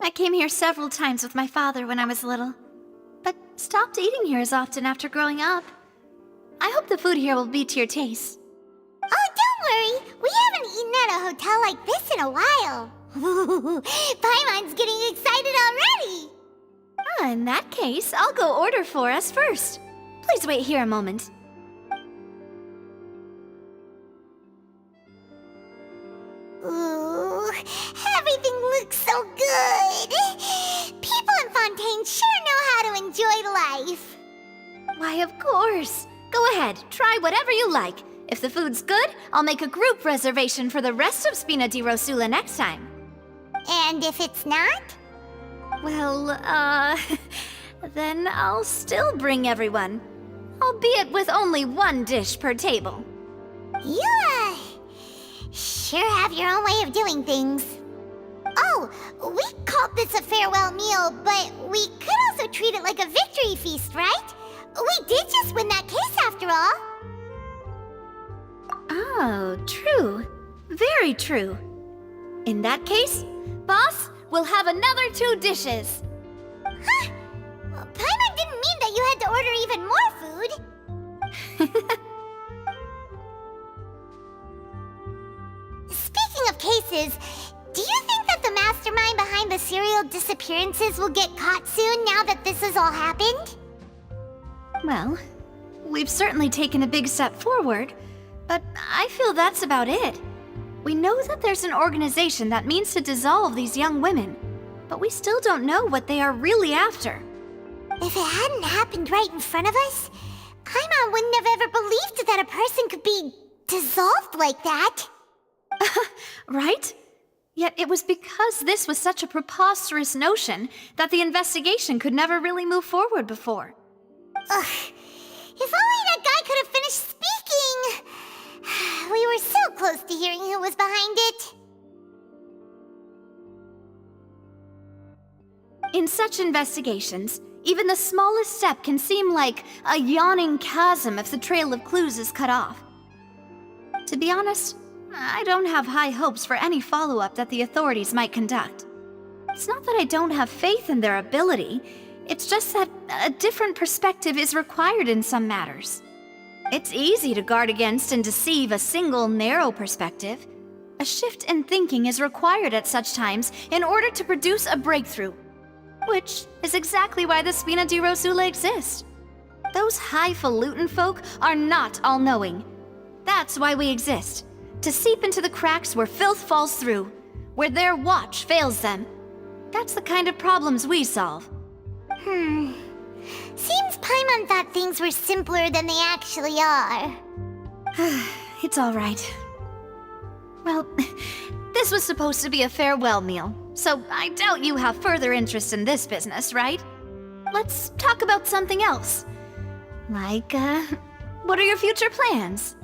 I came here several times with my father when I was little, but stopped eating here as often after growing up. I hope the food here will be to your taste. Oh, don't worry! We haven't eaten at a hotel like this in a while. Paimon's getting excited already! In that case, I'll go order for us first. Please wait here a moment. Ooh, everything looks so good! People in Fontaine sure know how to enjoy life! Why, of course. Go ahead, try whatever you like. If the food's good, I'll make a group reservation for the rest of Spina di Rosula next time. And if it's not? Well, then I'll still bring everyone. Albeit with only one dish per table. You, sure have your own way of doing things. Oh, we called this a farewell meal, but we could also treat it like a victory feast, right? We did just win that case after all. Oh, true. Very true. In that case, boss, we'll have another 2 dishes. Huh? Paimon didn't mean that you had to order even more food. Speaking of cases, do you think that the mastermind behind the serial disappearances will get caught soon now that this has all happened? Well, we've certainly taken a big step forward, but I feel that's about it. We know that there's an organization that means to dissolve these young women, but we still don't know what they are really after. If it hadn't happened right in front of us, Paimon wouldn't have ever believed that a person could be dissolved like that. Right? Yet it was because this was such a preposterous notion that the investigation could never really move forward before. Ugh. If only that guy could have finished speaking! We were so close to hearing who was behind it. In such investigations, even the smallest step can seem like a yawning chasm if the trail of clues is cut off. To be honest, I don't have high hopes for any follow-up that the authorities might conduct. It's not that I don't have faith in their ability, it's just that a different perspective is required in some matters. It's easy to guard against and deceive a single narrow perspective. A shift in thinking is required at such times in order to produce a breakthrough. Which is exactly why the Spina di Rosula exists. Those highfalutin folk are not all-knowing. That's why we exist. To seep into the cracks where filth falls through, where their watch fails them. That's the kind of problems we solve. Seems Paimon thought things were simpler than they actually are. It's all right. Well, this was supposed to be a farewell meal, so I doubt you have further interest in this business, right? Let's talk about something else. Like, what are your future plans?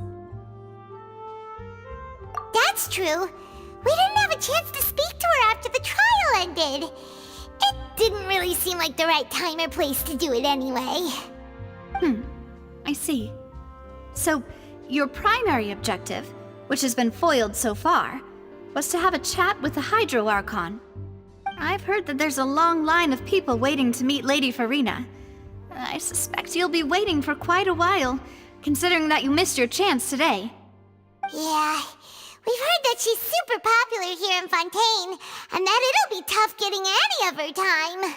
That's true. We didn't have a chance to speak to her after the trial ended. It didn't really seem like the right time or place to do it anyway. I see. So, your primary objective, which has been foiled so far, was to have a chat with the Hydro Archon. I've heard that there's a long line of people waiting to meet Lady Farina. I suspect you'll be waiting for quite a while, considering that you missed your chance today. Yeah, we've heard that she's super popular here in Fontaine, and that it'll be tough getting any of her time.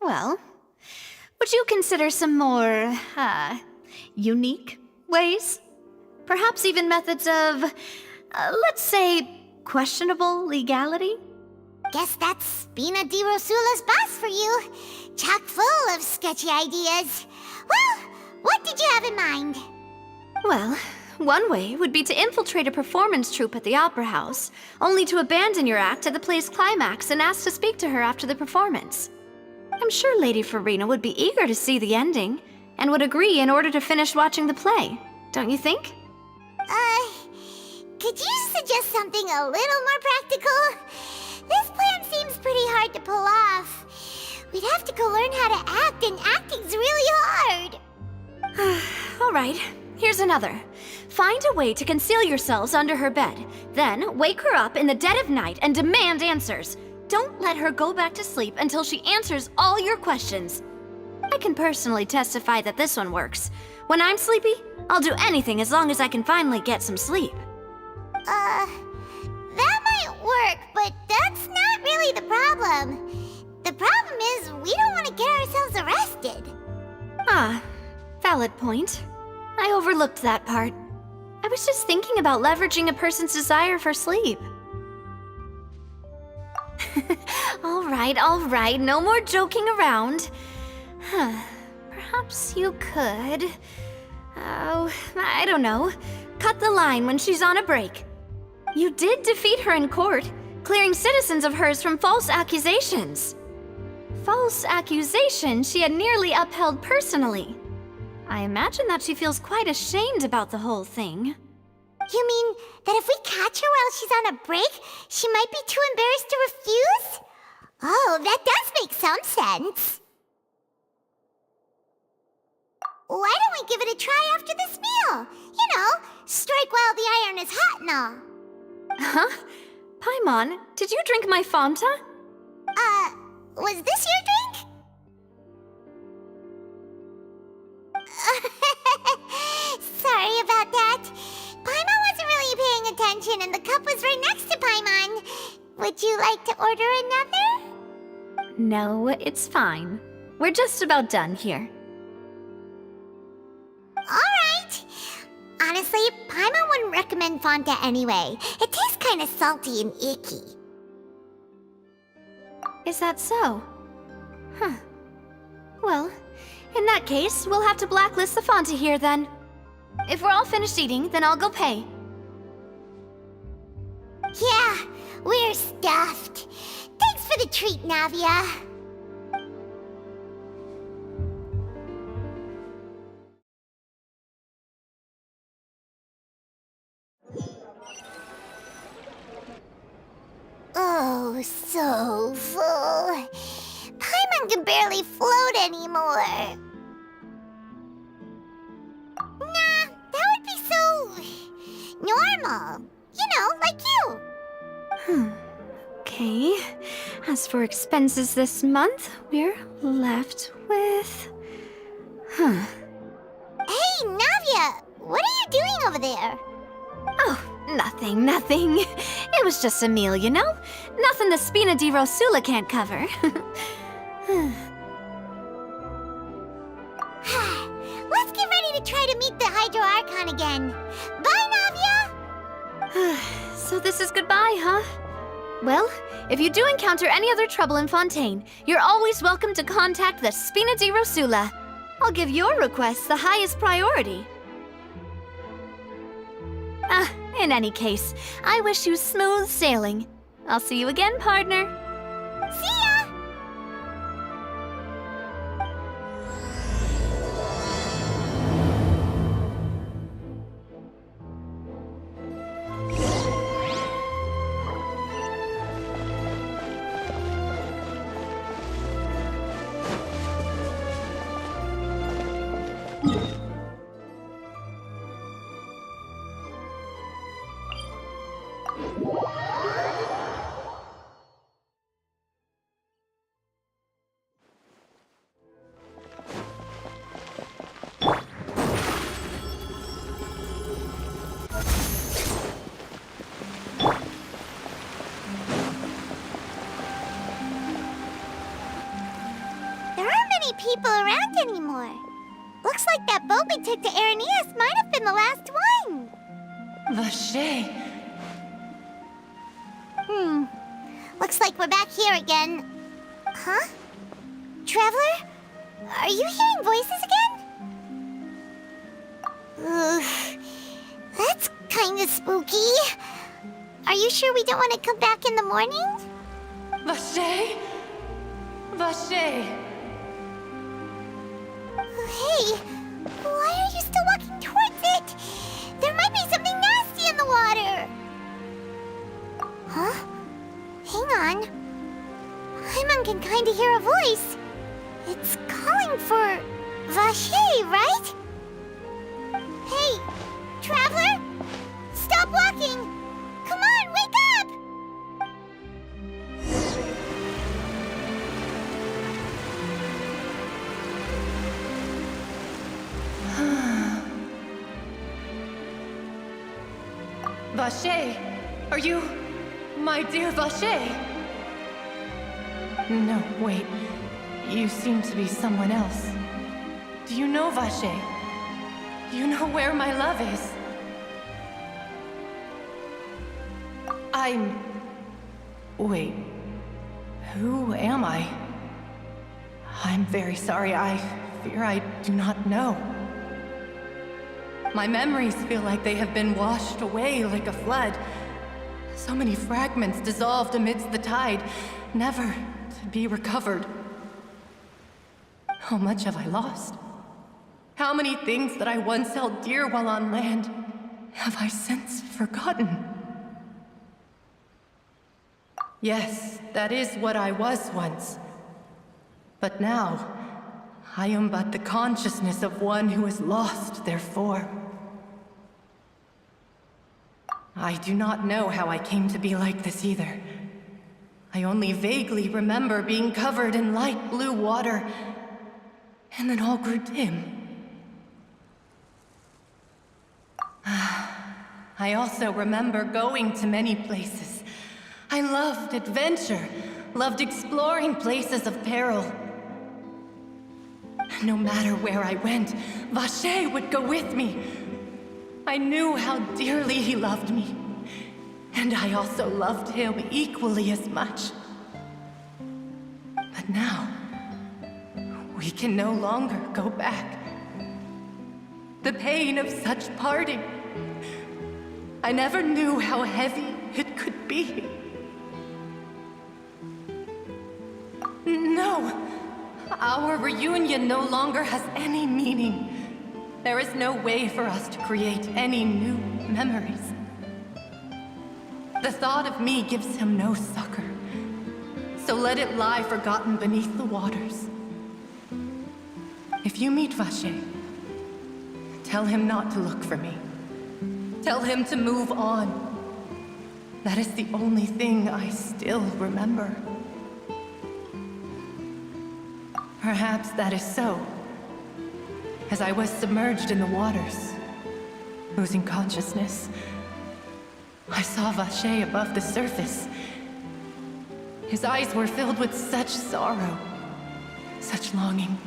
Well, would you consider some more, unique ways? Perhaps even methods of, let's say, questionable legality? Guess that's Spina di Rosula's boss for you. Chock full of sketchy ideas. Well, what did you have in mind? Well, one way would be to infiltrate a performance troupe at the Opera House, only to abandon your act at the play's climax and ask to speak to her after the performance. I'm sure Lady Farina would be eager to see the ending, and would agree in order to finish watching the play, don't you think? Could you suggest something a little more practical? This plan seems pretty hard to pull off. We'd have to go learn how to act, and acting's really hard. All right, here's another. Find a way to conceal yourselves under her bed. Then wake her up in the dead of night and demand answers. Don't let her go back to sleep until she answers all your questions. I can personally testify that this one works. When I'm sleepy, I'll do anything as long as I can finally get some sleep. That might work, but that's not really the problem. The problem is we don't want to get ourselves arrested. Ah, valid point. I overlooked that part. I was just thinking about leveraging a person's desire for sleep. All right, no more joking around. Perhaps you could... Oh, I don't know. Cut the line when she's on a break. You did defeat her in court, clearing citizens of hers from false accusations. False accusations she had nearly upheld personally. I imagine that she feels quite ashamed about the whole thing. You mean that if we catch her while she's on a break, she might be too embarrassed to refuse? Oh, that does make some sense. Why don't we give it a try after this meal? You know, strike while the iron is hot and all. Huh? Paimon, did you drink my Fanta? Was this your drink? Sorry about that. Paimon wasn't really paying attention and the cup was right next to Paimon. Would you like to order another? No, it's fine. We're just about done here. Alright. Honestly, Paimon wouldn't recommend Fanta anyway. It tastes kind of salty and icky. Is that so? Huh. Well, in that case, we'll have to blacklist the Fanta here then. If we're all finished eating, then I'll go pay. Yeah, we're stuffed. Thanks for the treat, Navia. Oh, so full. Paimon can barely float anymore. Nah, that would be so... normal. You know, like you. Okay. As for expenses this month, we're left with... Hey, Navia! What are you doing over there? Oh, nothing. It was just a meal, you know? Nothing the Spina di Rosula can't cover. Let's get ready to try to meet the Hydro Archon again. Bye, Navia! So this is goodbye, huh? Well, if you do encounter any other trouble in Fontaine, you're always welcome to contact the Spina di Rosula. I'll give your requests the highest priority. In any case, I wish you smooth sailing. I'll see you again, partner. See ya! People around anymore. Looks like that boat we took to Araneas might have been the last one. Vacher. Looks like we're back here again. Huh? Traveler? Are you hearing voices again? Ugh. That's kinda spooky. Are you sure we don't want to come back in the morning? Vache? Vache! Hey, why are you still walking towards it? There might be something nasty in the water. Huh? Hang on. Paimon can kinda hear a voice. It's calling for Vache, right? Hey, Traveler? Stop walking! Come on, wake up! Vache! Are you... my dear Vache? No, wait. You seem to be someone else. Do you know Vache? Do you know where my love is? Wait. Who am I? I'm very sorry. I fear I do not know. My memories feel like they have been washed away like a flood. So many fragments dissolved amidst the tide, never to be recovered. How much have I lost? How many things that I once held dear while on land have I since forgotten? Yes, that is what I was once. But now, I am but the consciousness of one who has lost their form. I do not know how I came to be like this either. I only vaguely remember being covered in light blue water, and then all grew dim. I also remember going to many places. I loved adventure, loved exploring places of peril. No matter where I went, Vache would go with me. I knew how dearly he loved me, and I also loved him equally as much. But now, we can no longer go back. The pain of such parting, I never knew how heavy it could be. No, our reunion no longer has any meaning. There is no way for us to create any new memories. The thought of me gives him no succor, so let it lie forgotten beneath the waters. If you meet Vache, tell him not to look for me. Tell him to move on. That is the only thing I still remember. Perhaps that is so. As I was submerged in the waters, losing consciousness, I saw Vache above the surface. His eyes were filled with such sorrow, such longing.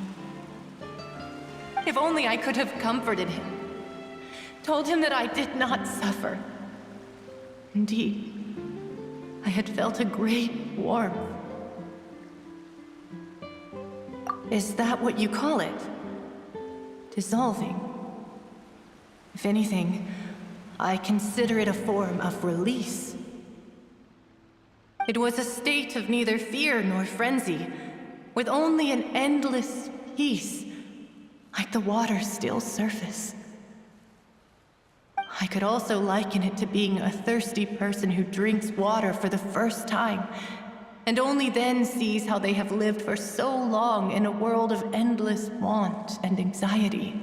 If only I could have comforted him, told him that I did not suffer. Indeed, I had felt a great warmth. Is that what you call it? Dissolving? If anything, I consider it a form of release. It was a state of neither fear nor frenzy, with only an endless peace, like the water's still surface. I could also liken it to being a thirsty person who drinks water for the first time, and only then sees how they have lived for so long in a world of endless want and anxiety.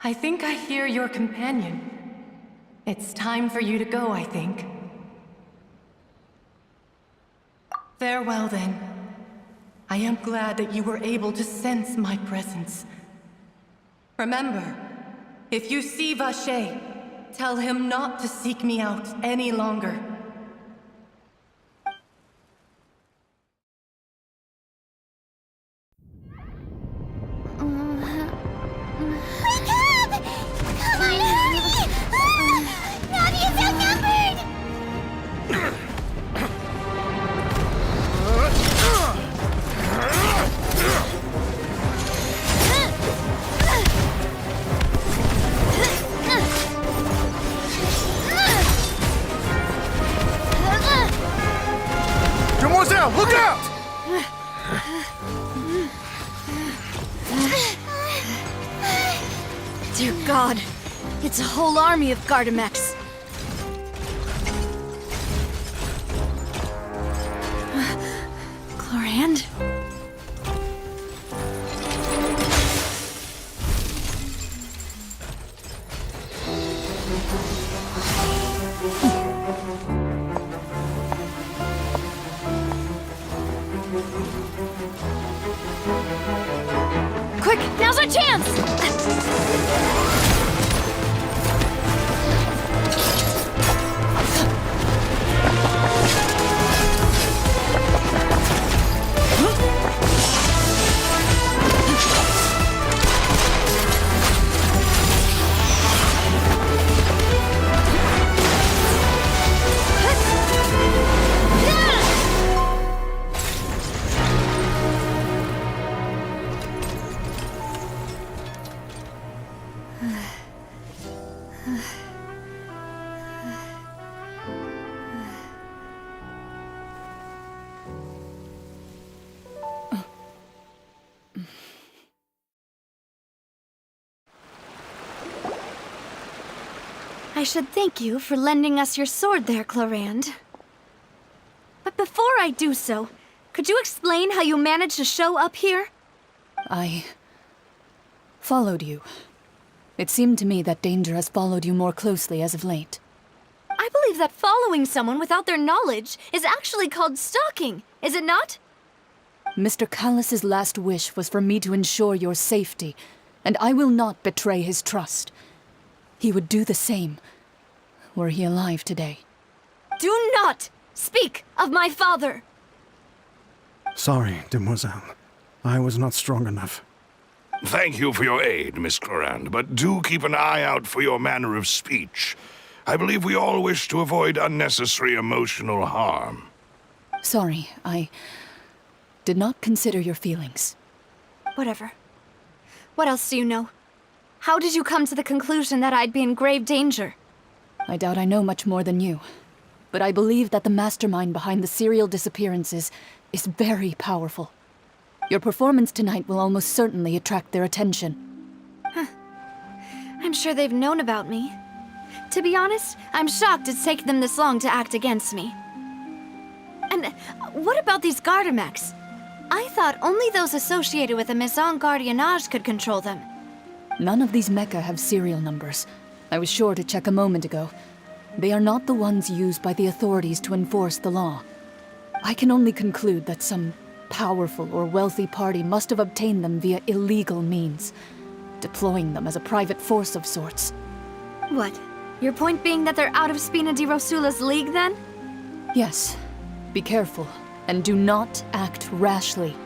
I think I hear your companion. It's time for you to go, I think. Farewell, then. I am glad that you were able to sense my presence. Remember, if you see Vache, tell him not to seek me out any longer. Wake up! Come on, hurry! Navi is outnumbered! Demoiselle, look out! Dear God, it's a whole army of Gardamex. Chlorand? Quick, now's our chance! I should thank you for lending us your sword there, Chlorand. But before I do so, could you explain how you managed to show up here? I followed you. It seemed to me that danger has followed you more closely as of late. I believe that following someone without their knowledge is actually called stalking, is it not? Mr. Callus's last wish was for me to ensure your safety, and I will not betray his trust. He would do the same, were he alive today. Do not speak of my father! Sorry, Demoiselle. I was not strong enough. Thank you for your aid, Miss Chlorand, but do keep an eye out for your manner of speech. I believe we all wish to avoid unnecessary emotional harm. Sorry, I did not consider your feelings. Whatever. What else do you know? How did you come to the conclusion that I'd be in grave danger? I doubt I know much more than you, but I believe that the mastermind behind the serial disappearances is very powerful. Your performance tonight will almost certainly attract their attention. I'm sure they've known about me. To be honest, I'm shocked it's taken them this long to act against me. And what about these Gardamex? I thought only those associated with the Maison Gardiennage could control them. None of these mecha have serial numbers. I was sure to check a moment ago. They are not the ones used by the authorities to enforce the law. I can only conclude that some powerful or wealthy party must have obtained them via illegal means, deploying them as a private force of sorts. What? Your point being that they're out of Spina di Rosula's league, then? Yes. Be careful, and do not act rashly.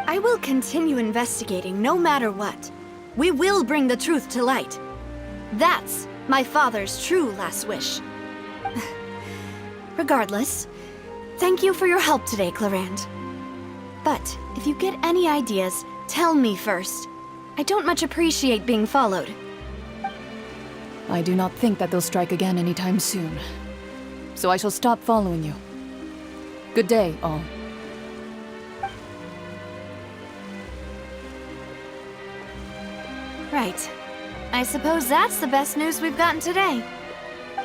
I will continue investigating no matter what. We will bring the truth to light. That's my father's true last wish. Regardless, thank you for your help today, Chlorand. But if you get any ideas, tell me first. I don't much appreciate being followed. I do not think that they'll strike again anytime soon. So I shall stop following you. Good day, all. Right. I suppose that's the best news we've gotten today.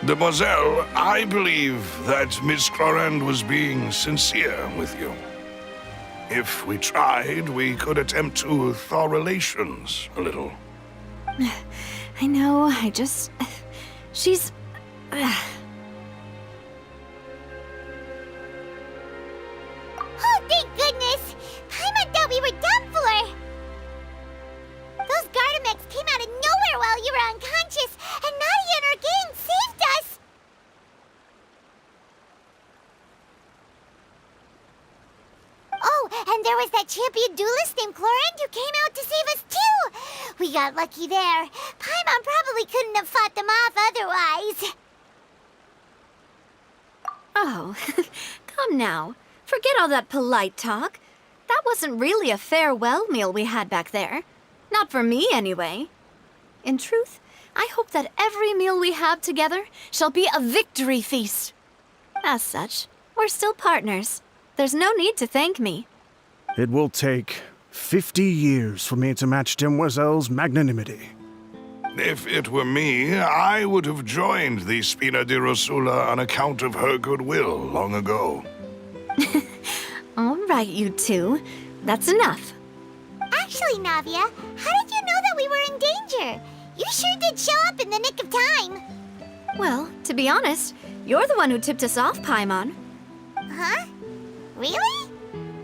Demoiselle, I believe that Miss Chlorand was being sincere with you. If we tried, we could attempt to thaw relations a little. I know, she's... Oh, thank goodness! Paimon thought we were done for! Those Gardamex came out of nowhere while you were unconscious, and Nadia and her gang saved us! Oh, and there was that champion duelist named Chlorand who came out to save us too! We got lucky there. Paimon probably couldn't have fought them off otherwise. Oh, come now. Forget all that polite talk. That wasn't really a farewell meal we had back there. Not for me, anyway. In truth, I hope that every meal we have together shall be a victory feast. As such, we're still partners. There's no need to thank me. It will take 50 years for me to match Demoiselle's magnanimity. If it were me, I would have joined the Spina di Rosula on account of her goodwill long ago. All right, you two. That's enough. Actually, Navia, how did you know that we were in danger? You sure did show up in the nick of time. Well, to be honest, you're the one who tipped us off, Paimon. Huh? Really?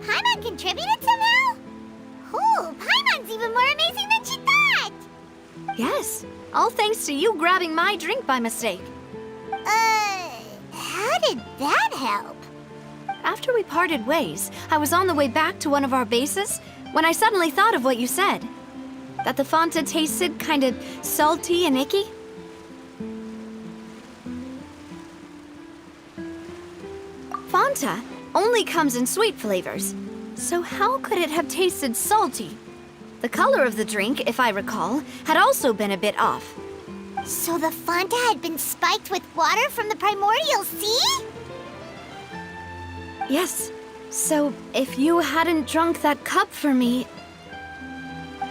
Paimon contributed somehow? Ooh, Paimon's even more amazing than she thought! Yes, all thanks to you grabbing my drink by mistake. How did that help? After we parted ways, I was on the way back to one of our bases when I suddenly thought of what you said. That the Fanta tasted kind of salty and icky. Fanta only comes in sweet flavors, so how could it have tasted salty? The color of the drink, if I recall, had also been a bit off. So the Fanta had been spiked with water from the primordial sea? Yes, so if you hadn't drunk that cup for me...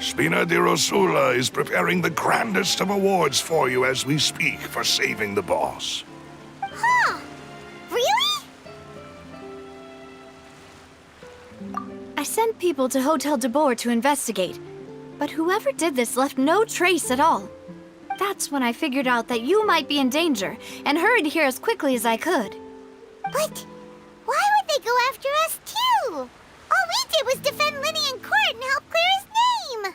Spina di Rosula is preparing the grandest of awards for you as we speak for saving the boss. Huh? Really? I sent people to Hotel de Boer to investigate, but whoever did this left no trace at all. That's when I figured out that you might be in danger and hurried here as quickly as I could. But why would they go after us too? All we did was defend Linny in court and help clear his name.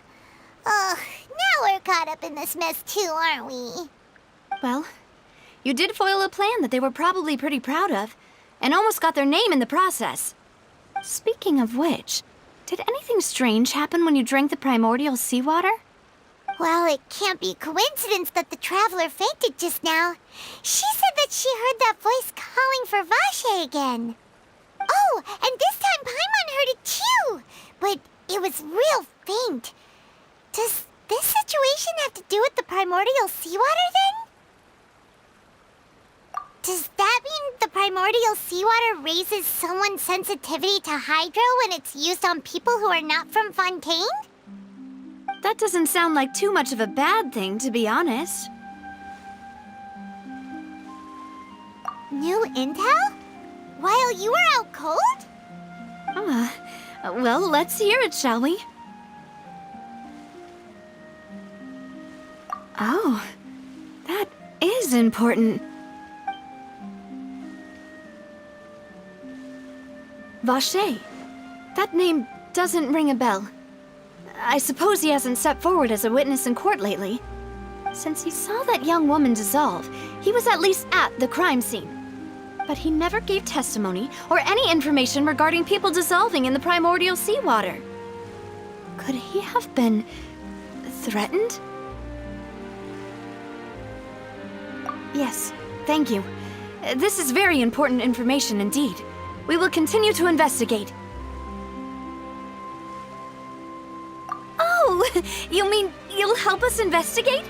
Ugh, now we're caught up in this mess too, aren't we? Well, you did foil a plan that they were probably pretty proud of, and almost got their name in the process. Speaking of which, did anything strange happen when you drank the primordial seawater? Well, it can't be coincidence that the traveler fainted just now. She said that she heard that voice calling for Vache again. Oh, and this time Paimon heard it too, but it was real faint. Does this situation have to do with the primordial seawater then? Does that mean the primordial seawater raises someone's sensitivity to hydro when it's used on people who are not from Fontaine? That doesn't sound like too much of a bad thing, to be honest. New intel? While you were out cold? Well, let's hear it, shall we? Oh, that is important. Vache. That name doesn't ring a bell. I suppose he hasn't stepped forward as a witness in court lately. Since he saw that young woman dissolve, he was at least at the crime scene. But he never gave testimony or any information regarding people dissolving in the primordial seawater. Could he have been threatened? Yes, thank you. This is very important information indeed. We will continue to investigate. Oh, you mean you'll help us investigate?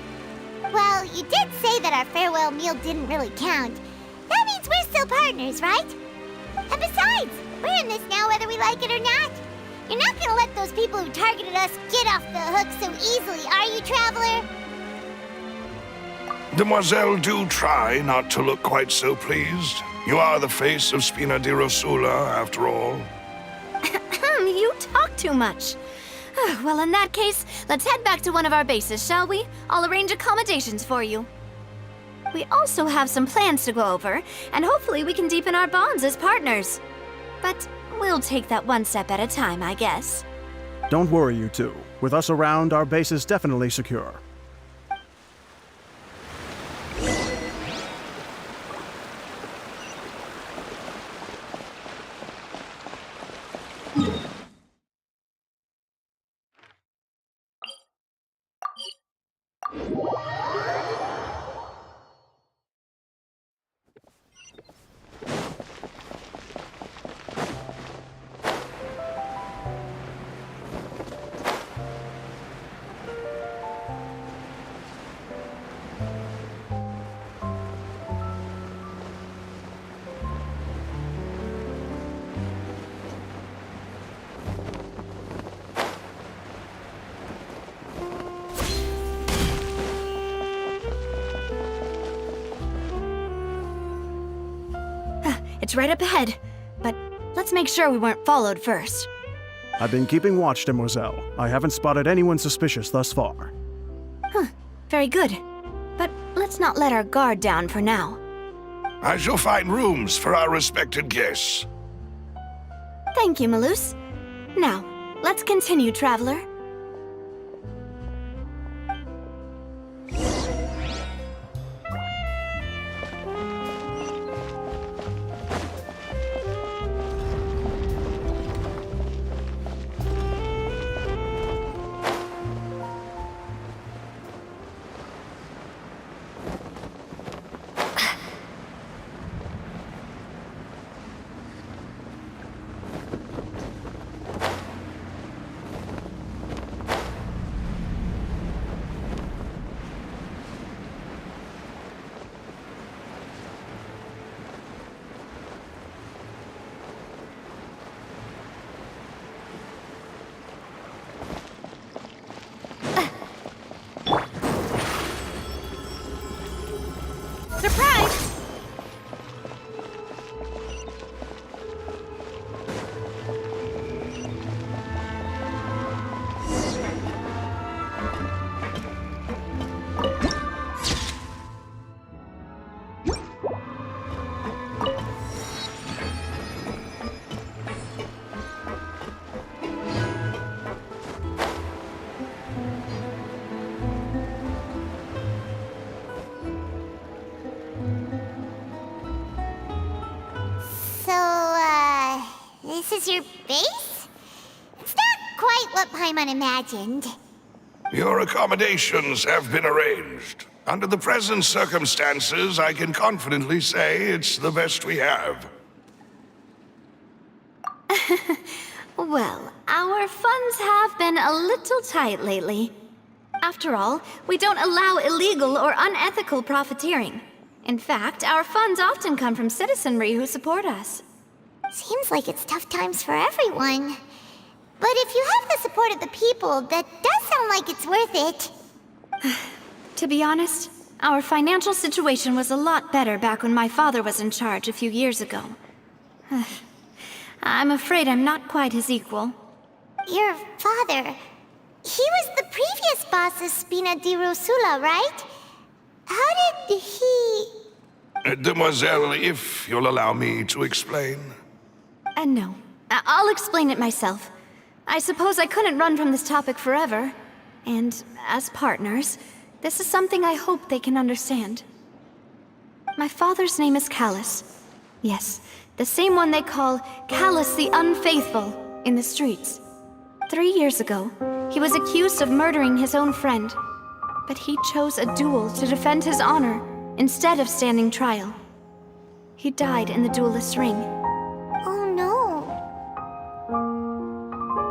Well, you did say that our farewell meal didn't really count. That means we're still partners, right? And besides, we're in this now whether we like it or not. You're not gonna let those people who targeted us get off the hook so easily, are you, Traveler? Demoiselle, do try not to look quite so pleased. You are the face of Spina di Rosula, after all. You talk too much. Well, in that case, let's head back to one of our bases, shall we? I'll arrange accommodations for you. We also have some plans to go over, and hopefully we can deepen our bonds as partners. But we'll take that one step at a time, I guess. Don't worry, you two. With us around, our base is definitely secure. It's right up ahead, but let's make sure we weren't followed first. I've been keeping watch, Demoiselle. I haven't spotted anyone suspicious thus far. Very good. But let's not let our guard down for now. I shall find rooms for our respected guests. Thank you, Malus. Now, let's continue, traveler. Surprise! This is your base? It's not quite what Paimon imagined. Your accommodations have been arranged. Under the present circumstances, I can confidently say it's the best we have. Well, our funds have been a little tight lately. After all, we don't allow illegal or unethical profiteering. In fact, our funds often come from citizenry who support us. Seems like it's tough times for everyone. But if you have the support of the people, that does sound like it's worth it. To be honest, our financial situation was a lot better back when my father was in charge a few years ago. I'm afraid I'm not quite his equal. Your father... he was the previous boss of Spina di Rosula, right? How did he... Demoiselle, if you'll allow me to explain. No. I'll explain it myself. I suppose I couldn't run from this topic forever. And as partners, this is something I hope they can understand. My father's name is Callus. Yes, the same one they call Callus the Unfaithful in the streets. 3 years ago, he was accused of murdering his own friend. But he chose a duel to defend his honor instead of standing trial. He died in the duelist's ring. Oh no.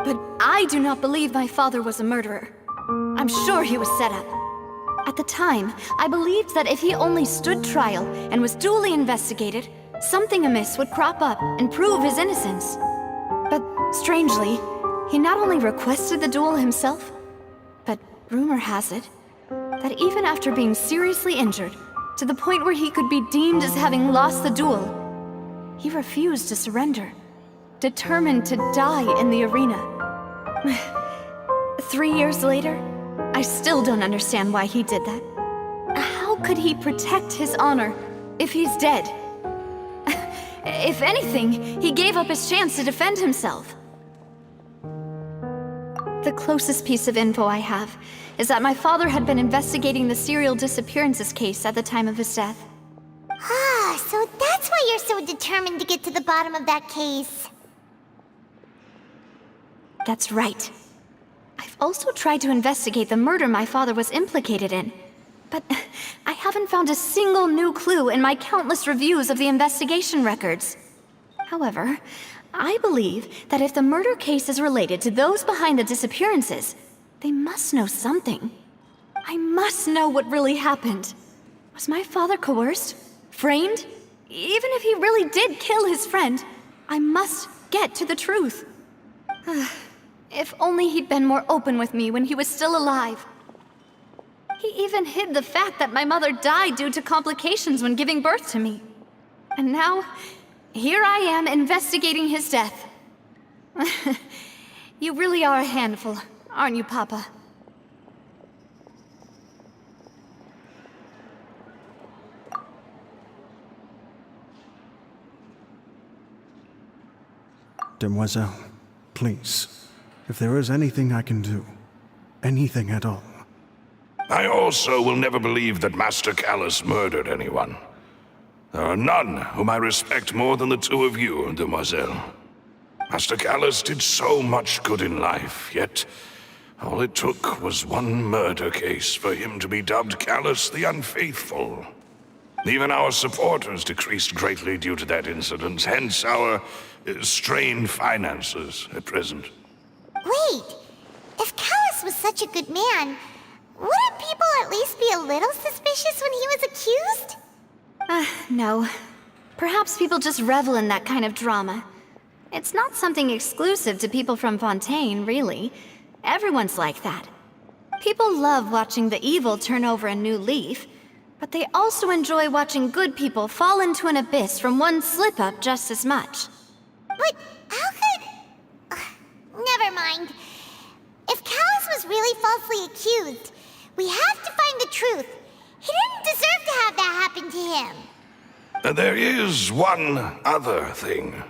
But I do not believe my father was a murderer. I'm sure he was set up. At the time, I believed that if he only stood trial and was duly investigated, something amiss would crop up and prove his innocence. But strangely, he not only requested the duel himself, but rumor has it that even after being seriously injured, to the point where he could be deemed as having lost the duel, he refused to surrender, determined to die in the arena. 3 years later, I still don't understand why he did that. How could he protect his honor if he's dead? If anything, he gave up his chance to defend himself. The closest piece of info I have is that my father had been investigating the serial disappearances case at the time of his death. Ah, so that's why you're so determined to get to the bottom of that case. That's right. I've also tried to investigate the murder my father was implicated in, but I haven't found a single new clue in my countless reviews of the investigation records. However, I believe that if the murder case is related to those behind the disappearances, they must know something. I must know what really happened. Was my father coerced? Framed? Even if he really did kill his friend, I must get to the truth. If only he'd been more open with me when he was still alive. He even hid the fact that my mother died due to complications when giving birth to me. And now, here I am investigating his death. You really are a handful, aren't you, Papa? Demoiselle, please, if there is anything I can do, anything at all. I also will never believe that Master Callus murdered anyone. There are none whom I respect more than the two of you, Demoiselle. Master Callus did so much good in life, yet all it took was one murder case for him to be dubbed Callus the Unfaithful. Even our supporters decreased greatly due to that incident, hence our strained finances at present. Wait, if Callus was such a good man, wouldn't people at least be a little suspicious when he was accused? No. Perhaps people just revel in that kind of drama. It's not something exclusive to people from Fontaine, really. Everyone's like that. People love watching the evil turn over a new leaf, but they also enjoy watching good people fall into an abyss from one slip-up just as much. But how could... never mind. If Callus was really falsely accused, we have to find the truth. He didn't deserve to have that happen to him. There is one other thing.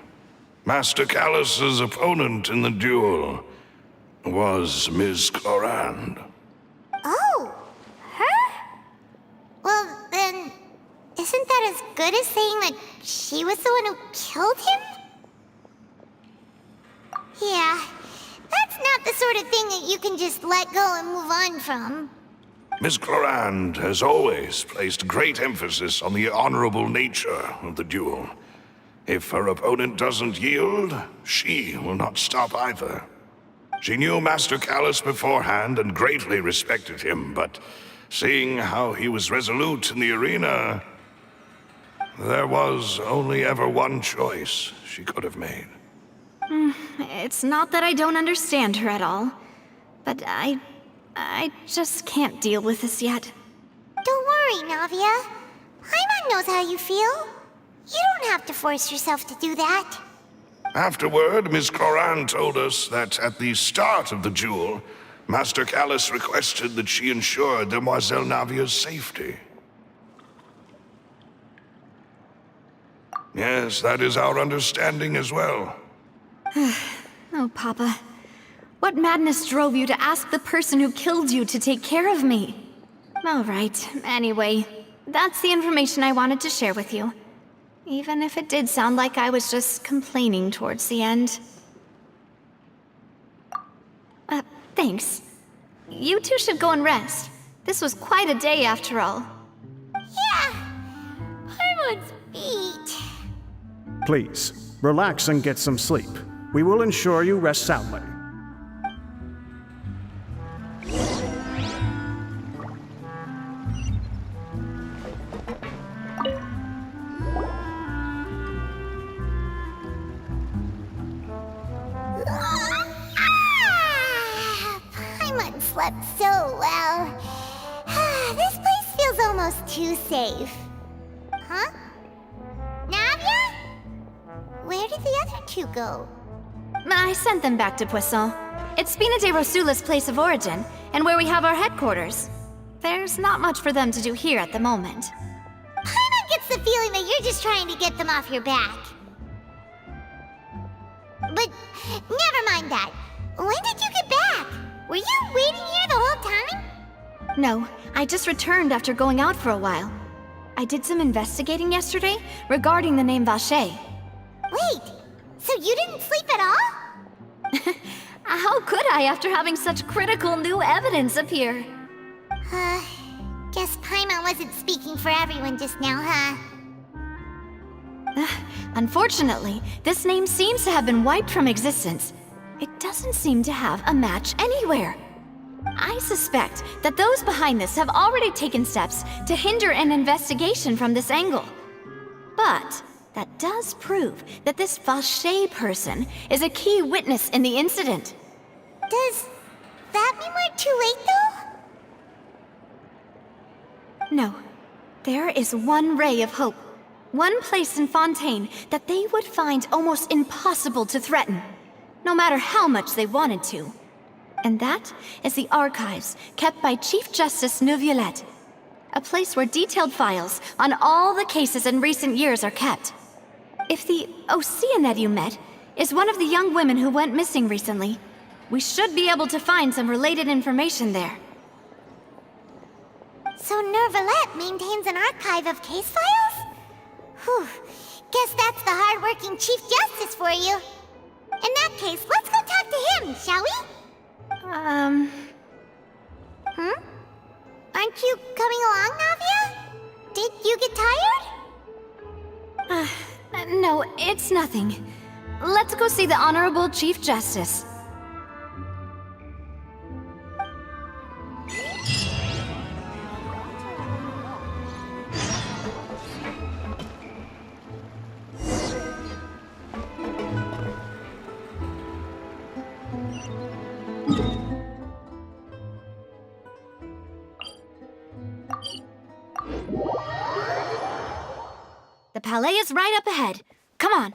Master Callus's opponent in the duel was Ms. Clorand. Oh, her? Well, then, isn't that as good as saying that she was the one who killed him? Yeah, that's not the sort of thing that you can just let go and move on from. Ms. Clorand has always placed great emphasis on the honorable nature of the duel. If her opponent doesn't yield, she will not stop either. She knew Master Callus beforehand and greatly respected him, but seeing how he was resolute in the arena, there was only ever one choice she could have made. It's not that I don't understand her at all, but I just can't deal with this yet. Don't worry, Navia. Paimon knows how you feel. You don't have to force yourself to do that. Afterward, Ms. Clorand told us that at the start of the duel, Master Callus requested that she ensure Demoiselle Navia's safety. Yes, that is our understanding as well. Oh, Papa. What madness drove you to ask the person who killed you to take care of me? All right, anyway, that's the information I wanted to share with you. Even if it did sound like I was just complaining towards the end. Thanks. You two should go and rest. This was quite a day after all. Yeah, Paimon's beat. Please, relax and get some sleep. We will ensure you rest soundly. Paimon slept so well. This place feels almost too safe. Huh? Navia? Where did the other two go? I sent them back to Poisson. It's Spina de Rosula's place of origin, and where we have our headquarters. There's not much for them to do here at the moment. Paimon gets the feeling that you're just trying to get them off your back. But never mind that. When did you get back? Were you waiting here the whole time? No, I just returned after going out for a while. I did some investigating yesterday regarding the name Vacher. Wait, so you didn't sleep at all? How could I after having such critical new evidence appear? Guess Paimon wasn't speaking for everyone just now, huh? Unfortunately, this name seems to have been wiped from existence. It doesn't seem to have a match anywhere. I suspect that those behind this have already taken steps to hinder an investigation from this angle. But that does prove that this Vacher person is a key witness in the incident. Does that mean we're too late, though? No. There is one ray of hope. One place in Fontaine that they would find almost impossible to threaten, no matter how much they wanted to. And that is the archives kept by Chief Justice Neuvillette. A place where detailed files on all the cases in recent years are kept. If the Oceanid you met is one of the young women who went missing recently, we should be able to find some related information there. So Neuvillette maintains an archive of case files? Whew. Guess that's the hard-working Chief Justice for you. In that case, let's go talk to him, shall we? Aren't you coming along, Navia? Did you get tired? No, it's nothing. Let's go see the Honorable Chief Justice. The Palais is right up ahead. Come on.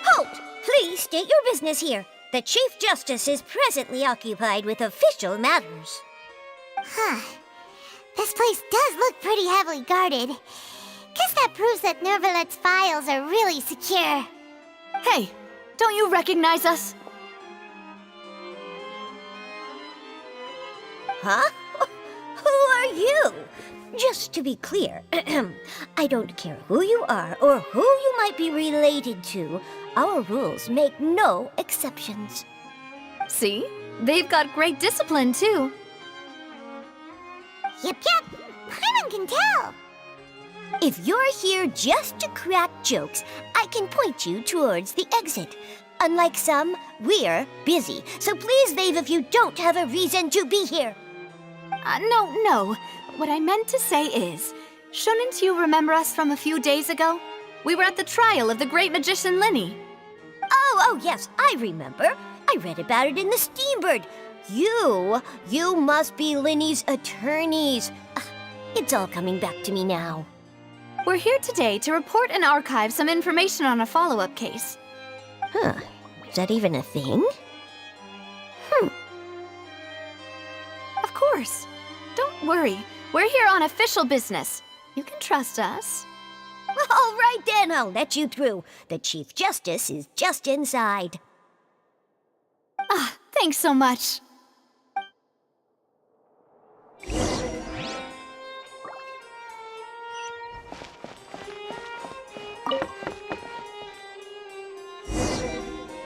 Halt! Please state your business here. The Chief Justice is presently occupied with official matters. Huh. This place does look pretty heavily guarded. Guess that proves that Neuvillette's files are really secure. Hey, don't you recognize us? Huh? Who are you? Just to be clear, I don't care who you are or who you might be related to. Our rules make no exceptions. See? They've got great discipline, too. Yep. Paimon can tell. If you're here just to crack jokes, I can point you towards the exit. Unlike some, we're busy, so please leave if you don't have a reason to be here. No. What I meant to say is, shouldn't you remember us from a few days ago? We were at the trial of the great magician Linny. Oh, yes, I remember. I read about it in the Steambird. You must be Linny's attorneys. It's all coming back to me now. We're here today to report and archive some information on a follow-up case. Huh, is that even a thing? Of course. Don't worry. We're here on official business. You can trust us. All right then, I'll let you through. The Chief Justice is just inside. Thanks so much.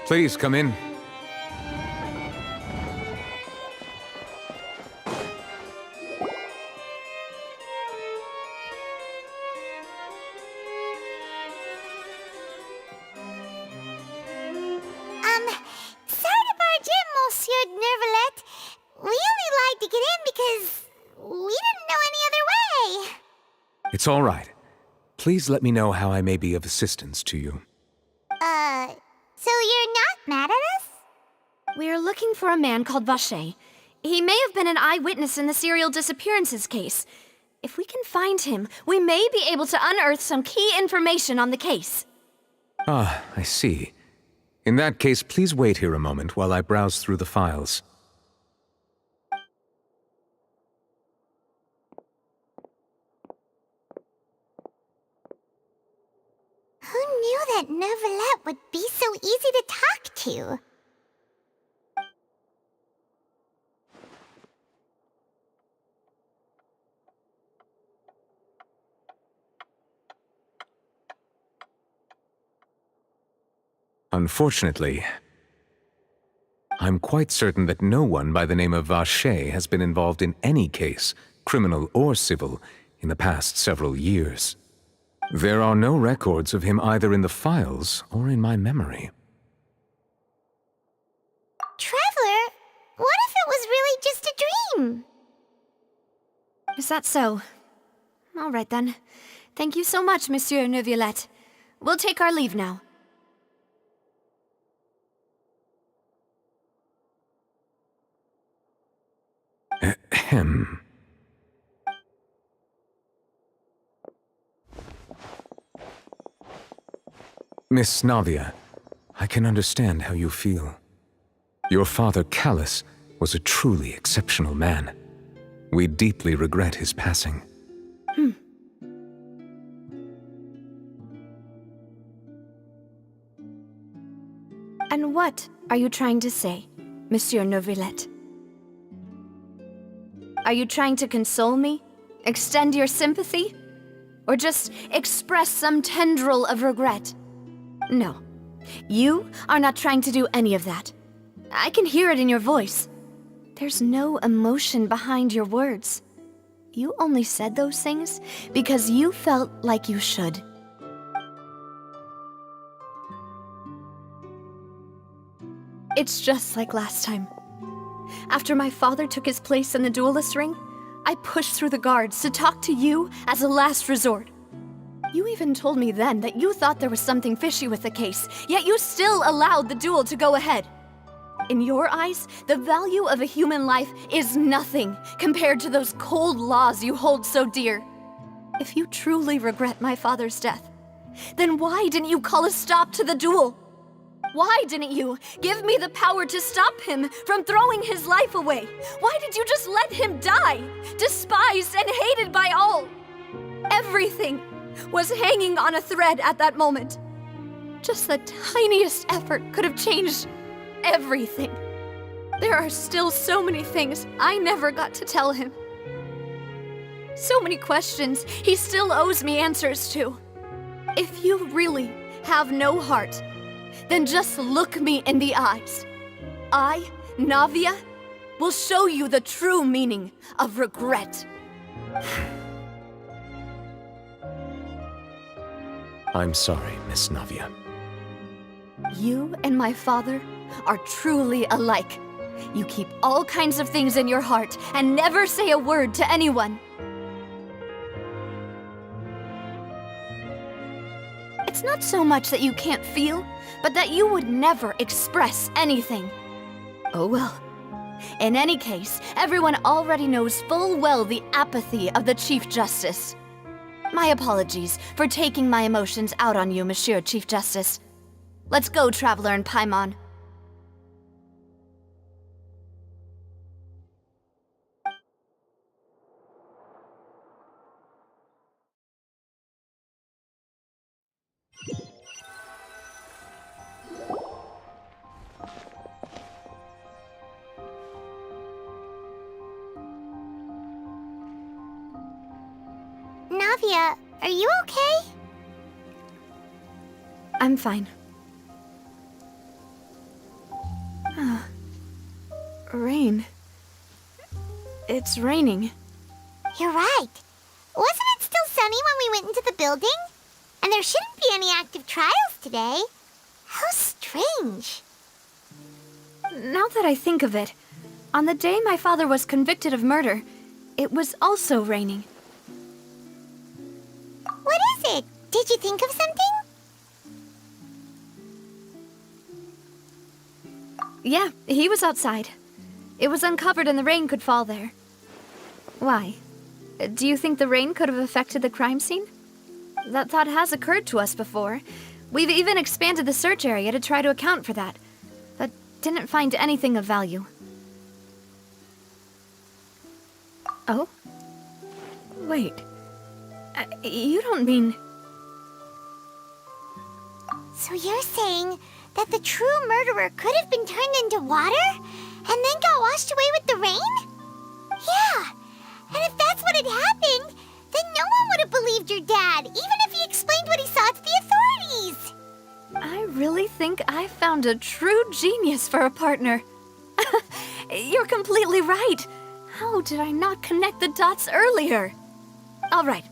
Please come in. Sorry to barge in, Monsieur Neuvillette. We only lied to get in because we didn't know any other way. It's all right. Please let me know how I may be of assistance to you. So you're not mad at us? We're looking for a man called Vacher. He may have been an eyewitness in the serial disappearances case. If we can find him, we may be able to unearth some key information on the case. Ah, I see. In that case, please wait here a moment while I browse through the files. Who knew that Neuvillette would be so easy to talk to? Unfortunately, I'm quite certain that no one by the name of Vacher has been involved in any case, criminal or civil, in the past several years. There are no records of him either in the files or in my memory. What if it was really just a dream? Is that so? All right then. Thank you so much, Monsieur Neuvillette. We'll take our leave now. Ahem. Miss Navia, I can understand how you feel. Your father, Callus, was a truly exceptional man. We deeply regret his passing. And what are you trying to say, Monsieur Neuvillette? Are you trying to console me? Extend your sympathy? Or just express some tendril of regret? No. You are not trying to do any of that. I can hear it in your voice. There's no emotion behind your words. You only said those things because you felt like you should. It's just like last time. After my father took his place in the duelist ring, I pushed through the guards to talk to you as a last resort. You even told me then that you thought there was something fishy with the case, yet you still allowed the duel to go ahead. In your eyes, the value of a human life is nothing compared to those cold laws you hold so dear. If you truly regret my father's death, then why didn't you call a stop to the duel? Why didn't you give me the power to stop him from throwing his life away? Why did you just let him die, despised and hated by all? Everything was hanging on a thread at that moment. Just the tiniest effort could have changed everything. There are still so many things I never got to tell him. So many questions he still owes me answers to. If you really have no heart, then just look me in the eyes. I, Navia, will show you the true meaning of regret. I'm sorry, Miss Navia. You and my father are truly alike. You keep all kinds of things in your heart and never say a word to anyone. It's not so much that you can't feel, but that you would never express anything. Oh well. In any case, everyone already knows full well the apathy of the Chief Justice. My apologies for taking my emotions out on you, Monsieur Chief Justice. Let's go, Traveler and Paimon. Navia, are you okay? I'm fine. Rain. It's raining. You're right. Wasn't it still sunny when we went into the building? And there shouldn't be any active trials today. How strange. Now that I think of it, on the day my father was convicted of murder, it was also raining. What is it? Did you think of something? Yeah, he was outside. It was uncovered and the rain could fall there. Why? Do you think the rain could have affected the crime scene? That thought has occurred to us before. We've even expanded the search area to try to account for that, but didn't find anything of value. Oh? Wait. You don't mean... So you're saying that the true murderer could have been turned into water and then got washed away with the rain? Yeah, and if that's what had happened, then no one would have believed your dad, even if he explained what he saw to the authorities. I really think I found a true genius for a partner. You're completely right. How did I not connect the dots earlier? All right,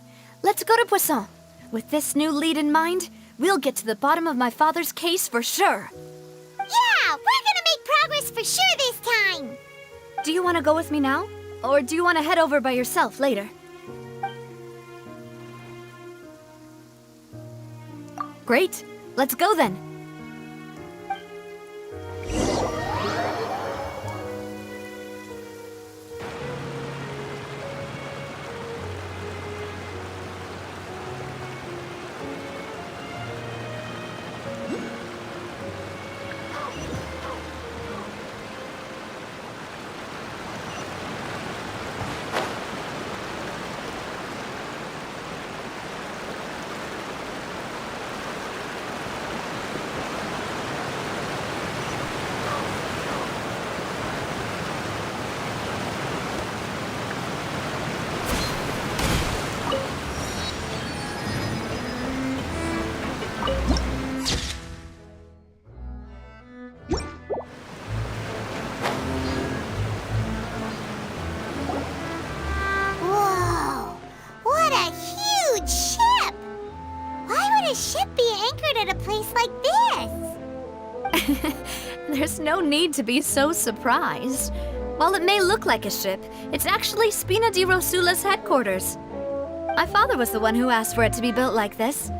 let's go to Poisson. With this new lead in mind, we'll get to the bottom of my father's case for sure. Yeah, we're gonna make progress for sure this time. do you want to go with me now? Or do you want to head over by yourself later? Great. Let's go then. Whoa! What a huge ship! Why would a ship be anchored at a place like this? There's no need to be so surprised. While it may look like a ship, it's actually Spina di Rosula's headquarters. My father was the one who asked for it to be built like this.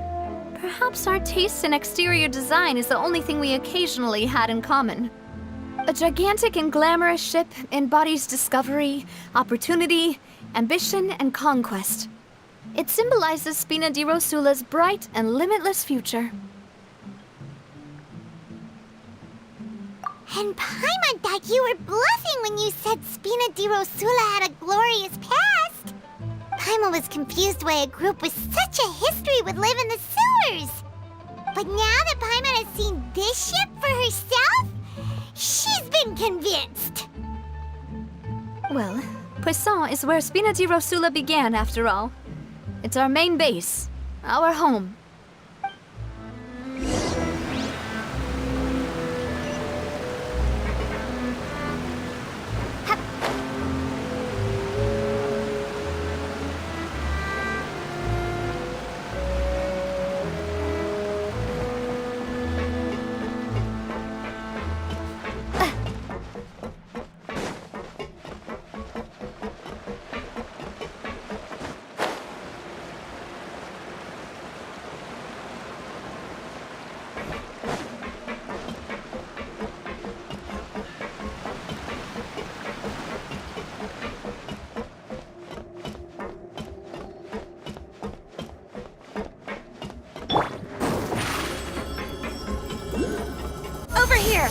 Perhaps our taste in exterior design is the only thing we occasionally had in common. A gigantic and glamorous ship embodies discovery, opportunity, ambition, and conquest. It symbolizes Spina di Rosula's bright and limitless future. And Paimon thought you were bluffing when you said Spina di Rosula had a glorious past. Paimon was confused why a group with such a history would live in the sewers. But now that Paimon has seen this ship for herself, she's been convinced. Well, Poisson is where Spina di Rosula began, after all. It's our main base, our home. Over here!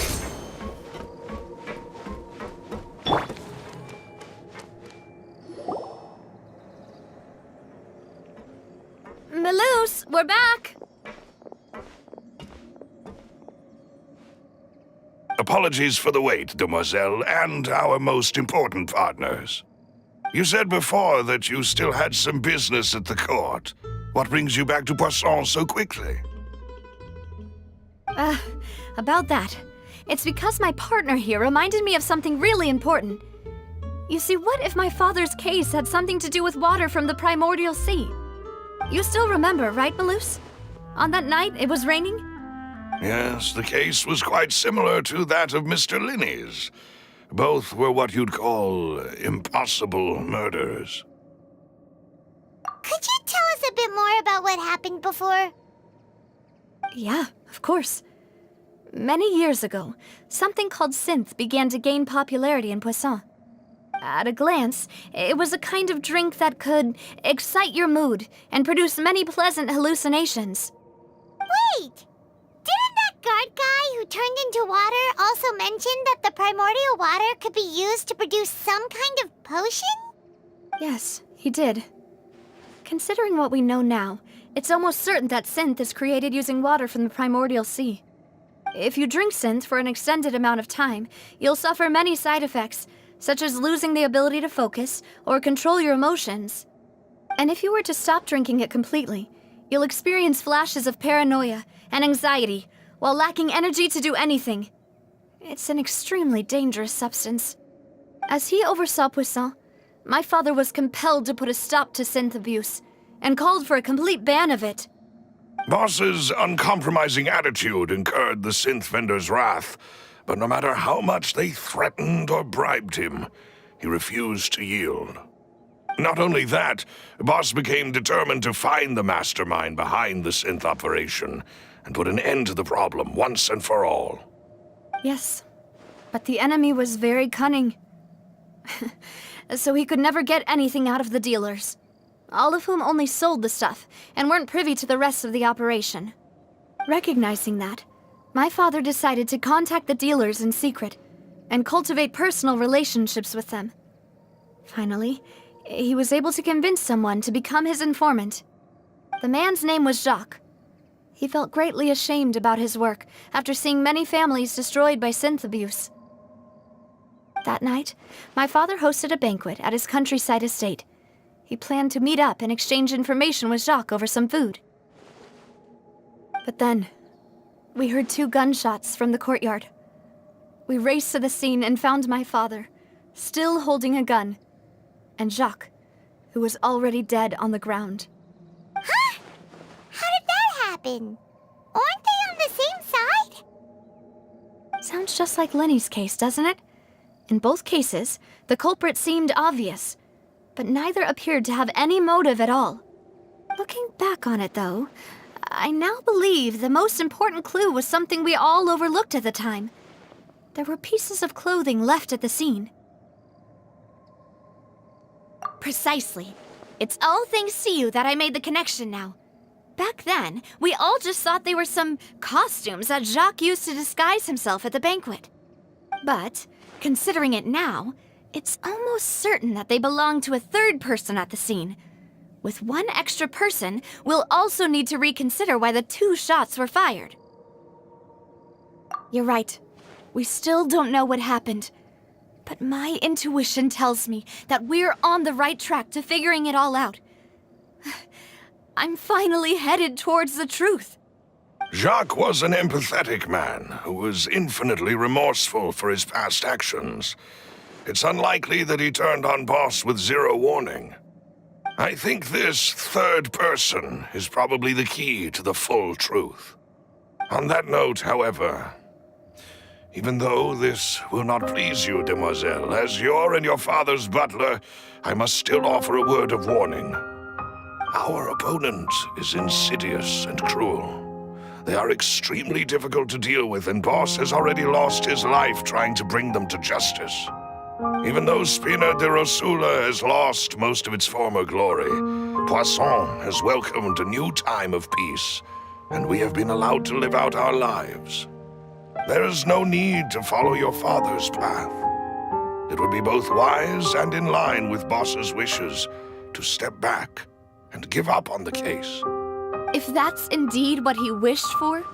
Melus, we're back! Apologies for the wait, demoiselle, and our most important partners. You said before that you still had some business at the court. What brings you back to Poisson so quickly? About that. It's because my partner here reminded me of something really important. You see, what if my father's case had something to do with water from the primordial sea? You still remember, right, Melus? On that night, it was raining? Yes, the case was quite similar to that of Mr. Linney's. Both were what you'd call impossible murders. Could you tell us a bit more about what happened before? Yeah, of course. Many years ago, something called synth began to gain popularity in Poisson. At a glance, it was a kind of drink that could excite your mood and produce many pleasant hallucinations. Wait! Didn't that guard guy who turned into water also mention that the primordial water could be used to produce some kind of potion? Yes, he did. Considering what we know now, it's almost certain that synth is created using water from the primordial sea. If you drink synth for an extended amount of time, you'll suffer many side effects, such as losing the ability to focus or control your emotions. And if you were to stop drinking it completely, you'll experience flashes of paranoia and anxiety while lacking energy to do anything. It's an extremely dangerous substance. As he oversaw Poisson, my father was compelled to put a stop to synth abuse and called for a complete ban of it. Boss's uncompromising attitude incurred the synth vendor's wrath, But no matter how much they threatened or bribed him, he refused to yield. Not only that, Boss became determined to find the mastermind behind the synth operation and put an end to the problem once and for all. Yes, but the enemy was very cunning. So he could never get anything out of the dealers, all of whom only sold the stuff and weren't privy to the rest of the operation. Recognizing that, my father decided to contact the dealers in secret and cultivate personal relationships with them. Finally, he was able to convince someone to become his informant. The man's name was Jacques. He felt greatly ashamed about his work after seeing many families destroyed by synth abuse. That night, my father hosted a banquet at his countryside estate. He planned to meet up and exchange information with Jacques over some food. But then, we heard 2 gunshots from the courtyard. We raced to the scene and found my father, still holding a gun, and Jacques, who was already dead on the ground. Huh? How did that happen? Aren't they on the same side? Sounds just like Lenny's case, doesn't it? In both cases, the culprit seemed obvious, but neither appeared to have any motive at all. Looking back on it, though, I now believe the most important clue was something we all overlooked at the time. There were pieces of clothing left at the scene. Precisely. It's all thanks to you that I made the connection now. Back then, we all just thought they were some costumes that Jacques used to disguise himself at the banquet. But, considering it now, it's almost certain that they belong to a third person at the scene. With one extra person, we'll also need to reconsider why the 2 shots were fired. You're right. We still don't know what happened. But my intuition tells me that we're on the right track to figuring it all out. I'm finally headed towards the truth. Jacques was an empathetic man who was infinitely remorseful for his past actions. It's unlikely that he turned on Boss with 0 warning. I think this third person is probably the key to the full truth. On that note, however, even though this will not please you, demoiselle, as your and your father's butler, I must still offer a word of warning. Our opponent is insidious and cruel. They are extremely difficult to deal with, and Boss has already lost his life trying to bring them to justice. Even though Spina de Rosula has lost most of its former glory, Poisson has welcomed a new time of peace, and we have been allowed to live out our lives. There is no need to follow your father's path. It would be both wise and in line with Boss's wishes to step back and give up on the case. If that's indeed what he wished for,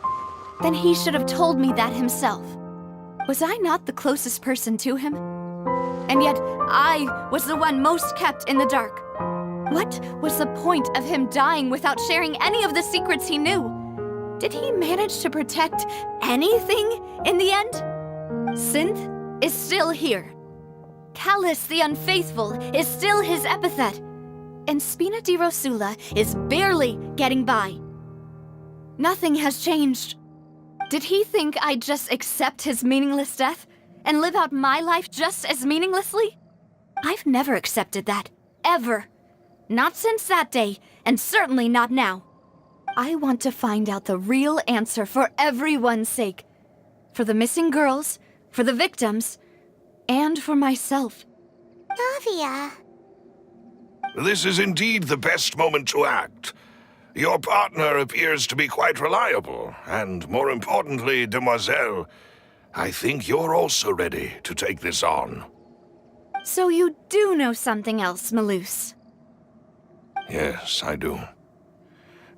then he should have told me that himself. Was I not the closest person to him? And yet, I was the one most kept in the dark. What was the point of him dying without sharing any of the secrets he knew? Did he manage to protect anything in the end? Synth is still here. Callus the Unfaithful is still his epithet. And Spina di Rosula is barely getting by. Nothing has changed. Did he think I'd just accept his meaningless death and live out my life just as meaninglessly? I've never accepted that, ever. Not since that day, and certainly not now. I want to find out the real answer for everyone's sake. For the missing girls, for the victims, and for myself. Navia. This is indeed the best moment to act. Your partner appears to be quite reliable, and more importantly, demoiselle, I think you're also ready to take this on. So you do know something else, Maloose? Yes, I do.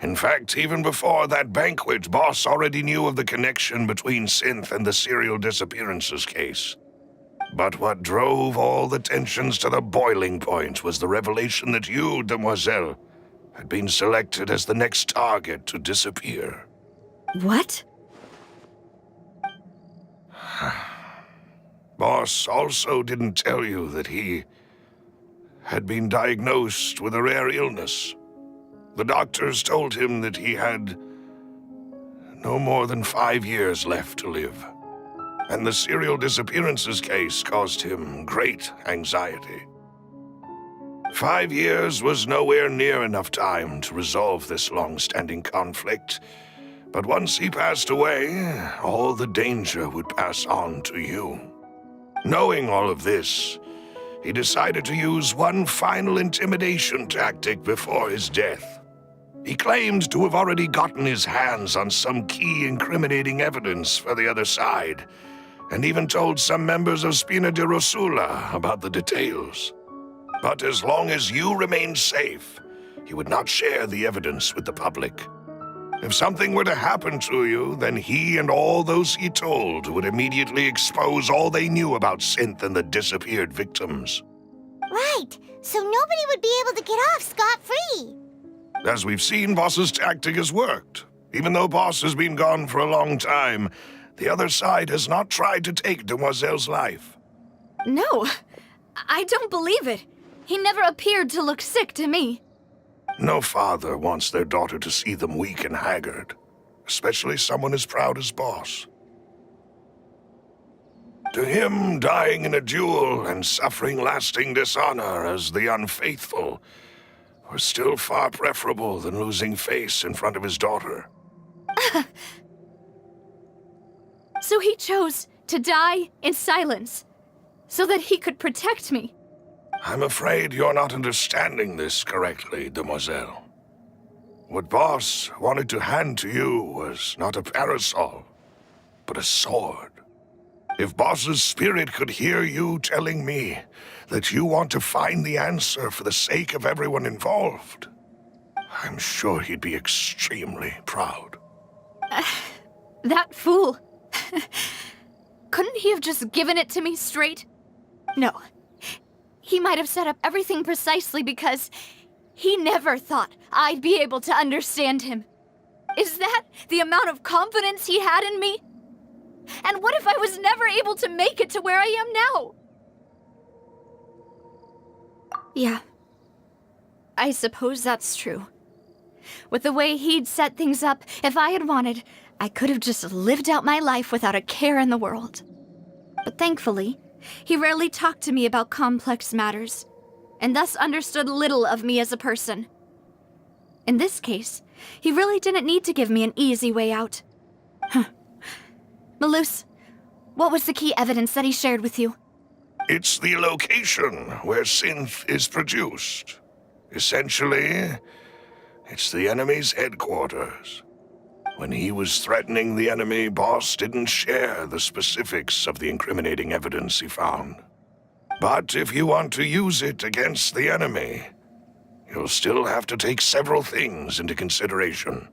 In fact, even before that banquet, Boss already knew of the connection between Synth and the serial disappearances case. But what drove all the tensions to the boiling point was the revelation that you, demoiselle, had been selected as the next target to disappear. What? Boss also didn't tell you that he had been diagnosed with a rare illness. The doctors told him that he had no more than 5 years left to live. and the serial disappearances case caused him great anxiety. 5 years was nowhere near enough time to resolve this long-standing conflict, but once he passed away, all the danger would pass on to you. Knowing all of this, he decided to use one final intimidation tactic before his death. He claimed to have already gotten his hands on some key incriminating evidence for the other side, and even told some members of Spina di Rosula about the details. But as long as you remained safe, he would not share the evidence with the public. If something were to happen to you, then he and all those he told would immediately expose all they knew about Synth and the disappeared victims. Right, so nobody would be able to get off scot-free. As we've seen, Boss's tactic has worked. Even though Boss has been gone for a long time, the other side has not tried to take Demoiselle's life. No, I don't believe it. He never appeared to look sick to me. No father wants their daughter to see them weak and haggard, especially someone as proud as Boss. To him, dying in a duel and suffering lasting dishonor as the unfaithful were still far preferable than losing face in front of his daughter. So he chose to die in silence, so that he could protect me. I'm afraid you're not understanding this correctly, Demoiselle. What Boss wanted to hand to you was not a parasol, but a sword. If Boss's spirit could hear you telling me that you want to find the answer for the sake of everyone involved, I'm sure he'd be extremely proud. That fool. Couldn't he have just given it to me straight? No. He might have set up everything precisely because he never thought I'd be able to understand him. Is that the amount of confidence he had in me? And what if I was never able to make it to where I am now? Yeah. I suppose that's true. With the way he'd set things up, if I had wanted, I could have just lived out my life without a care in the world. But thankfully, he rarely talked to me about complex matters, and thus understood little of me as a person. In this case, he really didn't need to give me an easy way out. Malus, what was the key evidence that he shared with you? It's the location where Synth is produced. Essentially, it's the enemy's headquarters. When he was threatening the enemy, Boss didn't share the specifics of the incriminating evidence he found. But if you want to use it against the enemy, you'll still have to take several things into consideration.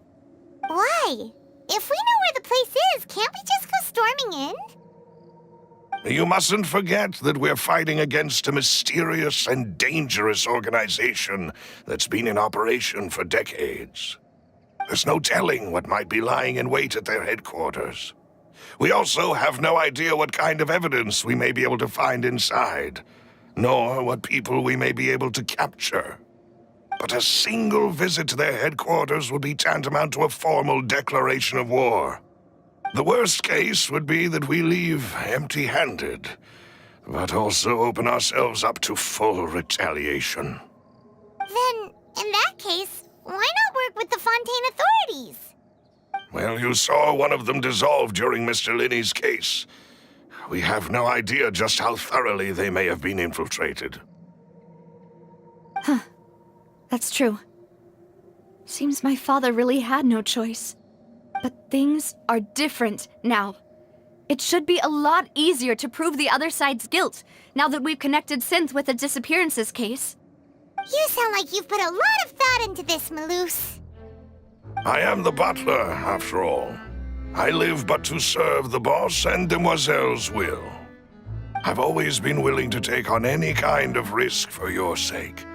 Why? If we know where the place is, can't we just go storming in? You mustn't forget that we're fighting against a mysterious and dangerous organization that's been in operation for decades. There's no telling what might be lying in wait at their headquarters. We also have no idea what kind of evidence we may be able to find inside, nor what people we may be able to capture. But a single visit to their headquarters would be tantamount to a formal declaration of war. The worst case would be that we leave empty-handed, but also open ourselves up to full retaliation. Then, in that case, why not work with the Fontaine authorities? Well, you saw one of them dissolve during Mr. Linney's case. We have no idea just how thoroughly they may have been infiltrated. That's true. Seems my father really had no choice. But things are different now. It should be a lot easier to prove the other side's guilt, now that we've connected Synth with the disappearances case. You sound like you've put a lot of thought into this, Malus. I am the butler, after all. I live but to serve the boss and Demoiselle's will. I've always been willing to take on any kind of risk for your sake.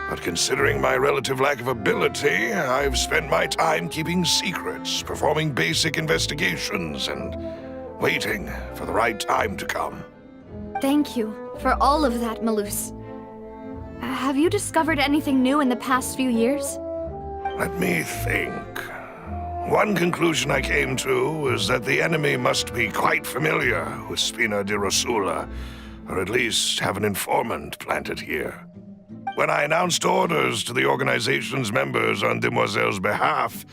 But considering my relative lack of ability, I've spent my time keeping secrets, performing basic investigations, and waiting for the right time to come. Thank you for all of that, Malus. Have you discovered anything new in the past few years? Let me think. One conclusion I came to was that the enemy must be quite familiar with Spina di Rosula, or at least have an informant planted here. When I announced orders to the organization's members on Demoiselle's behalf,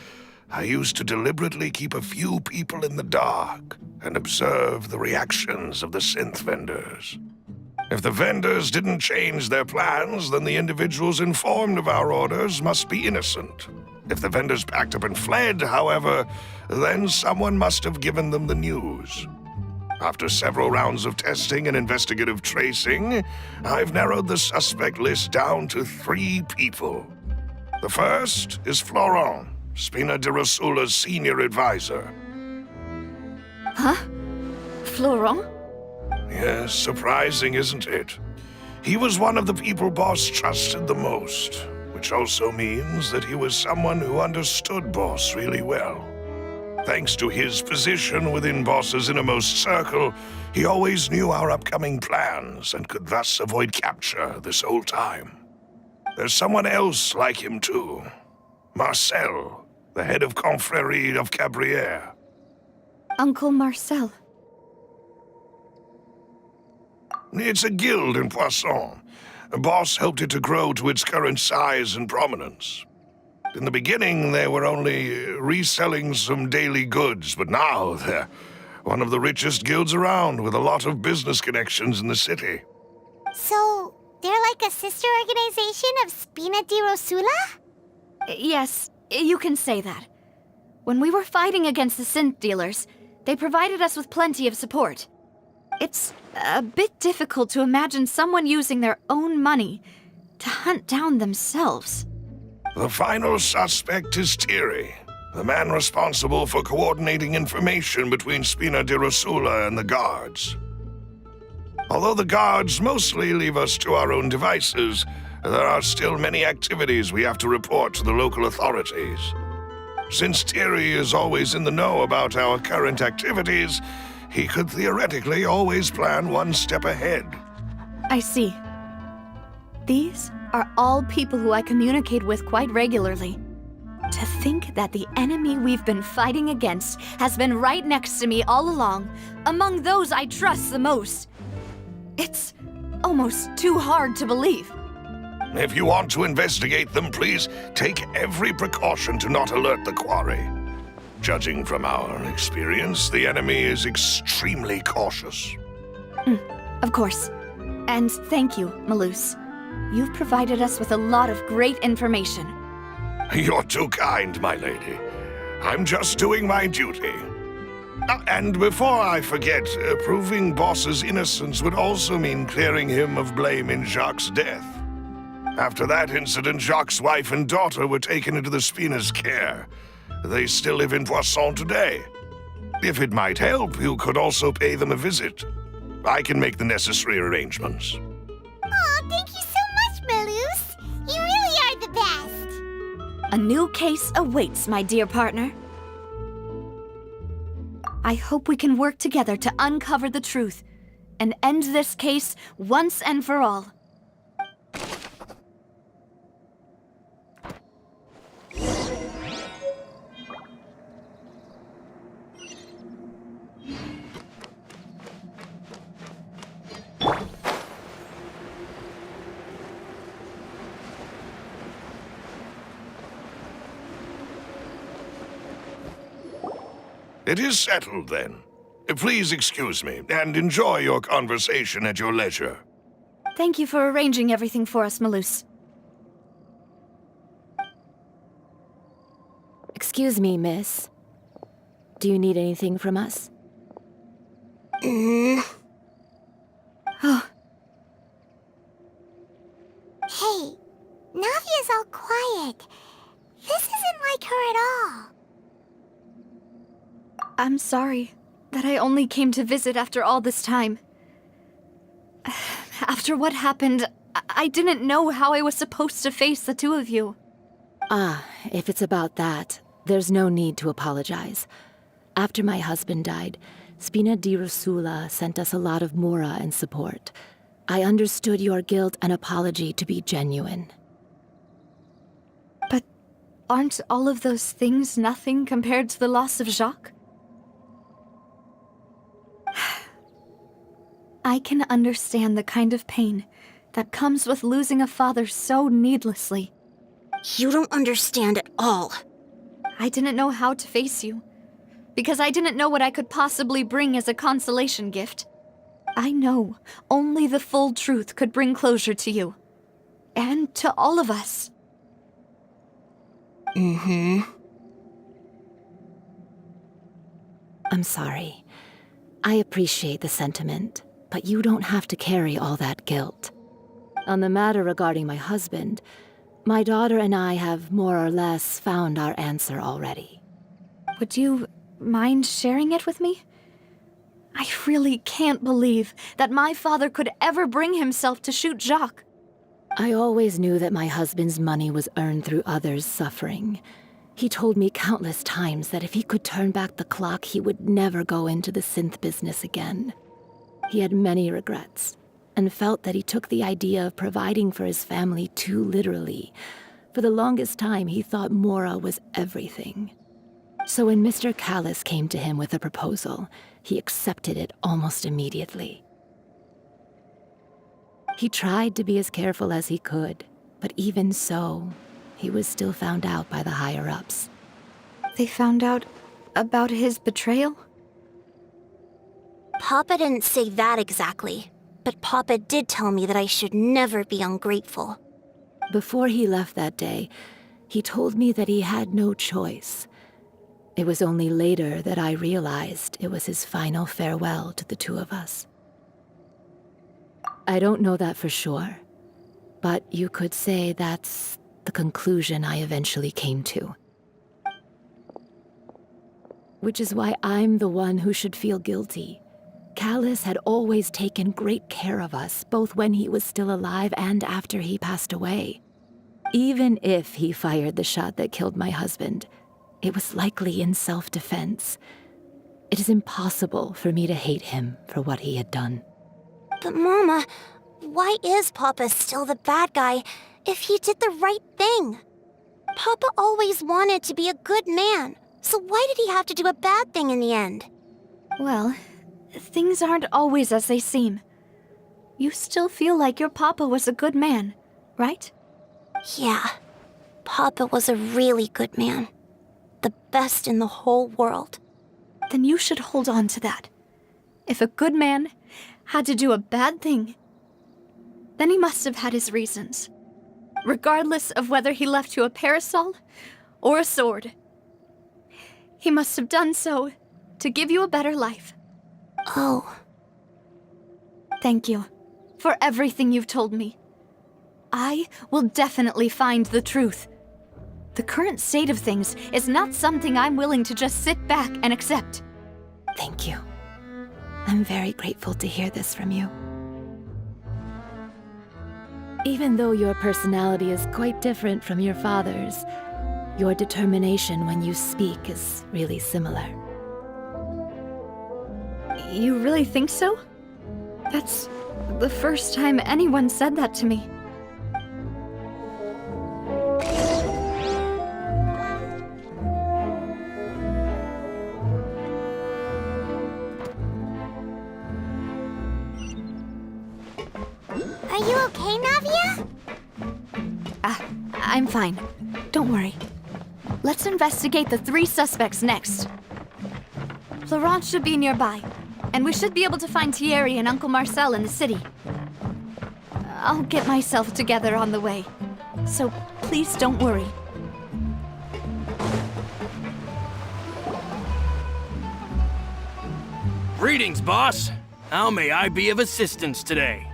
I used to deliberately keep a few people in the dark and observe the reactions of the synth vendors. If the vendors didn't change their plans, then the individuals informed of our orders must be innocent. If the vendors packed up and fled, however, then someone must have given them the news. After several rounds of testing and investigative tracing, I've narrowed the suspect list down to 3 people. The first is Florent, Spina di Rosula's senior advisor. Huh? Florent? Yes, surprising, isn't it? He was one of the people Boss trusted the most, which also means that he was someone who understood Boss really well. Thanks to his position within Boss's innermost circle, he always knew our upcoming plans and could thus avoid capture this whole time. There's someone else like him too. Marcel, the head of Confrérie of Cabrières. Uncle Marcel. It's a guild in Poisson. Boss helped it to grow to its current size and prominence. In the beginning, they were only reselling some daily goods, but now they're one of the richest guilds around with a lot of business connections in the city. So, they're like a sister organization of Spina di Rosula? Yes, you can say that. When we were fighting against the synth dealers, they provided us with plenty of support. It's a bit difficult to imagine someone using their own money to hunt down themselves. The final suspect is Thierry, the man responsible for coordinating information between Spina di Rosula and the guards. Although the guards mostly leave us to our own devices, there are still many activities we have to report to the local authorities. Since Thierry is always in the know about our current activities, he could theoretically always plan one step ahead. I see. These are all people who I communicate with quite regularly. To think that the enemy we've been fighting against has been right next to me all along, among those I trust the most. It's almost too hard to believe. If you want to investigate them, please take every precaution to not alert the quarry. Judging from our experience, the enemy is extremely cautious. Of course. And thank you, Malus. You've provided us with a lot of great information. You're too kind, my lady. I'm just doing my duty. And before I forget, proving Boss's innocence would also mean clearing him of blame in Jacques' death. After that incident, Jacques' wife and daughter were taken into the Spina's care. They still live in Poisson today. If it might help, you could also pay them a visit. I can make the necessary arrangements. Aw, thank you so much, Malus. You really are the best. A new case awaits, my dear partner. I hope we can work together to uncover the truth and end this case once and for all. It is settled, then. Please excuse me, and enjoy your conversation at your leisure. Thank you for arranging everything for us, Malus. Excuse me, miss. Do you need anything from us? Oh, Hey, Navia's all quiet. This isn't like her at all. I'm sorry that I only came to visit after all this time. After what happened, I didn't know how I was supposed to face the two of you. Ah, if it's about that, there's no need to apologize. After my husband died, Spina di Rosula sent us a lot of mora and support. I understood your guilt and apology to be genuine. But Aren't all of those things nothing compared to the loss of Jacques? I can understand the kind of pain that comes with losing a father so needlessly. You don't understand at all. I didn't know how to face you, because I didn't know what I could possibly bring as a consolation gift. I know only the full truth could bring closure to you. And to all of us. I'm sorry. I appreciate the sentiment, but you don't have to carry all that guilt. On the matter regarding my husband, my daughter and I have more or less found our answer already. Would you mind sharing it with me? I really can't believe that my father could ever bring himself to shoot Jacques. I always knew that my husband's money was earned through others' suffering. He told me countless times that if he could turn back the clock, he would never go into the synth business again. He had many regrets, and felt that he took the idea of providing for his family too literally. For the longest time, he thought Mora was everything. So when Mr. Callis came to him with a proposal, he accepted it almost immediately. He tried to be as careful as he could, but even so, he was still found out by the higher-ups. They found out about his betrayal? Papa didn't say that exactly, but Papa did tell me that I should never be ungrateful. Before he left that day, he told me that he had no choice. It was only later that I realized it was his final farewell to the two of us. I don't know that for sure, but you could say that's the conclusion I eventually came to. Which is why I'm the one who should feel guilty. Callis had always taken great care of us, both when he was still alive and after he passed away. Even if he fired the shot that killed my husband, it was likely in self-defense. It is impossible for me to hate him for what he had done. But Mama, why is Papa still the bad guy if he did the right thing? Papa always wanted to be a good man, so why did he have to do a bad thing in the end? Well, things aren't always as they seem. You still feel like your papa was a good man, right? Yeah, Papa was a really good man. The best in the whole world. Then you should hold on to that. If a good man had to do a bad thing, then he must have had his reasons. Regardless of whether he left you a parasol or a sword. He must have done so to give you a better life. Oh. Thank you for everything you've told me. I will definitely find the truth. The current state of things is not something I'm willing to just sit back and accept. Thank you. I'm very grateful to hear this from you. Even though your personality is quite different from your father's, your determination when you speak is really similar. You really think so? That's the first time anyone said that to me. Are you okay, Navia? I'm fine. Don't worry. Let's investigate the 3 suspects next. Florence should be nearby, and we should be able to find Thierry and Uncle Marcel in the city. I'll get myself together on the way, so please don't worry. Greetings, boss. How may I be of assistance today?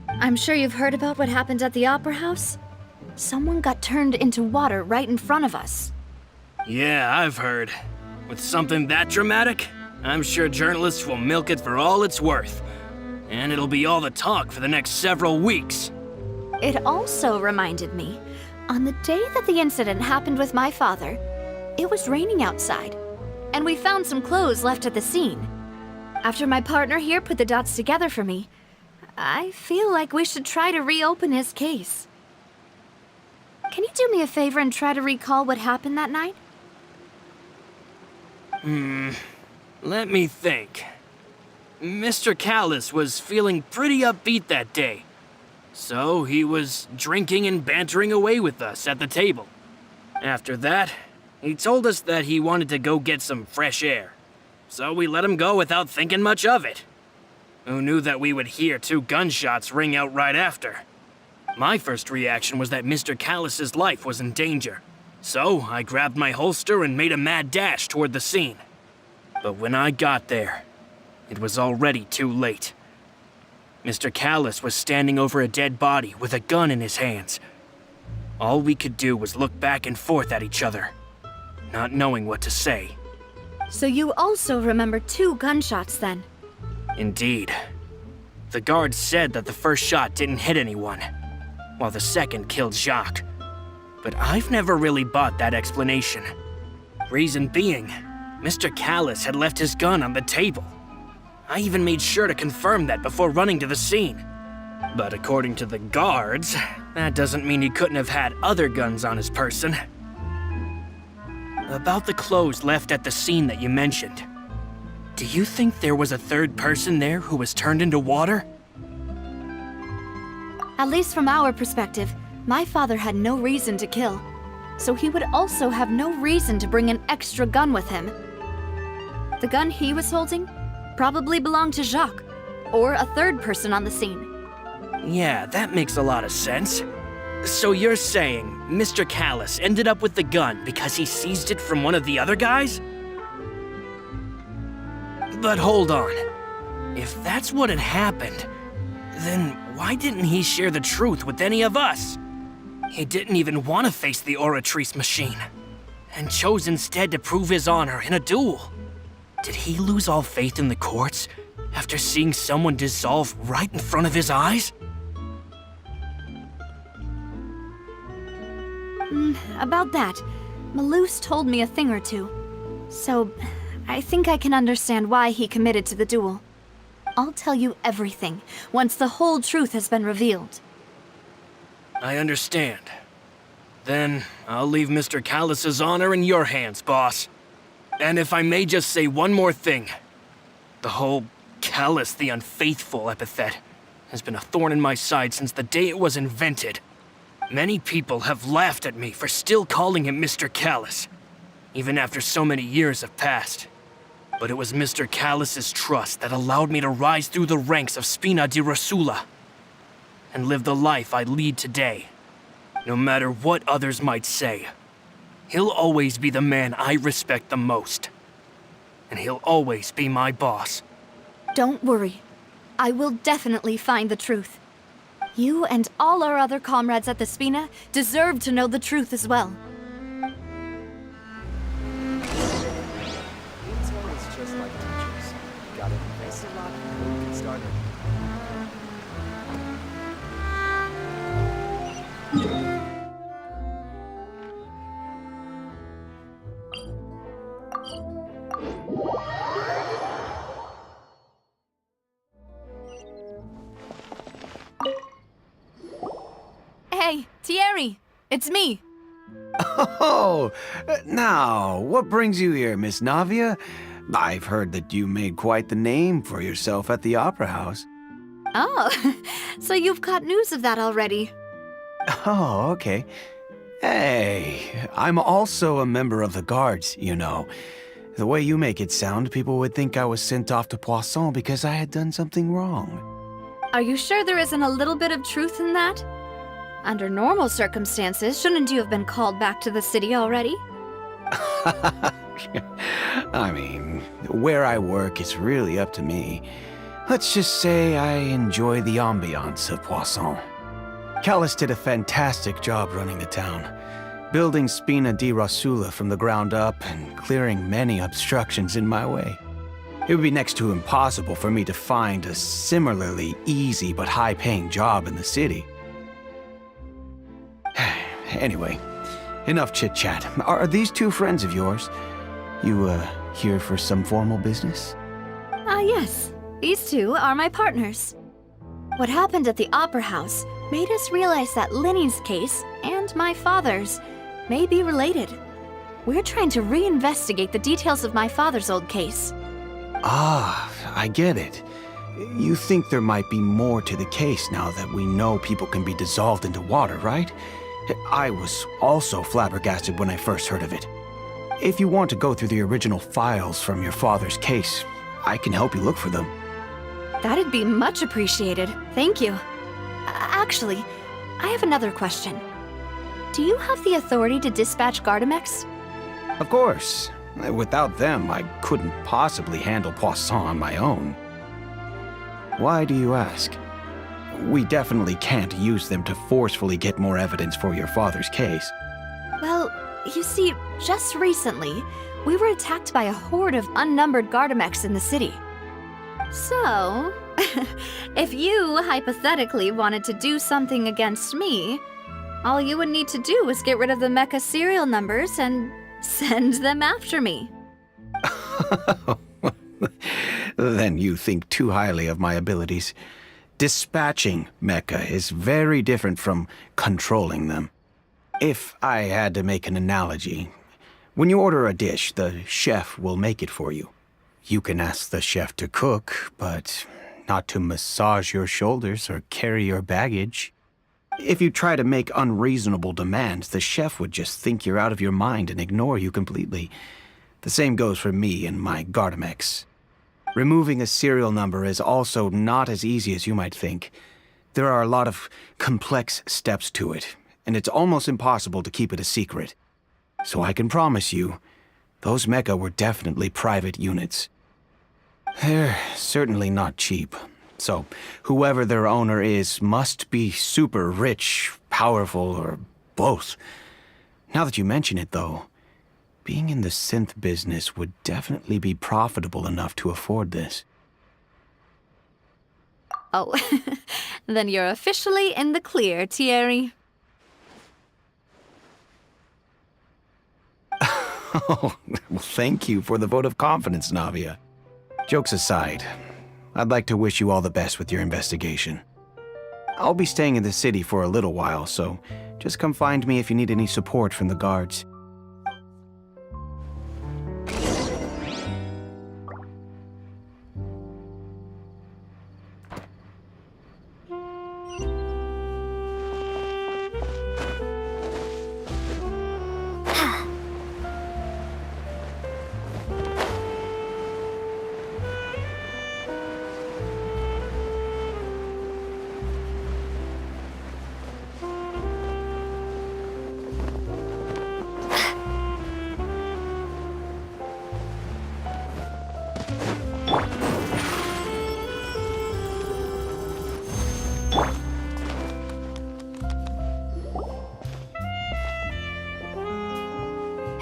I'm sure you've heard about what happened at the Opera House. Someone got turned into water right in front of us. Yeah, I've heard. With something that dramatic, I'm sure journalists will milk it for all it's worth. And it'll be all the talk for the next several weeks. It also reminded me, on the day that the incident happened with my father, it was raining outside, and we found some clothes left at the scene. After my partner here put the dots together for me, I feel like we should try to reopen his case. Can you do me a favor and try to recall what happened that night? Let me think. Mr. Callus was feeling pretty upbeat that day. So he was drinking and bantering away with us at the table. After that, he told us that he wanted to go get some fresh air. So we let him go without thinking much of it. Who knew that we would hear 2 gunshots ring out right after? My first reaction was that Mr. Callus's life was in danger. So I grabbed my holster and made a mad dash toward the scene. But when I got there, it was already too late. Mr. Callus was standing over a dead body with a gun in his hands. All we could do was look back and forth at each other, not knowing what to say. So you also remember 2 gunshots then? Indeed. The guard said that the first shot didn't hit anyone, while the second killed Jacques. But I've never really bought that explanation. Reason being, Mr. Callus had left his gun on the table. I even made sure to confirm that before running to the scene. But according to the guards, that doesn't mean he couldn't have had other guns on his person. About the clothes left at the scene that you mentioned, do you think there was a third person there who was turned into water? At least from our perspective, my father had no reason to kill. So he would also have no reason to bring an extra gun with him. The gun he was holding probably belonged to Jacques, or a third person on the scene. Yeah, that makes a lot of sense. So you're saying Mr. Callus ended up with the gun because he seized it from one of the other guys? But hold on. If that's what had happened, then why didn't he share the truth with any of us? He didn't even want to face the Oratrice machine, and chose instead to prove his honor in a duel. Did he lose all faith in the courts after seeing someone dissolve right in front of his eyes? About that, Malus told me a thing or two. So, I think I can understand why he committed to the duel. I'll tell you everything once the whole truth has been revealed. I understand. Then I'll leave Mr. Callus's honor in your hands, boss. And if I may just say one more thing. The whole Callus the Unfaithful epithet has been a thorn in my side since the day it was invented. Many people have laughed at me for still calling him Mr. Callus, even after so many years have passed. But it was Mr. Callus's trust that allowed me to rise through the ranks of Spina di Rosula and live the life I lead today. No matter what others might say, he'll always be the man I respect the most. And he'll always be my boss. Don't worry. I will definitely find the truth. You and all our other comrades at the Spina deserve to know the truth as well. Hey, Thierry! It's me! Oh, now, what brings you here, Miss Navia? I've heard that you made quite the name for yourself at the Opera House. Oh, so you've got news of that already. Oh, okay. Hey, I'm also a member of the guards, you know. The way you make it sound, people would think I was sent off to Poisson because I had done something wrong. Are you sure there isn't a little bit of truth in that? Under normal circumstances, shouldn't you have been called back to the city already? I mean, where I work is really up to me. Let's just say I enjoy the ambiance of Poisson. Callus did a fantastic job running the town, building Spina di Rosula from the ground up and clearing many obstructions in my way. It would be next to impossible for me to find a similarly easy but high-paying job in the city. Anyway, enough chit-chat. Are these 2 friends of yours? You, here for some formal business? Yes. These 2 are my partners. What happened at the Opera House made us realize that Linny's case and my father's may be related. We're trying to reinvestigate the details of my father's old case. Ah, I get it. You think there might be more to the case now that we know people can be dissolved into water, right? I was also flabbergasted when I first heard of it. If you want to go through the original files from your father's case, I can help you look for them. That'd be much appreciated. Thank you. Actually, I have another question. Do you have the authority to dispatch Gardamex? Of course. Without them, I couldn't possibly handle Poisson on my own. Why do you ask? We definitely can't use them to forcefully get more evidence for your father's case. Well, you see, just recently, we were attacked by a horde of unnumbered Gardamex in the city. So, if you hypothetically wanted to do something against me, all you would need to do is get rid of the mecha serial numbers and send them after me. Then you think too highly of my abilities. Dispatching mecha is very different from controlling them. If I had to make an analogy, when you order a dish, the chef will make it for you. You can ask the chef to cook, but not to massage your shoulders or carry your baggage. If you try to make unreasonable demands, the chef would just think you're out of your mind and ignore you completely. The same goes for me and my Gardamex. Removing a serial number is also not as easy as you might think. There are a lot of complex steps to it, and it's almost impossible to keep it a secret. So I can promise you, those mecha were definitely private units. They're certainly not cheap. So, whoever their owner is must be super rich, powerful, or both. Now that you mention it, though, being in the synth business would definitely be profitable enough to afford this. Oh, then you're officially in the clear, Thierry. Oh, well, thank you for the vote of confidence, Navia. Jokes aside, I'd like to wish you all the best with your investigation. I'll be staying in the city for a little while, so just come find me if you need any support from the guards.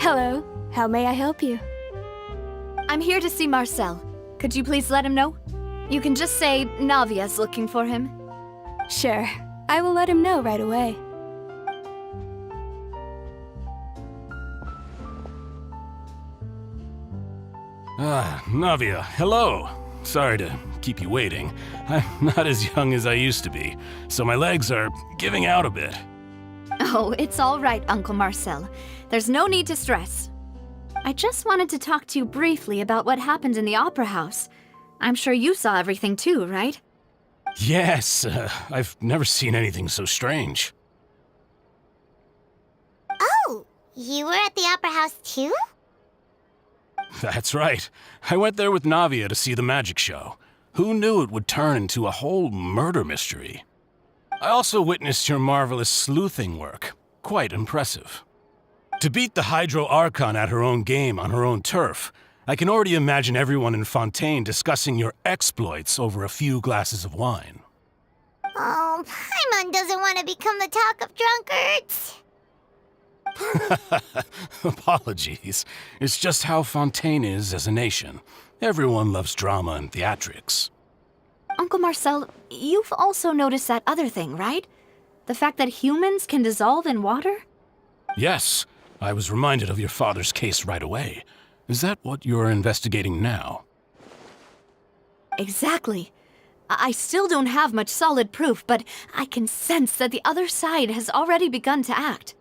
Hello. How may I help you? I'm here to see Marcel. Could you please let him know? You can just say Navia's looking for him. Sure. I will let him know right away. Ah, Navia, hello. Sorry to keep you waiting. I'm not as young as I used to be, so my legs are giving out a bit. Oh, it's all right, Uncle Marcel. There's no need to stress. I just wanted to talk to you briefly about what happened in the Opera House. I'm sure you saw everything too, right? Yes, I've never seen anything so strange. Oh, you were at the Opera House too? That's right. I went there with Navia to see the magic show. Who knew it would turn into a whole murder mystery? I also witnessed your marvelous sleuthing work. Quite impressive. To beat the Hydro Archon at her own game on her own turf, I can already imagine everyone in Fontaine discussing your exploits over a few glasses of wine. Oh, Paimon doesn't want to become the talk of drunkards. Apologies. It's just how Fontaine is as a nation. Everyone loves drama and theatrics. Uncle Marcel, you've also noticed that other thing, right? The fact that humans can dissolve in water? Yes, I was reminded of your father's case right away. Is that what you're investigating now? Exactly. I still don't have much solid proof, but I can sense that the other side has already begun to act.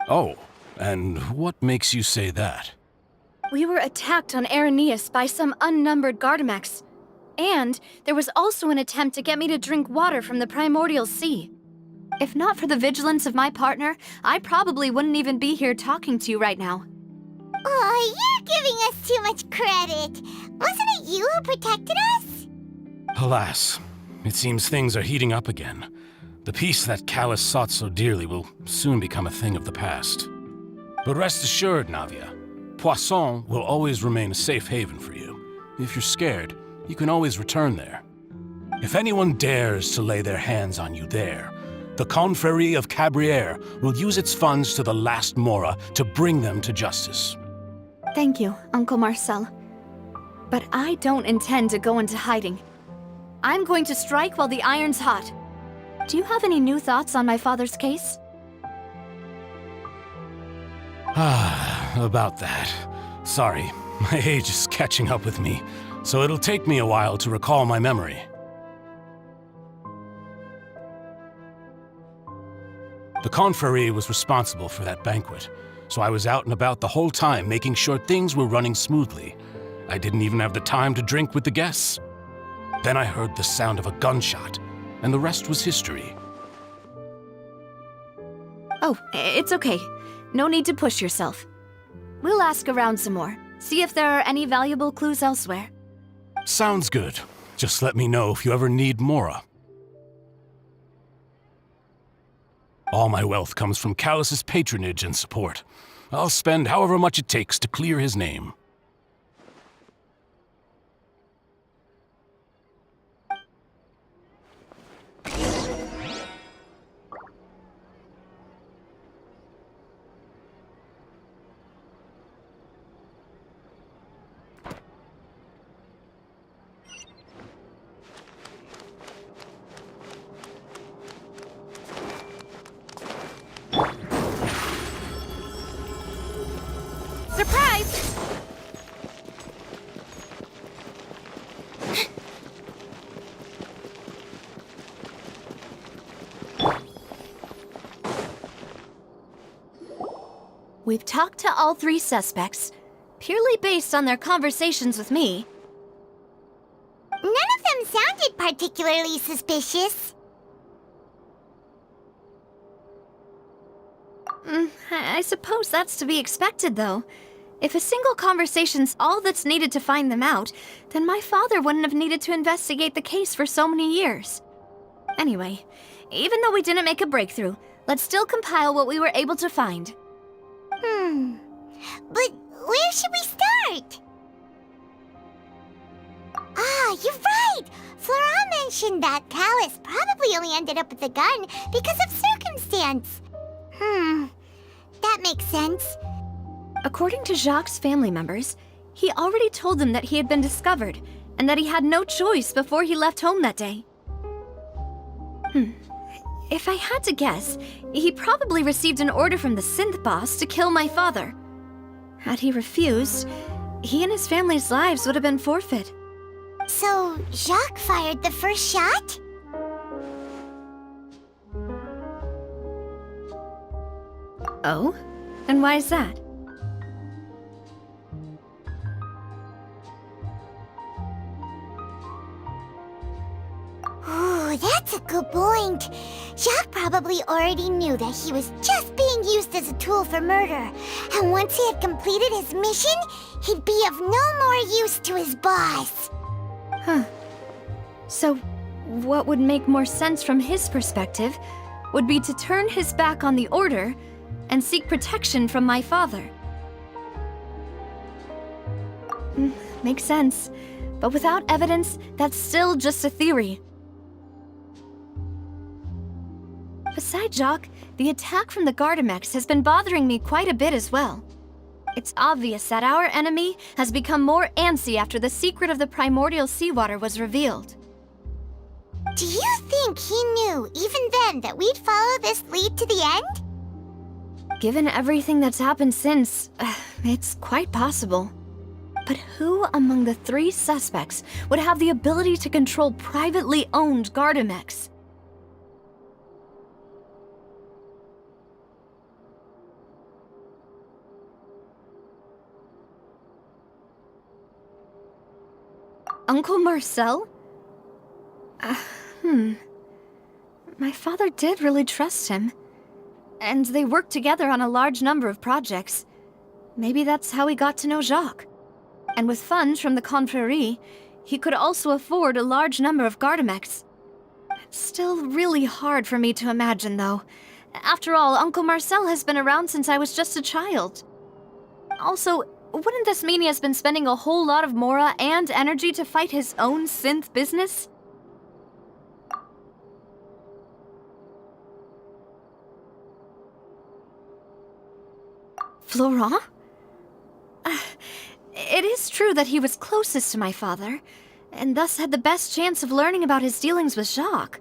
Oh, and what makes you say that? We were attacked on Araneus by some unnumbered Gardamex. And there was also an attempt to get me to drink water from the primordial sea. If not for the vigilance of my partner, I probably wouldn't even be here talking to you right now. Oh, you're giving us too much credit. Wasn't it you who protected us? Alas, it seems things are heating up again. The peace that Callus sought so dearly will soon become a thing of the past. But rest assured, Navia, Poisson will always remain a safe haven for you. If you're scared, you can always return there. If anyone dares to lay their hands on you there, the Confrérie of Cabrières will use its funds to the last Mora to bring them to justice. Thank you, Uncle Marcel. But I don't intend to go into hiding. I'm going to strike while the iron's hot. Do you have any new thoughts on my father's case? About that. Sorry, my age is catching up with me, so it'll take me a while to recall my memory. The Confrérie was responsible for that banquet, so I was out and about the whole time making sure things were running smoothly. I didn't even have the time to drink with the guests. Then I heard the sound of a gunshot, and the rest was history. Oh, it's okay. No need to push yourself. We'll ask around some more, see if there are any valuable clues elsewhere. Sounds good. Just let me know if you ever need Mora. All my wealth comes from Callus's patronage and support. I'll spend however much it takes to clear his name. Surprise! We've talked to all three suspects, purely based on their conversations with me. None of them sounded particularly suspicious. I suppose that's to be expected, though. If a single conversation's all that's needed to find them out, then my father wouldn't have needed to investigate the case for so many years. Anyway, even though we didn't make a breakthrough, let's still compile what we were able to find. But where should we start? Ah, you're right! Flora mentioned that Callus probably only ended up with the gun because of circumstance. That makes sense. According to Jacques' family members, he already told them that he had been discovered, and that he had no choice before he left home that day. If I had to guess, he probably received an order from the synth boss to kill my father. Had he refused, he and his family's lives would have been forfeit. So, Jacques fired the first shot? Oh? And why is that? Ooh, that's a good point. Jacques probably already knew that he was just being used as a tool for murder. And once he had completed his mission, he'd be of no more use to his boss. So, what would make more sense from his perspective would be to turn his back on the Order and seek protection from my father. Makes sense. But without evidence, that's still just a theory. Besides Jacques, the attack from the Gardamex has been bothering me quite a bit as well. It's obvious that our enemy has become more antsy after the secret of the primordial seawater was revealed. Do you think he knew, even then, that we'd follow this lead to the end? Given everything that's happened since, it's quite possible. But who among the 3 suspects would have the ability to control privately owned Gardamex? Uncle Marcel? My father did really trust him. And they worked together on a large number of projects. Maybe that's how he got to know Jacques. And with funds from the Confrérie, he could also afford a large number of Gardamex. It's still really hard for me to imagine, though. After all, Uncle Marcel has been around since I was just a child. Also, wouldn't this mean he has been spending a whole lot of mora and energy to fight his own synth business? Florent? It is true that he was closest to my father, and thus had the best chance of learning about his dealings with Jacques.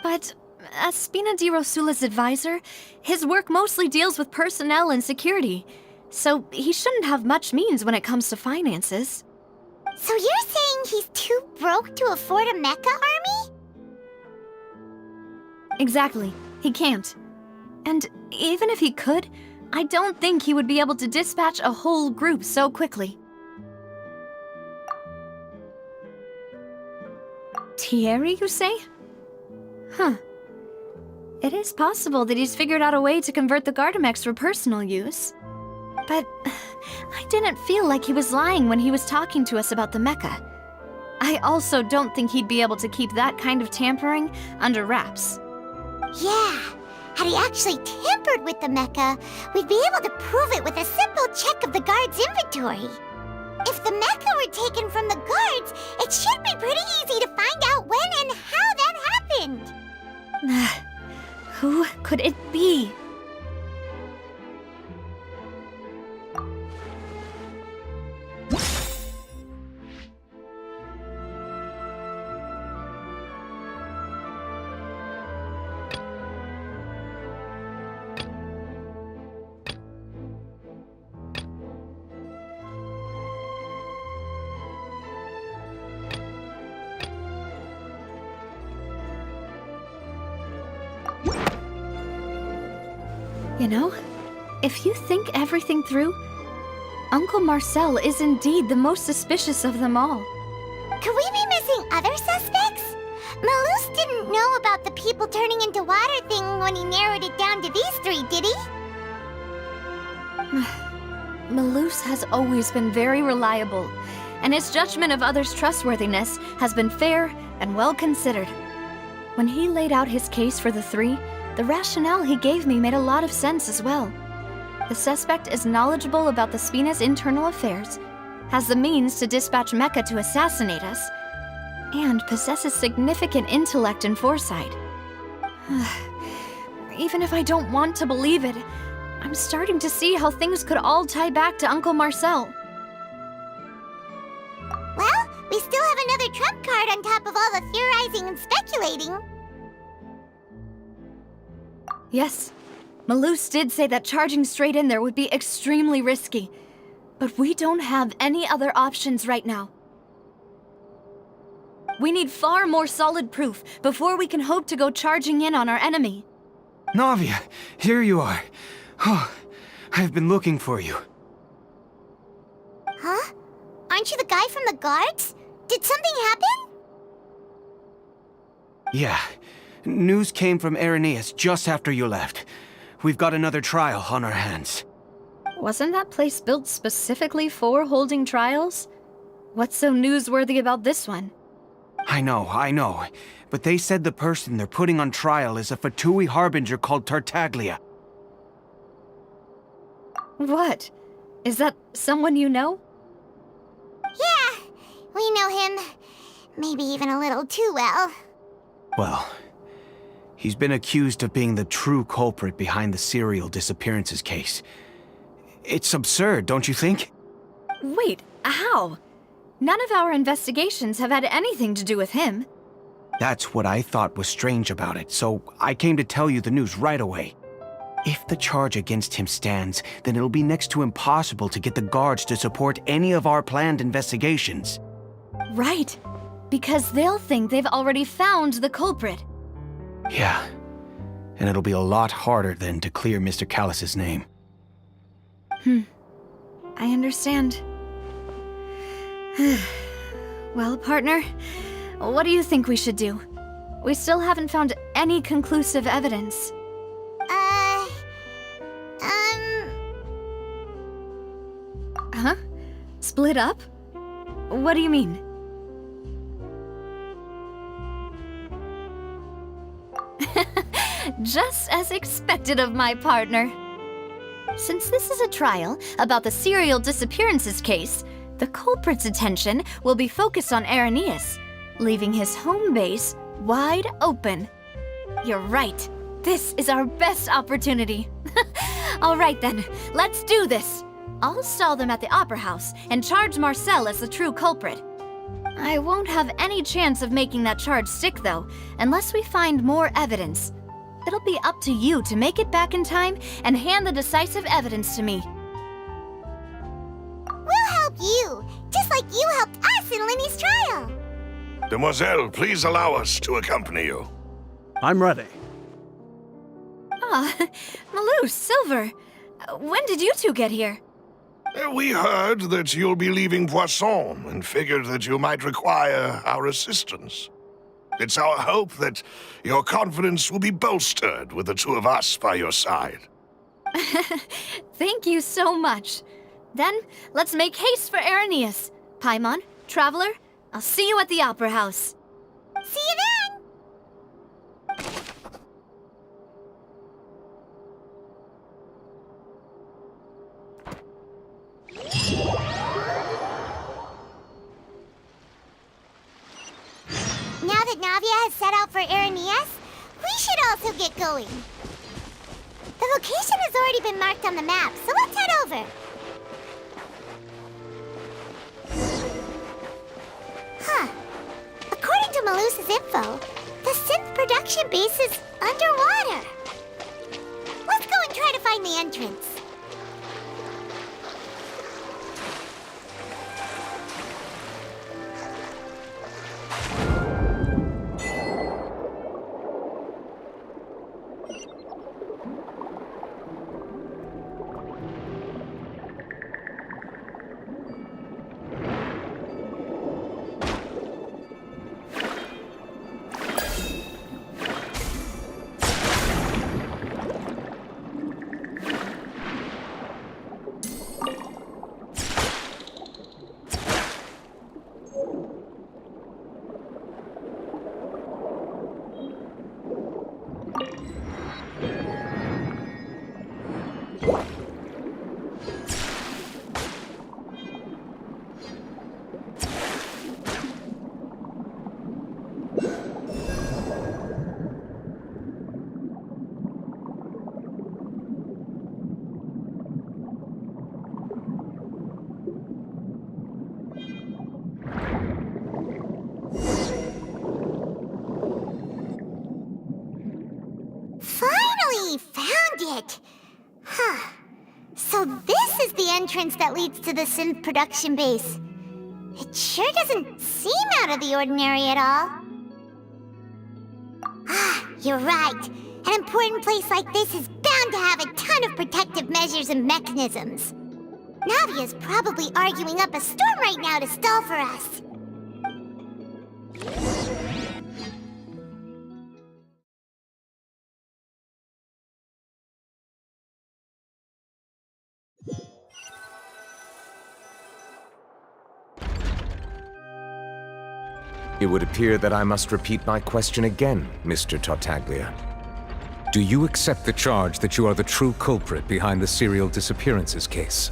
But as Spina di Rosula's advisor, his work mostly deals with personnel and security, so he shouldn't have much means when it comes to finances. So you're saying he's too broke to afford a mecha army? Exactly. He can't. And even if he could, I don't think he would be able to dispatch a whole group so quickly. Thierry, you say? Huh. It is possible that he's figured out a way to convert the Gardamex for personal use. But I didn't feel like he was lying when he was talking to us about the mecha. I also don't think he'd be able to keep that kind of tampering under wraps. Yeah. Had he actually tampered with the mecha, we'd be able to prove it with a simple check of the guard's inventory. If the mecha were taken from the guards, it should be pretty easy to find out when and how that happened. Who could it be? You know, if you think everything through, Uncle Marcel is indeed the most suspicious of them all. Could we be missing other suspects? Malus didn't know about the people turning into water thing when he narrowed it down to these 3, did he? Malus has always been very reliable, and his judgment of others' trustworthiness has been fair and well considered. When he laid out his case for the 3, the rationale he gave me made a lot of sense as well. The suspect is knowledgeable about the Spina's internal affairs, has the means to dispatch mecha to assassinate us, and possesses significant intellect and foresight. Even if I don't want to believe it, I'm starting to see how things could all tie back to Uncle Marcel. Well, we still have another trump card on top of all the theorizing and speculating. Yes, Malus did say that charging straight in there would be extremely risky, but we don't have any other options right now. We need far more solid proof before we can hope to go charging in on our enemy. Navia, here you are. Oh, I've been looking for you. Huh? Aren't you the guy from the guards? Did something happen? Yeah. News came from Irenaeus just after you left. We've got another trial on our hands. Wasn't that place built specifically for holding trials? What's so newsworthy about this one? I know. But they said the person they're putting on trial is a Fatui harbinger called Tartaglia. What? Is that someone you know? Yeah, we know him. Maybe even a little too well. Well, he's been accused of being the true culprit behind the serial disappearances case. It's absurd, don't you think? Wait, how? None of our investigations have had anything to do with him. That's what I thought was strange about it, so I came to tell you the news right away. If the charge against him stands, then it'll be next to impossible to get the guards to support any of our planned investigations. Right. Because they'll think they've already found the culprit. Yeah. And it'll be a lot harder then to clear Mr. Callus's name. I understand. Well, partner, what do you think we should do? We still haven't found any conclusive evidence. Huh? Split up? What do you mean? Just as expected of my partner. Since this is a trial about the serial disappearances case, the culprit's attention will be focused on Irenaeus, leaving his home base wide open. You're right. This is our best opportunity. All right then, let's do this. I'll stall them at the Opera House and charge Marcel as the true culprit. I won't have any chance of making that charge stick, though, unless we find more evidence. It'll be up to you to make it back in time and hand the decisive evidence to me. We'll help you, just like you helped us in Linny's trial. Demoiselle, please allow us to accompany you. I'm ready. Ah, Malou, Silver. When did you two get here? We heard that you'll be leaving Poisson and figured that you might require our assistance. It's our hope that your confidence will be bolstered with the two of us by your side. Thank you so much. Then, let's make haste for Irenaeus. Paimon, Traveler, I'll see you at the Opera House. See you then! Now that Navia has set out for Irenaeus, we should also get going. The location has already been marked on the map, so let's head over. Huh. According to Malusa's info, the synth production base is underwater. Let's go and try to find the entrance. Finally found it! Huh. So this is the entrance that leads to the synth production base. It sure doesn't seem out of the ordinary at all. Ah, you're right. An important place like this is bound to have a ton of protective measures and mechanisms. Navia's probably arguing up a storm right now to stall for us. It would appear that I must repeat my question again, Mr. Tartaglia. Do you accept the charge that you are the true culprit behind the serial disappearances case?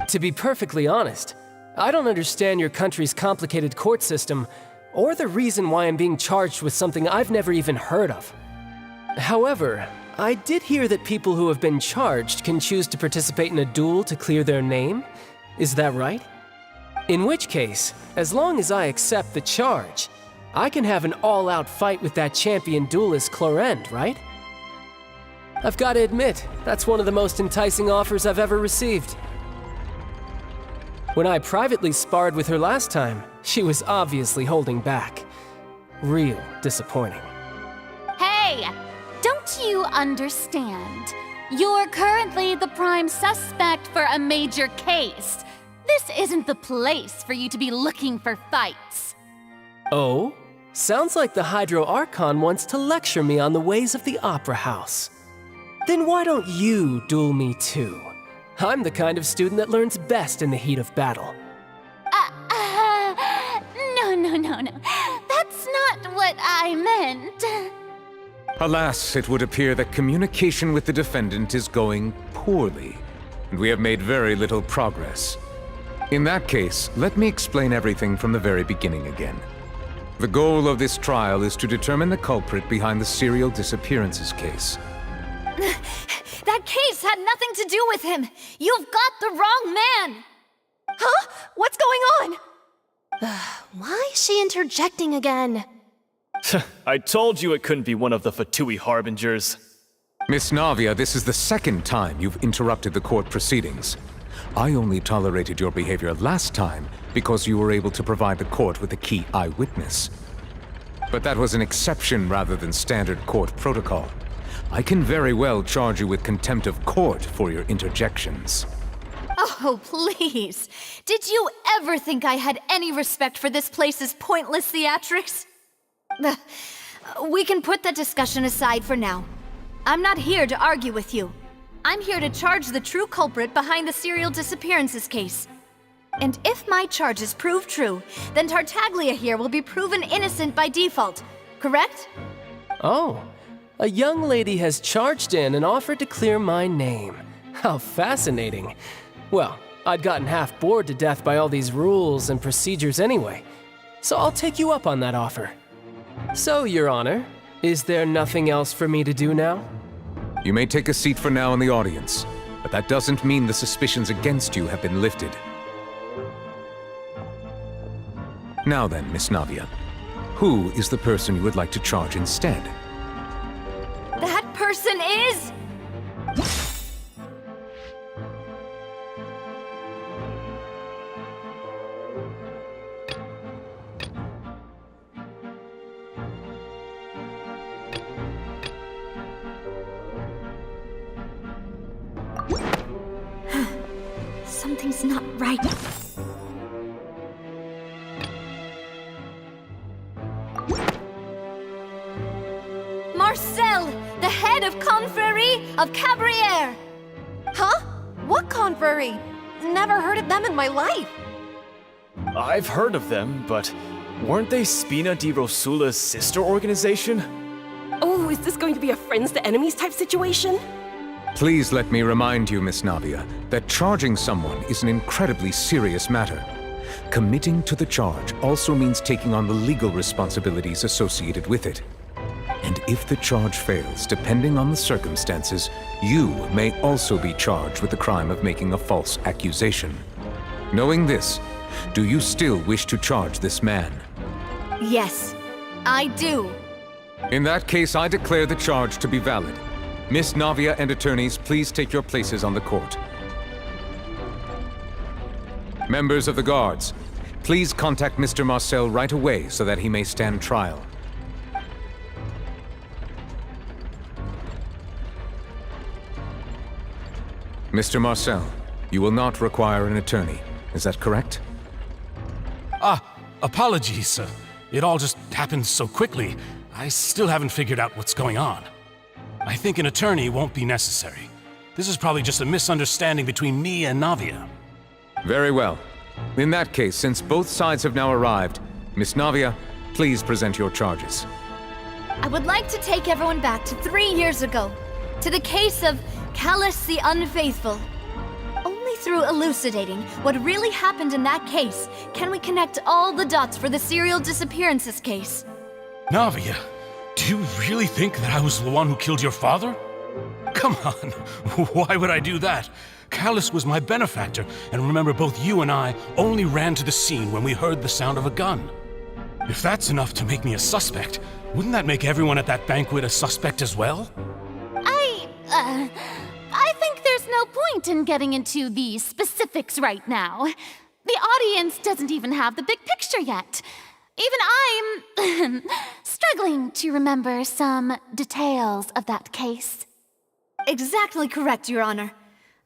To be perfectly honest, I don't understand your country's complicated court system, or the reason why I'm being charged with something I've never even heard of. However, I did hear that people who have been charged can choose to participate in a duel to clear their name. Is that right? In which case, as long as I accept the charge, I can have an all-out fight with that champion duelist Clorend, right? I've got to admit, that's one of the most enticing offers I've ever received. When I privately sparred with her last time, she was obviously holding back. Real disappointing. Hey! Don't you understand? You're currently the prime suspect for a major case. This isn't the place for you to be looking for fights. Oh? Sounds like the Hydro Archon wants to lecture me on the ways of the Opera House. Then why don't you duel me too? I'm the kind of student that learns best in the heat of battle. No. That's not what I meant. Alas, it would appear that communication with the defendant is going poorly, and we have made very little progress. In that case, let me explain everything from the very beginning again. The goal of this trial is to determine the culprit behind the serial disappearances case. That case had nothing to do with him. You've got the wrong man. Huh? What's going on? Why is she interjecting again? I told you it couldn't be one of the Fatui Harbingers. Miss Navia, this is the second time you've interrupted the court proceedings. I only tolerated your behavior last time because you were able to provide the court with a key eyewitness. But that was an exception rather than standard court protocol. I can very well charge you with contempt of court for your interjections. Oh, please. Did you ever think I had any respect for this place's pointless theatrics? We can put that discussion aside for now. I'm not here to argue with you. I'm here to charge the true culprit behind the serial disappearances case. And if my charges prove true, then Tartaglia here will be proven innocent by default, correct? Oh, a young lady has charged in and offered to clear my name. How fascinating. Well, I'd gotten half bored to death by all these rules and procedures anyway, so I'll take you up on that offer. So, Your Honor, is there nothing else for me to do now? You may take a seat for now in the audience, but that doesn't mean the suspicions against you have been lifted. Now then, Miss Navia, who is the person you would like to charge instead? That person is... Something's not right. Marcel, the head of Confrérie of Cabrières! Huh? What confrérie? Never heard of them in my life. I've heard of them, but weren't they Spina di Rosula's sister organization? Oh, is this going to be a friends to enemies type situation? Please let me remind you, Miss Navia, that charging someone is an incredibly serious matter. Committing to the charge also means taking on the legal responsibilities associated with it. And if the charge fails, depending on the circumstances, you may also be charged with the crime of making a false accusation. Knowing this, do you still wish to charge this man? Yes, I do. In that case, I declare the charge to be valid. Miss Navia and attorneys, please take your places on the court. Members of the guards, please contact Mr. Marcel right away so that he may stand trial. Mr. Marcel, you will not require an attorney. Is that correct? Apologies, sir. It all just happened so quickly. I still haven't figured out what's going on. I think an attorney won't be necessary. This is probably just a misunderstanding between me and Navia. Very well. In that case, since both sides have now arrived, Miss Navia, please present your charges. I would like to take everyone back to 3 years ago, to the case of Callus the Unfaithful. Only through elucidating what really happened in that case can we connect all the dots for the serial disappearances case. Navia, do you really think that I was the one who killed your father? Come on, why would I do that? Callus was my benefactor, and remember both you and I only ran to the scene when we heard the sound of a gun. If that's enough to make me a suspect, wouldn't that make everyone at that banquet a suspect as well? I think there's no point in getting into the specifics right now. The audience doesn't even have the big picture yet. Even I'm struggling to remember some details of that case. Exactly correct, Your Honor.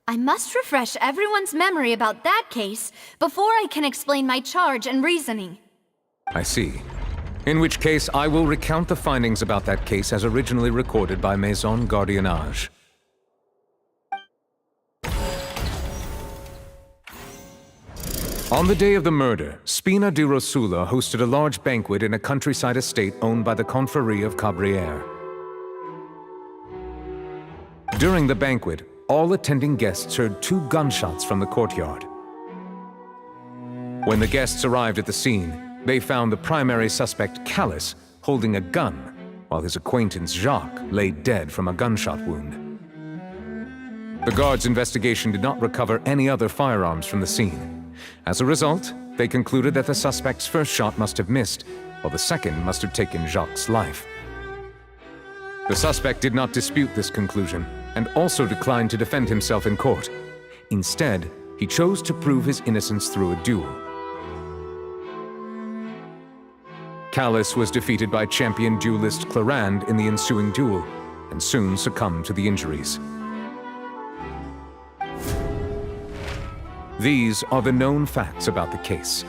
I must refresh everyone's memory about that case before I can explain my charge and reasoning. I see. In which case, I will recount the findings about that case as originally recorded by Maison Gardiennage. On the day of the murder, Spina di Rosula hosted a large banquet in a countryside estate owned by the Confrérie of Cabrières. During the banquet, all attending guests heard 2 gunshots from the courtyard. When the guests arrived at the scene, they found the primary suspect, Callus, holding a gun, while his acquaintance, Jacques, lay dead from a gunshot wound. The guards' investigation did not recover any other firearms from the scene. As a result, they concluded that the suspect's first shot must have missed, while the second must have taken Jacques' life. The suspect did not dispute this conclusion, and also declined to defend himself in court. Instead, he chose to prove his innocence through a duel. Callus was defeated by champion duelist Clarand in the ensuing duel, and soon succumbed to the injuries. These are the known facts about the case.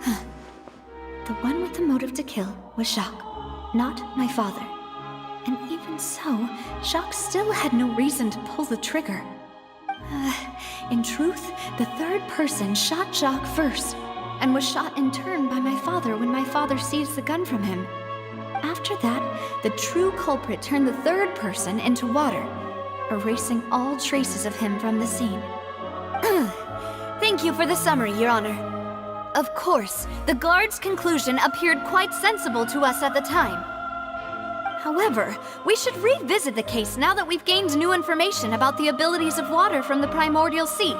The one with the motive to kill was Jacques, not my father. And even so, Jacques still had no reason to pull the trigger. In truth, the third person shot Jacques first, and was shot in turn by my father when my father seized the gun from him. After that, the true culprit turned the third person into water, erasing all traces of him from the scene. Thank you for the summary, Your Honor. Of course, the guard's conclusion appeared quite sensible to us at the time. However, we should revisit the case now that we've gained new information about the abilities of water from the primordial sea.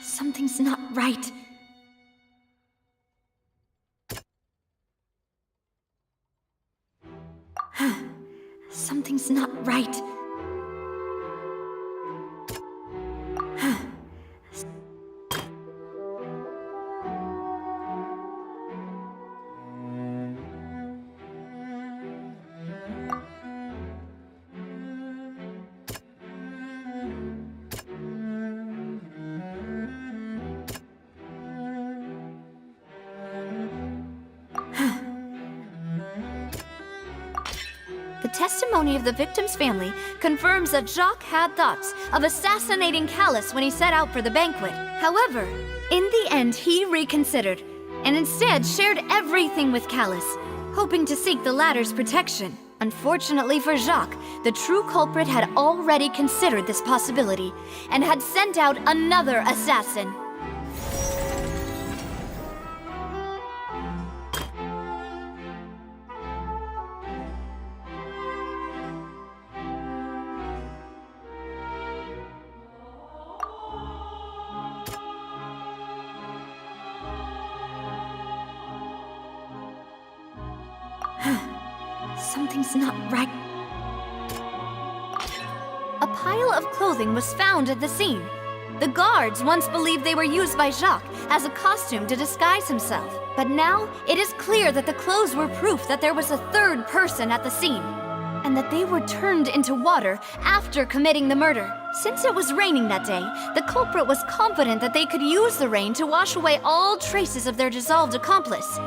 Something's not right. Something's not right. The testimony of the victim's family confirms that Jacques had thoughts of assassinating Callus when he set out for the banquet. However, in the end, he reconsidered, and instead shared everything with Callus, hoping to seek the latter's protection. Unfortunately for Jacques, the true culprit had already considered this possibility, and had sent out another assassin. Something's not right. A pile of clothing was found at the scene. The guards once believed they were used by Jacques as a costume to disguise himself. But now, it is clear that the clothes were proof that there was a third person at the scene, and that they were turned into water after committing the murder. Since it was raining that day, the culprit was confident that they could use the rain to wash away all traces of their dissolved accomplice.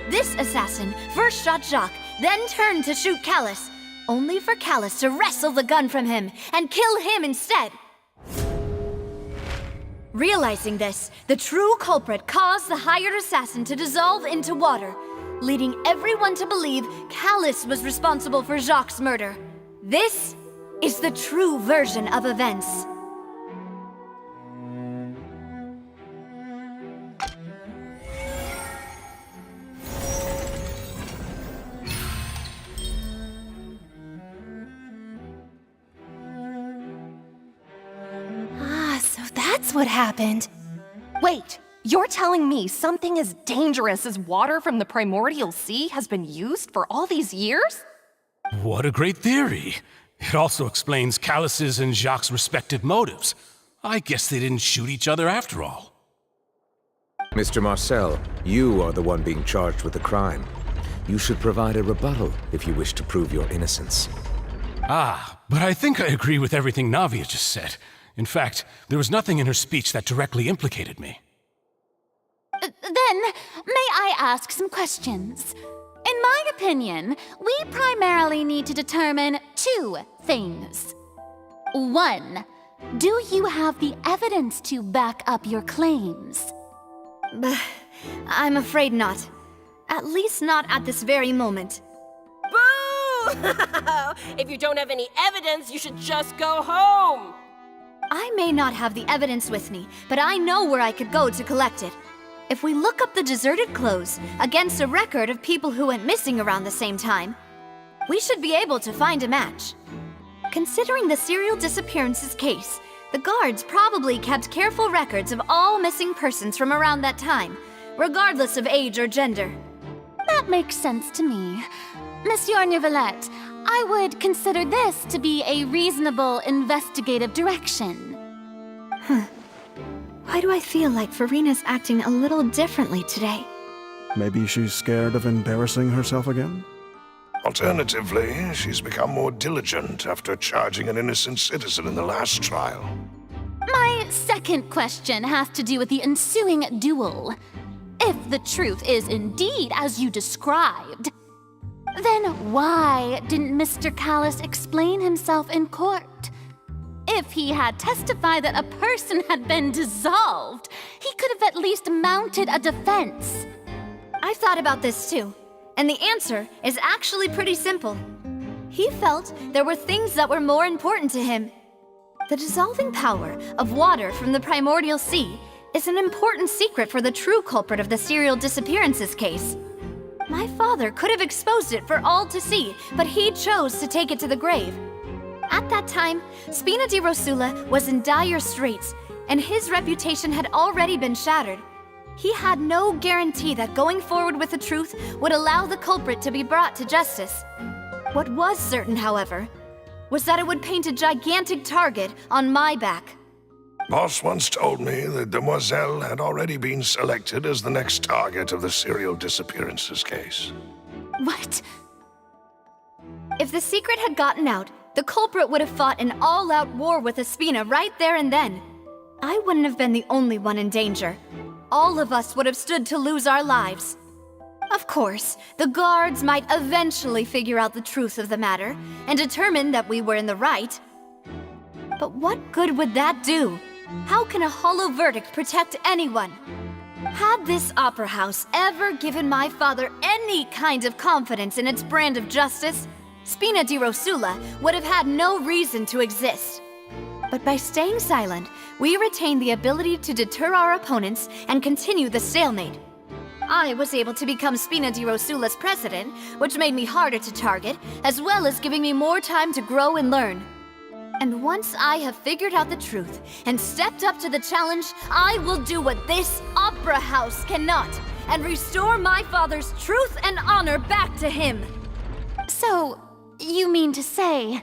This assassin first shot Jacques, then turned to shoot Callus, only for Callus to wrestle the gun from him and kill him instead. Realizing this, the true culprit caused the hired assassin to dissolve into water, leading everyone to believe Callus was responsible for Jacques' murder. This is the true version of events. So that's what happened. Wait, you're telling me something as dangerous as water from the primordial sea has been used for all these years? What a great theory. It also explains Callus's and Jacques' respective motives. I guess they didn't shoot each other after all. Mr. Marcel, you are the one being charged with the crime. You should provide a rebuttal if you wish to prove your innocence. Ah, but I think I agree with everything Navia just said. In fact, there was nothing in her speech that directly implicated me. Then, may I ask some questions? In my opinion, we primarily need to determine two things. One, do you have the evidence to back up your claims? I'm afraid not. At least not at this very moment. Boo! If you don't have any evidence, you should just go home! I may not have the evidence with me, but I know where I could go to collect it. If we look up the deserted clothes against a record of people who went missing around the same time, we should be able to find a match. Considering the serial disappearances case, the guards probably kept careful records of all missing persons from around that time, regardless of age or gender. That makes sense to me. Monsieur Neuvillette, I would consider this to be a reasonable investigative direction. Why do I feel like Farina's acting a little differently today? Maybe she's scared of embarrassing herself again? Alternatively, she's become more diligent after charging an innocent citizen in the last trial. My second question has to do with the ensuing duel. If the truth is indeed as you described, then why didn't Mr. Callus explain himself in court? If he had testified that a person had been dissolved, he could have at least mounted a defense. I've thought about this too, and the answer is actually pretty simple. He felt there were things that were more important to him. The dissolving power of water from the primordial sea is an important secret for the true culprit of the serial disappearances case. My father could have exposed it for all to see, but he chose to take it to the grave. At that time, Spina di Rosula was in dire straits, and his reputation had already been shattered. He had no guarantee that going forward with the truth would allow the culprit to be brought to justice. What was certain, however, was that it would paint a gigantic target on my back. Boss once told me that Demoiselle had already been selected as the next target of the serial disappearances case. What? If the secret had gotten out, the culprit would have fought an all-out war with Espina right there and then. I wouldn't have been the only one in danger. All of us would have stood to lose our lives. Of course, the guards might eventually figure out the truth of the matter and determine that we were in the right. But what good would that do? How can a hollow verdict protect anyone? Had this opera house ever given my father any kind of confidence in its brand of justice, Spina di Rosula would have had no reason to exist. But by staying silent, we retained the ability to deter our opponents and continue the stalemate. I was able to become Spina di Rosula's president, which made me harder to target, as well as giving me more time to grow and learn. And once I have figured out the truth and stepped up to the challenge, I will do what this opera house cannot and restore my father's truth and honor back to him. So, you mean to say,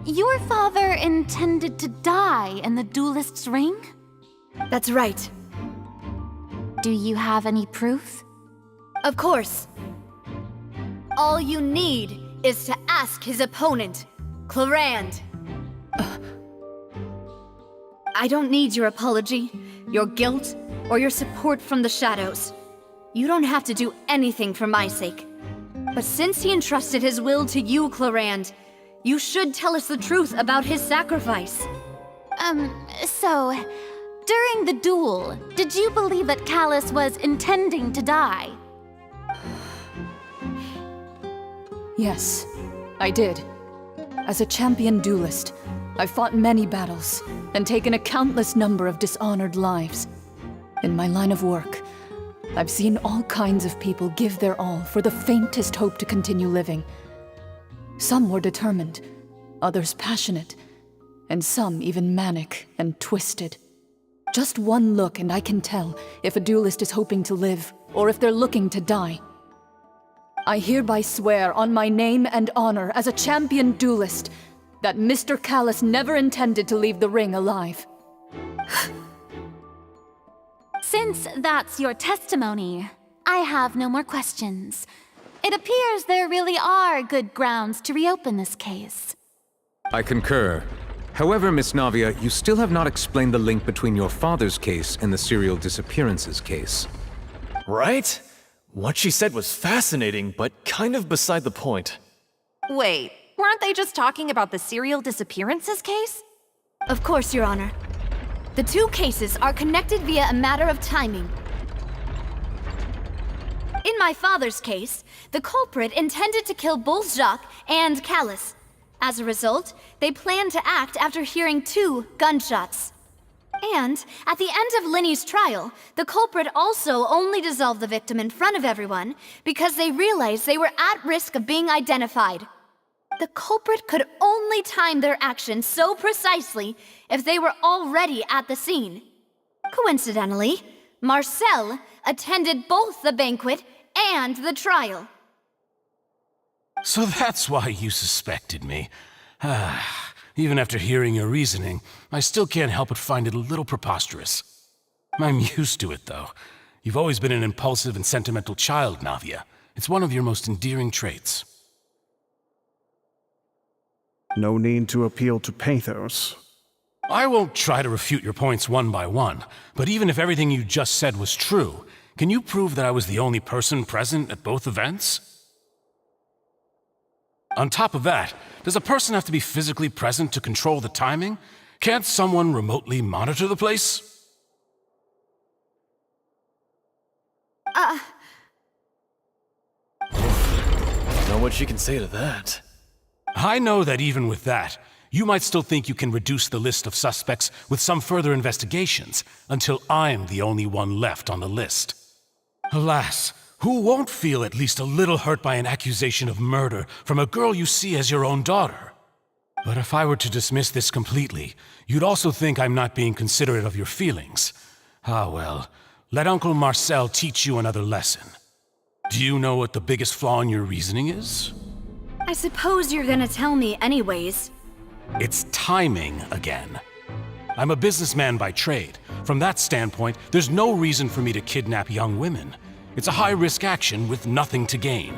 your father intended to die in the duelist's ring? That's right. Do you have any proof? Of course. All you need is to ask his opponent, Clarand. I don't need your apology, your guilt, or your support from the shadows. You don't have to do anything for my sake. But since he entrusted his will to you, Clorand, you should tell us the truth about his sacrifice. So, during the duel, did you believe that Callus was intending to die? Yes, I did. As a champion duelist, I've fought many battles and taken a countless number of dishonored lives. In my line of work, I've seen all kinds of people give their all for the faintest hope to continue living. Some were determined, others passionate, and some even manic and twisted. Just one look and I can tell if a duelist is hoping to live or if they're looking to die. I hereby swear on my name and honor as a champion duelist that Mr. Callus never intended to leave the ring alive. Since that's your testimony, I have no more questions. It appears there really are good grounds to reopen this case. I concur. However, Miss Navia, you still have not explained the link between your father's case and the serial disappearances case. Right? What she said was fascinating, but kind of beside the point. Wait, weren't they just talking about the serial disappearances case? Of course, Your Honor. The two cases are connected via a matter of timing. In my father's case, the culprit intended to kill both Jacques and Callus. As a result, they planned to act after hearing 2 gunshots. And at the end of Linny's trial, the culprit also only dissolved the victim in front of everyone because they realized they were at risk of being identified. The culprit could only time their actions so precisely if they were already at the scene. Coincidentally, Marcel attended both the banquet and the trial. So that's why you suspected me. Even after hearing your reasoning, I still can't help but find it a little preposterous. I'm used to it, though. You've always been an impulsive and sentimental child, Navia. It's one of your most endearing traits. No need to appeal to pathos. I won't try to refute your points one by one, but even if everything you just said was true, can you prove that I was the only person present at both events? On top of that, does a person have to be physically present to control the timing? Can't someone remotely monitor the place? Know what she can say to that. I know that even with that, you might still think you can reduce the list of suspects with some further investigations until I'm the only one left on the list. Alas, who won't feel at least a little hurt by an accusation of murder from a girl you see as your own daughter? But if I were to dismiss this completely, you'd also think I'm not being considerate of your feelings. Ah well, let Uncle Marcel teach you another lesson. Do you know what the biggest flaw in your reasoning is? I suppose you're gonna tell me anyways. It's timing again. I'm a businessman by trade. From that standpoint, there's no reason for me to kidnap young women. It's a high-risk action with nothing to gain.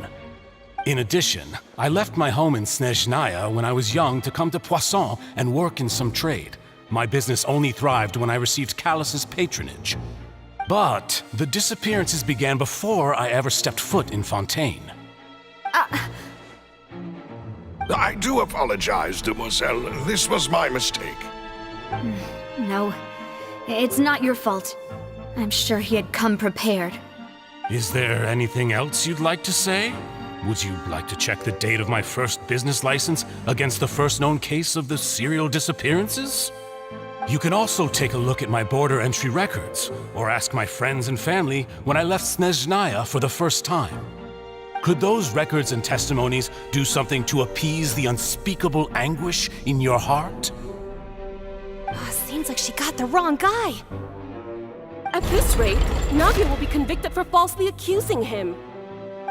In addition, I left my home in Snezhnaya when I was young to come to Poisson and work in some trade. My business only thrived when I received Callus's patronage. But the disappearances began before I ever stepped foot in Fontaine. I do apologize, demoiselle. This was my mistake. No, it's not your fault. I'm sure he had come prepared. Is there anything else you'd like to say? Would you like to check the date of my first business license against the first known case of the serial disappearances? You can also take a look at my border entry records, or ask my friends and family when I left Snezhnaya for the first time. Could those records and testimonies do something to appease the unspeakable anguish in your heart? Seems like she got the wrong guy. At this rate, Navia will be convicted for falsely accusing him.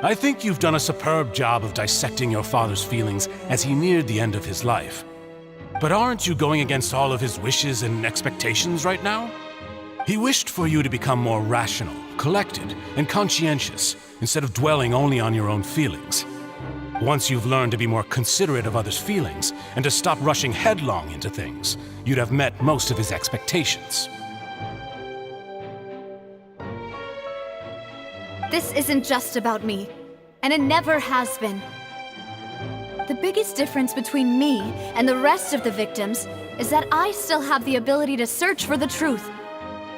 I think you've done a superb job of dissecting your father's feelings as he neared the end of his life. But aren't you going against all of his wishes and expectations right now? He wished for you to become more rational, collected, and conscientious, instead of dwelling only on your own feelings. Once you've learned to be more considerate of others' feelings, and to stop rushing headlong into things, you'd have met most of his expectations. This isn't just about me, and it never has been. The biggest difference between me and the rest of the victims is that I still have the ability to search for the truth,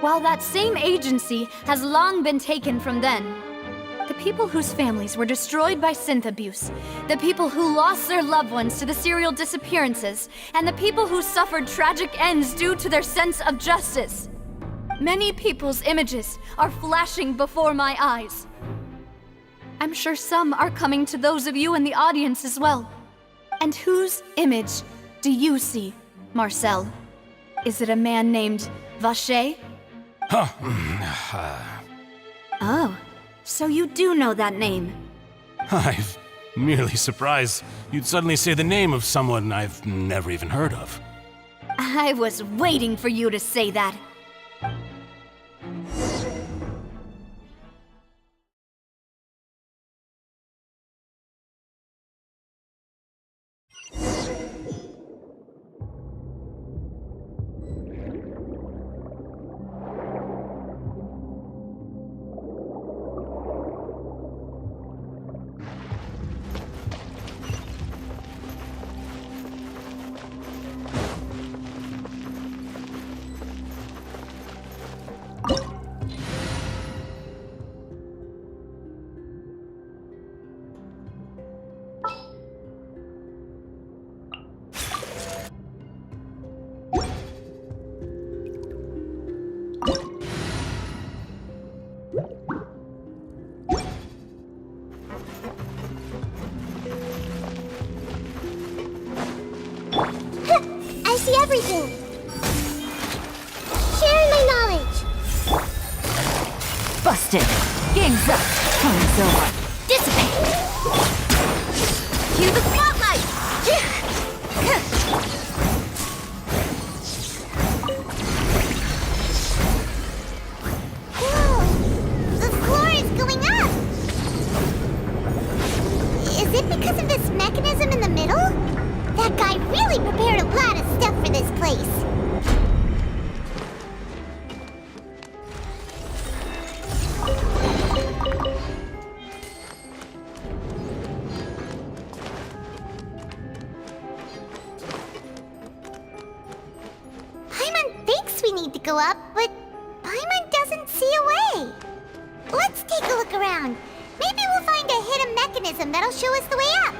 while that same agency has long been taken from them. The people whose families were destroyed by synth abuse, the people who lost their loved ones to the serial disappearances, and the people who suffered tragic ends due to their sense of justice. Many people's images are flashing before my eyes. I'm sure some are coming to those of you in the audience as well. And whose image do you see, Marcel? Is it a man named Vacher? Oh, so you do know that name. I'm merely surprised you'd suddenly say the name of someone I've never even heard of. I was waiting for you to say that. I see everything. Sharing my knowledge. Busted. Game's up. Time's over. Dissipate. Cue the spotlight. Whoa, the floor is going up. Is it because of this mechanism in the middle? That guy really prepared a lot of stuff for this place. Paimon thinks we need to go up, but Paimon doesn't see a way. Let's take a look around. Maybe we'll find a hidden mechanism that'll show us the way up.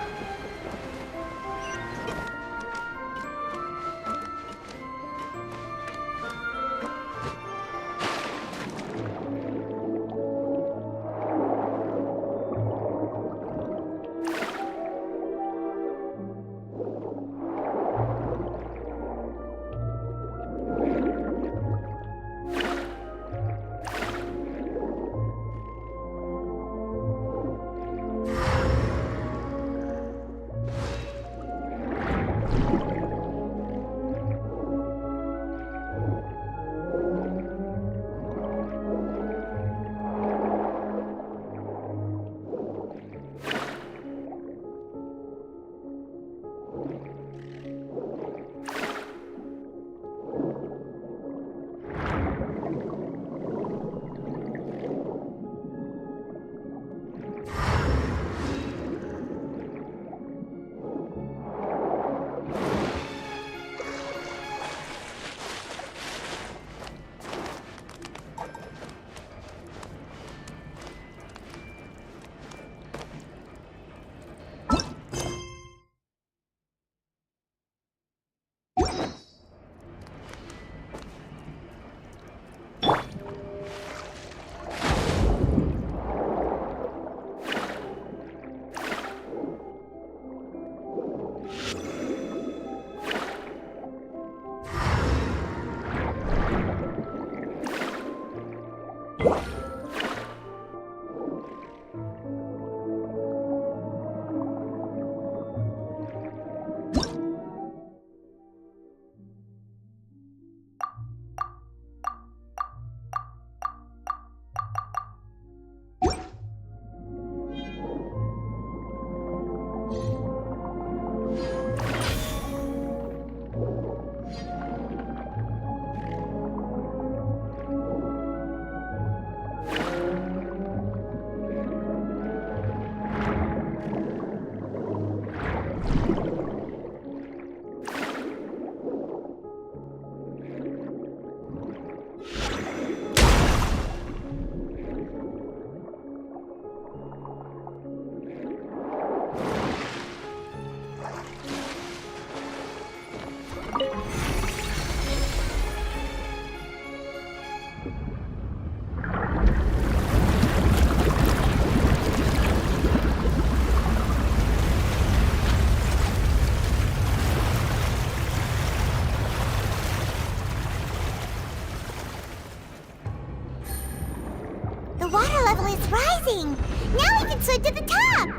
water level is rising. Now we can swim to the top.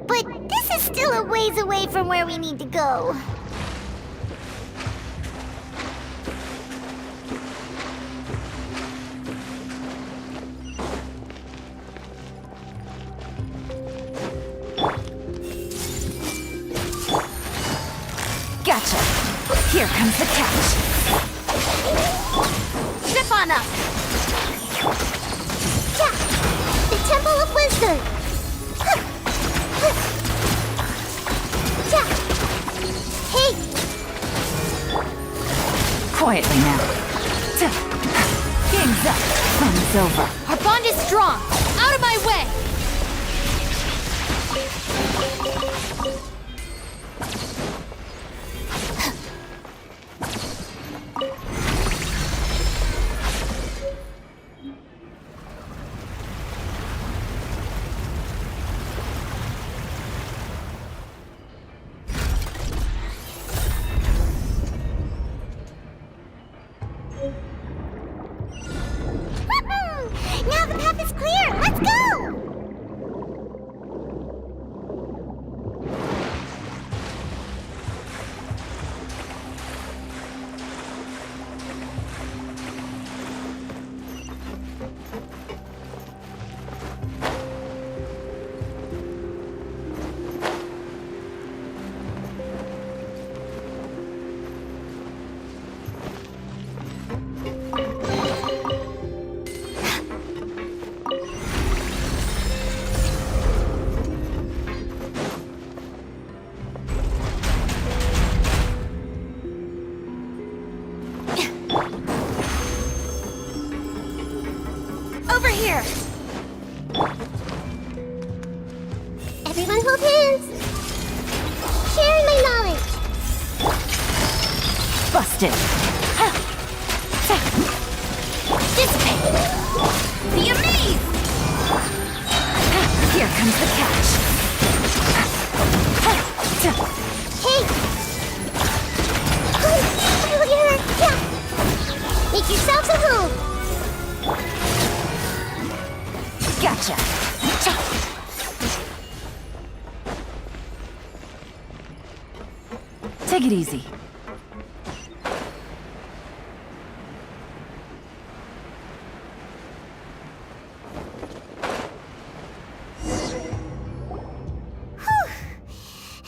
But this is still a ways away from where we need to go. Gotcha. Here comes the catch. Zip on up. Yeah, the Temple of Wisdom. Yeah. Hey. Quietly now. Game's up. Fun's over. Our bond is strong. Out of my way. Now the path is clear. Let's go. Over here. Everyone hold hands. Sharing my knowledge. Busted. Dissipate. Be amazed. Here comes the catch. Hey. Yeah. Make yourselves at home. Gotcha. Take it easy.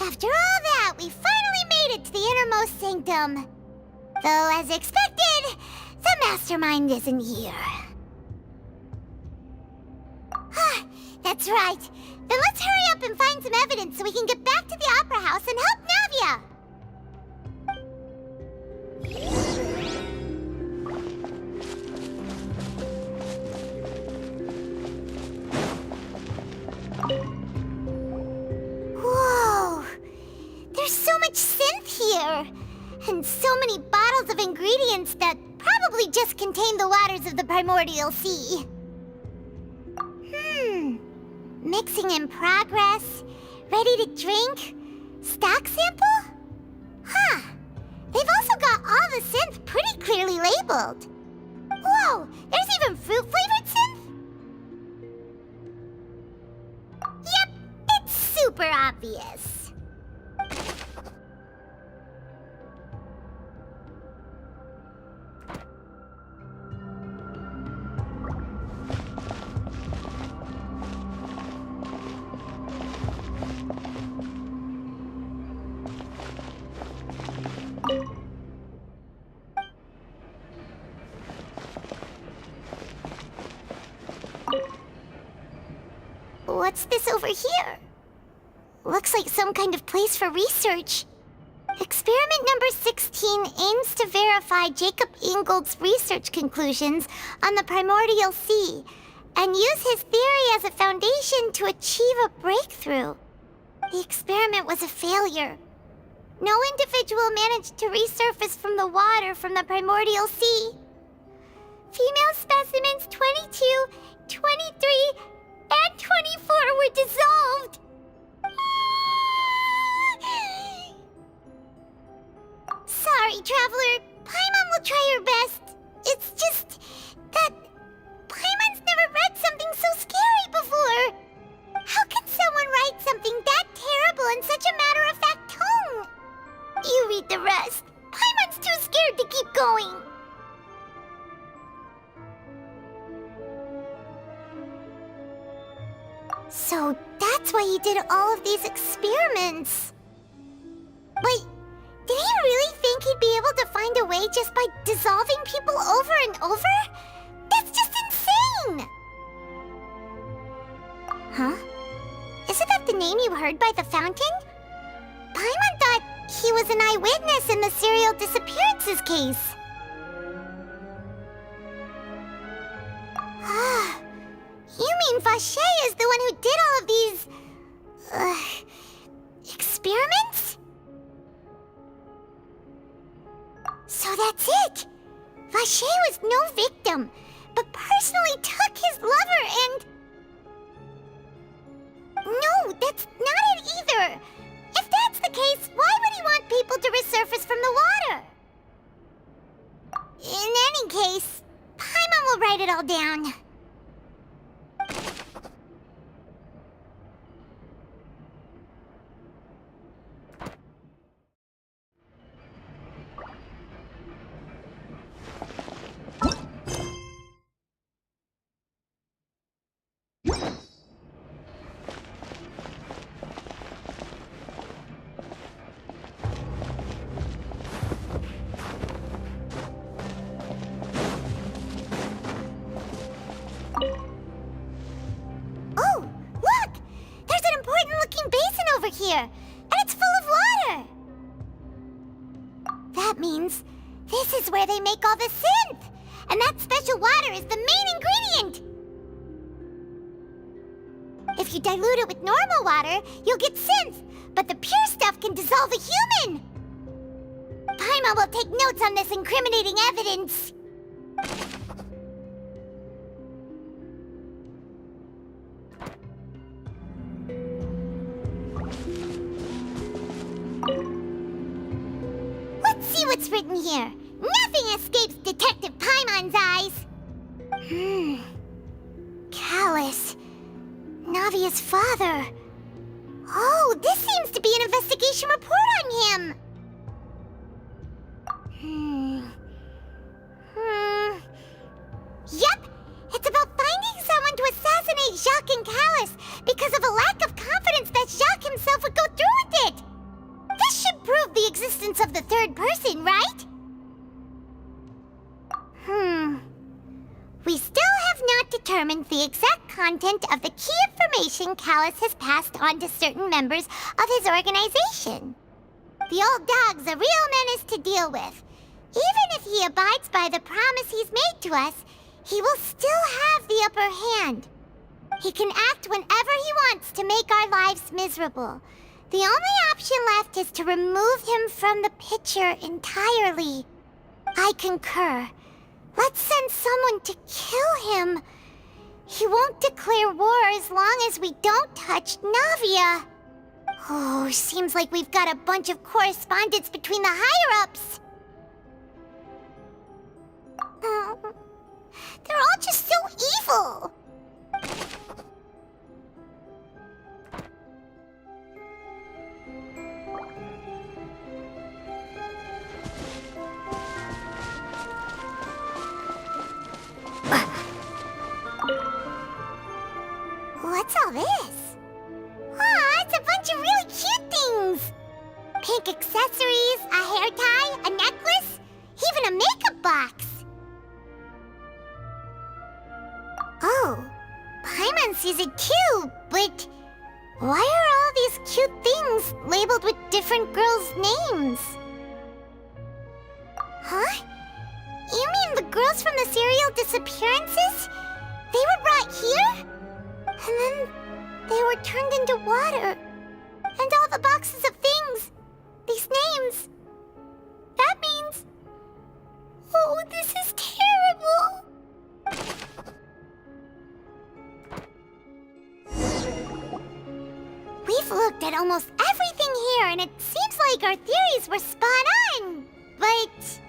After all that, we finally made it to the innermost sanctum. Though, as expected, the mastermind isn't here. That's right. Then let's hurry up and find some evidence so we can get back to the Opera House and help Navia. Whoa! There's so much synth here! And so many bottles of ingredients that probably just contain the waters of the primordial sea. Mixing in progress, ready to drink, stock sample? Huh. They've also got all the synth pretty clearly labeled. Whoa, there's even fruit-flavored synth? Yep, it's super obvious. What's this over here? Looks like some kind of place for research. Experiment number 16 aims to verify Jacob Ingold's research conclusions on the primordial sea and use his theory as a foundation to achieve a breakthrough. The experiment was a failure. No individual managed to resurface from the water from the primordial sea. Female specimens 22, 23, and 24 were dissolved. Sorry, Traveler. Paimon will try her best. It's just that Paimon's So that's why he did all of these experiments. But did he really think he'd be able to find a way just by dissolving people over and over? That's just insane! Huh? Isn't that the name you heard by the fountain? Paimon thought he was an eyewitness in the serial disappearances case. You mean Vache is the one who did all of these... experiments? So that's it! Vache was no victim, but personally took his lover and... No, that's not it either! If that's the case, why would he want people to resurface from the water? In any case, Paimon will write it all down. Here, and it's full of water! That means this is where they make all the synth! And that special water is the main ingredient! If you dilute it with normal water, you'll get synth, but the pure stuff can dissolve a human! Paimon will take notes on this incriminating evidence. What's written here? Nothing escapes Detective Paimon's eyes. Callus. Navia's father. Oh, this seems to be an investigation report on him. Yep, it's about finding someone to assassinate Jacques and Callus because of a lack of confidence that Jacques himself would go through with it. This should prove the existence of the third person, right? We still have not determined the exact content of the key information Callus has passed on to certain members of his organization. The old dog's a real menace to deal with. Even if he abides by the promise he's made to us, he will still have the upper hand. He can act whenever he wants to make our lives miserable. The only option left is to remove him from the picture entirely. I concur. Let's send someone to kill him. He won't declare war as long as we don't touch Navia. Oh, seems like we've got a bunch of correspondence between the higher-ups. They're all just so evil. What's all this? Aw, it's a bunch of really cute things! Pink accessories, a hair tie, a necklace, even a makeup box. Oh, Paimon sees it too, but why are all these cute things labeled with different girls' names? Huh? You mean the girls from the serial disappearances? They were brought here? And then they were turned into water. And all the boxes of things, these names. That means... Oh, this is terrible! We've looked at almost everything here, and it seems like our theories were spot on. But...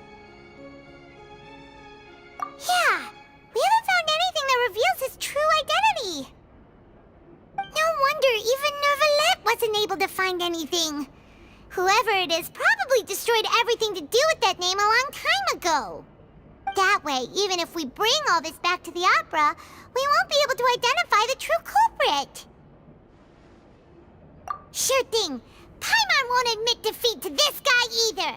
yeah, we haven't found anything that reveals his true identity. No wonder even Neuvillette wasn't able to find anything. Whoever it is probably destroyed everything to do with that name a long time ago. That way, even if we bring all this back to the opera, we won't be able to identify the true culprit. Sure thing. Paimon won't admit defeat to this guy either.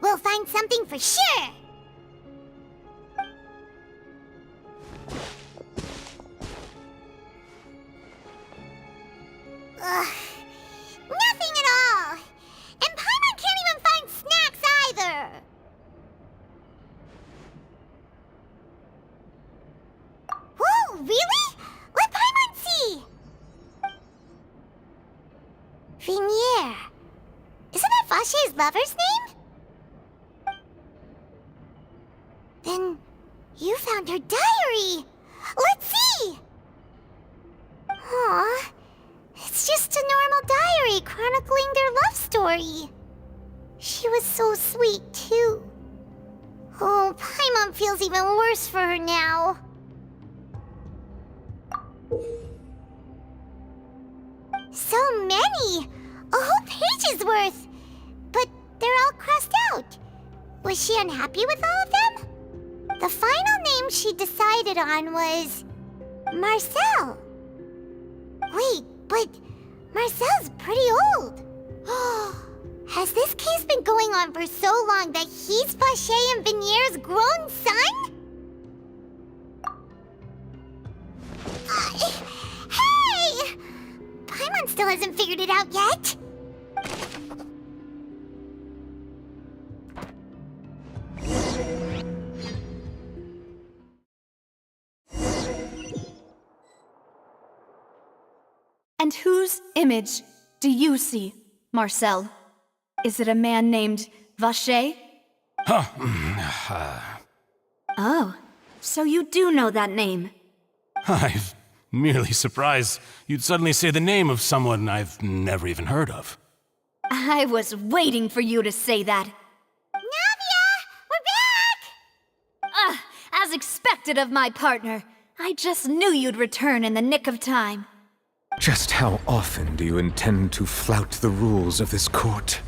We'll find something for sure. Ugh, nothing at all. And Paimon can't even find snacks either. Whoa, really? Let Paimon see. Vinier. Isn't that Vache's lover's name? Then you found her diary. Let's see. Aw, it's just a normal diary chronicling their love story. She was so sweet, too. Oh, Paimon feels even worse for her now. So many! A whole page's worth! But they're all crossed out. Was she unhappy with all of them? The final name she decided on was Marcel. Wait, but Marcel's pretty old. Has this case been going on for so long that he's Vache and Vinier's grown son? Hey! Paimon still hasn't figured it out yet. And whose image do you see, Marcel? Is it a man named Vache? Huh. Oh, so you do know that name. I'm merely surprised you'd suddenly say the name of someone I've never even heard of. I was waiting for you to say that. Navia! We're back! As expected of my partner. I just knew you'd return in the nick of time. Just how often do you intend to flout the rules of this court?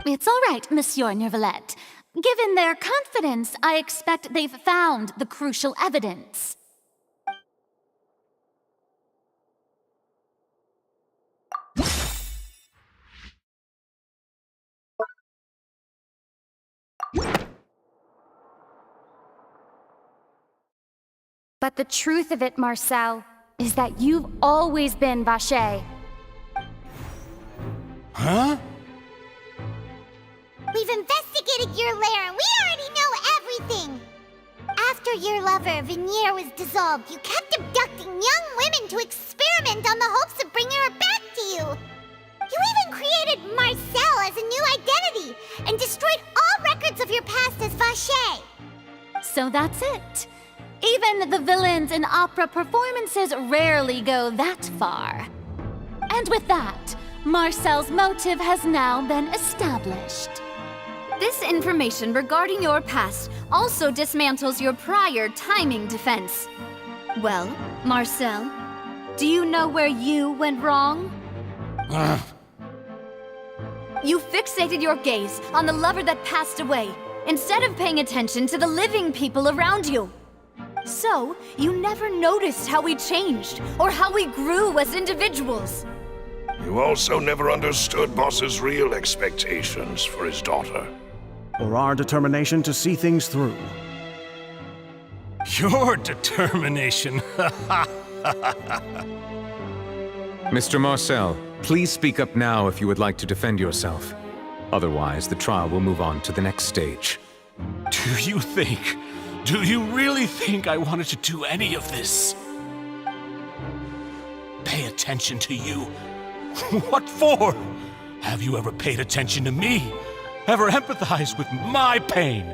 It's all right, Monsieur Nervalette. Given their confidence, I expect they've found the crucial evidence. But the truth of it, Marcel, is that you've always been Vache. Huh? We've investigated your lair and we already know everything! After your lover, Venier, was dissolved, you kept abducting young women to experiment on the hopes of bringing her back to you! You even created Marcel as a new identity and destroyed all records of your past as Vache! So that's it. Even the villains in opera performances rarely go that far. And with that, Marcel's motive has now been established. This information regarding your past also dismantles your prior timing defense. Well, Marcel, do you know where you went wrong? You fixated your gaze on the lover that passed away, instead of paying attention to the living people around you. So, you never noticed how we changed, or how we grew as individuals. You also never understood Boss's real expectations for his daughter. Or our determination to see things through. Your determination. Mr. Marcel, please speak up now if you would like to defend yourself. Otherwise, the trial will move on to the next stage. Do you really think I wanted to do any of this? Pay attention to you? What for? Have you ever paid attention to me? Ever empathized with my pain?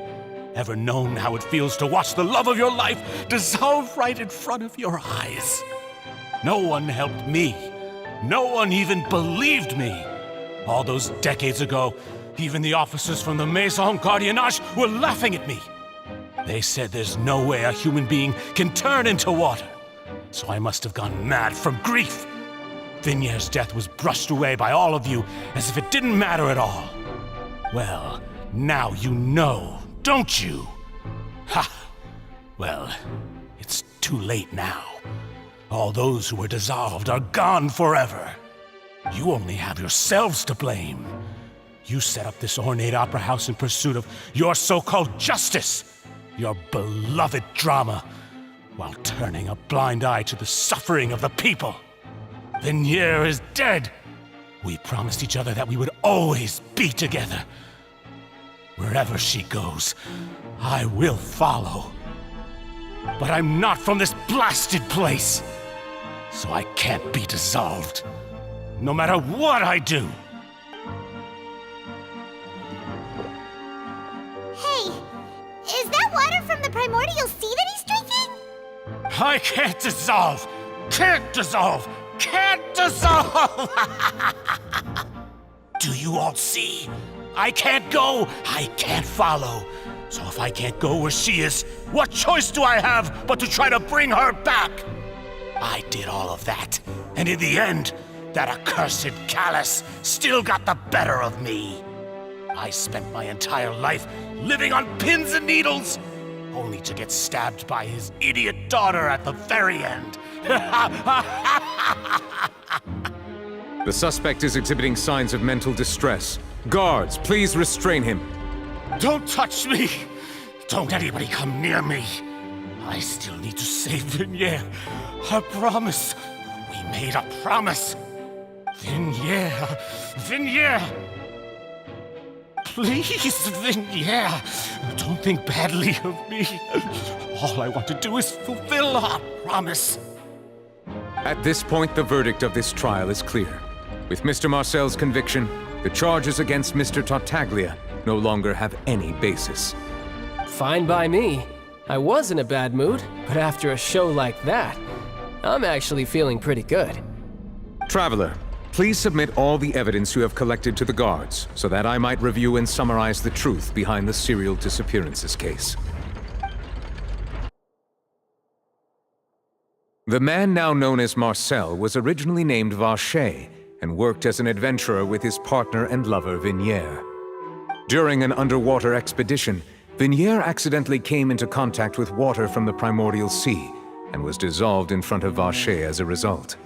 Ever known how it feels to watch the love of your life dissolve right in front of your eyes? No one helped me. No one even believed me. All those decades ago, even the officers from the Maison Gardiennage were laughing at me. They said there's no way a human being can turn into water. So I must have gone mad from grief. Vinier's death was brushed away by all of you as if it didn't matter at all. Well, now you know, don't you? Ha! Well, it's too late now. All those who were dissolved are gone forever. You only have yourselves to blame. You set up this ornate opera house in pursuit of your so-called justice, your beloved drama, while turning a blind eye to the suffering of the people. Venier is dead. We promised each other that we would always be together. Wherever she goes, I will follow. But I'm not from this blasted place, so I can't be dissolved, no matter what I do. Hey, is that water from the primordial sea that he's drinking? I can't dissolve! Can't dissolve! Can't dissolve! Do you all see? I can't go, I can't follow. So if I can't go where she is, what choice do I have but to try to bring her back? I did all of that, and in the end, that accursed Callus still got the better of me. I spent my entire life living on pins and needles, only to get stabbed by his idiot daughter at the very end. The suspect is exhibiting signs of mental distress. Guards, please restrain him. Don't touch me! Don't anybody come near me! I still need to save Venier. Our promise. We made a promise. Venier. Venier! Please, Venier. Don't think badly of me. All I want to do is fulfill our promise. At this point, the verdict of this trial is clear. With Mr. Marcel's conviction, the charges against Mr. Tartaglia no longer have any basis. Fine by me. I was in a bad mood, but after a show like that, I'm actually feeling pretty good. Traveler, please submit all the evidence you have collected to the guards, so that I might review and summarize the truth behind the serial disappearances case. The man now known as Marcel was originally named Vacher and worked as an adventurer with his partner and lover Vignier. During an underwater expedition, Vignier accidentally came into contact with water from the primordial sea and was dissolved in front of Vacher as a result.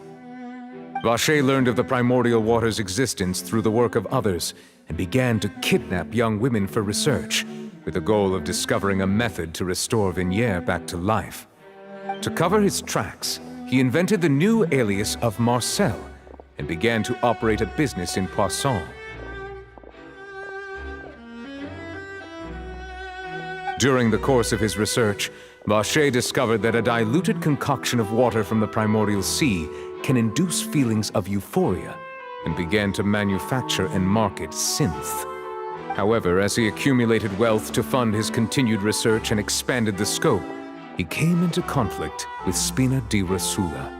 Vacher learned of the primordial water's existence through the work of others and began to kidnap young women for research, with the goal of discovering a method to restore Vignier back to life. To cover his tracks, he invented the new alias of Marcel and began to operate a business in Poisson. During the course of his research, Vacher discovered that a diluted concoction of water from the primordial sea can induce feelings of euphoria, and began to manufacture and market synth. However, as he accumulated wealth to fund his continued research and expanded the scope, he came into conflict with Spina di Rosula.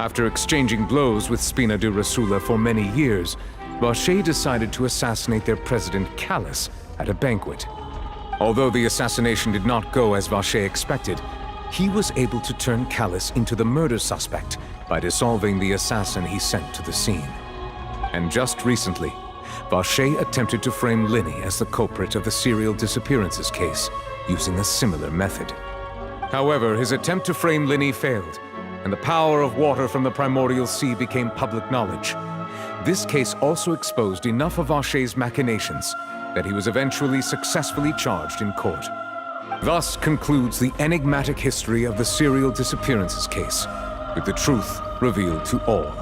After exchanging blows with Spina di Rosula for many years, Vacher decided to assassinate their president Callus at a banquet. Although the assassination did not go as Vacher expected, he was able to turn Callus into the murder suspect by dissolving the assassin he sent to the scene. And just recently, Vacher attempted to frame Linny as the culprit of the serial disappearances case, using a similar method. However, his attempt to frame Linny failed, and the power of water from the primordial sea became public knowledge. This case also exposed enough of Vacher's machinations that he was eventually successfully charged in court. Thus concludes the enigmatic history of the serial disappearances case, with the truth revealed to all.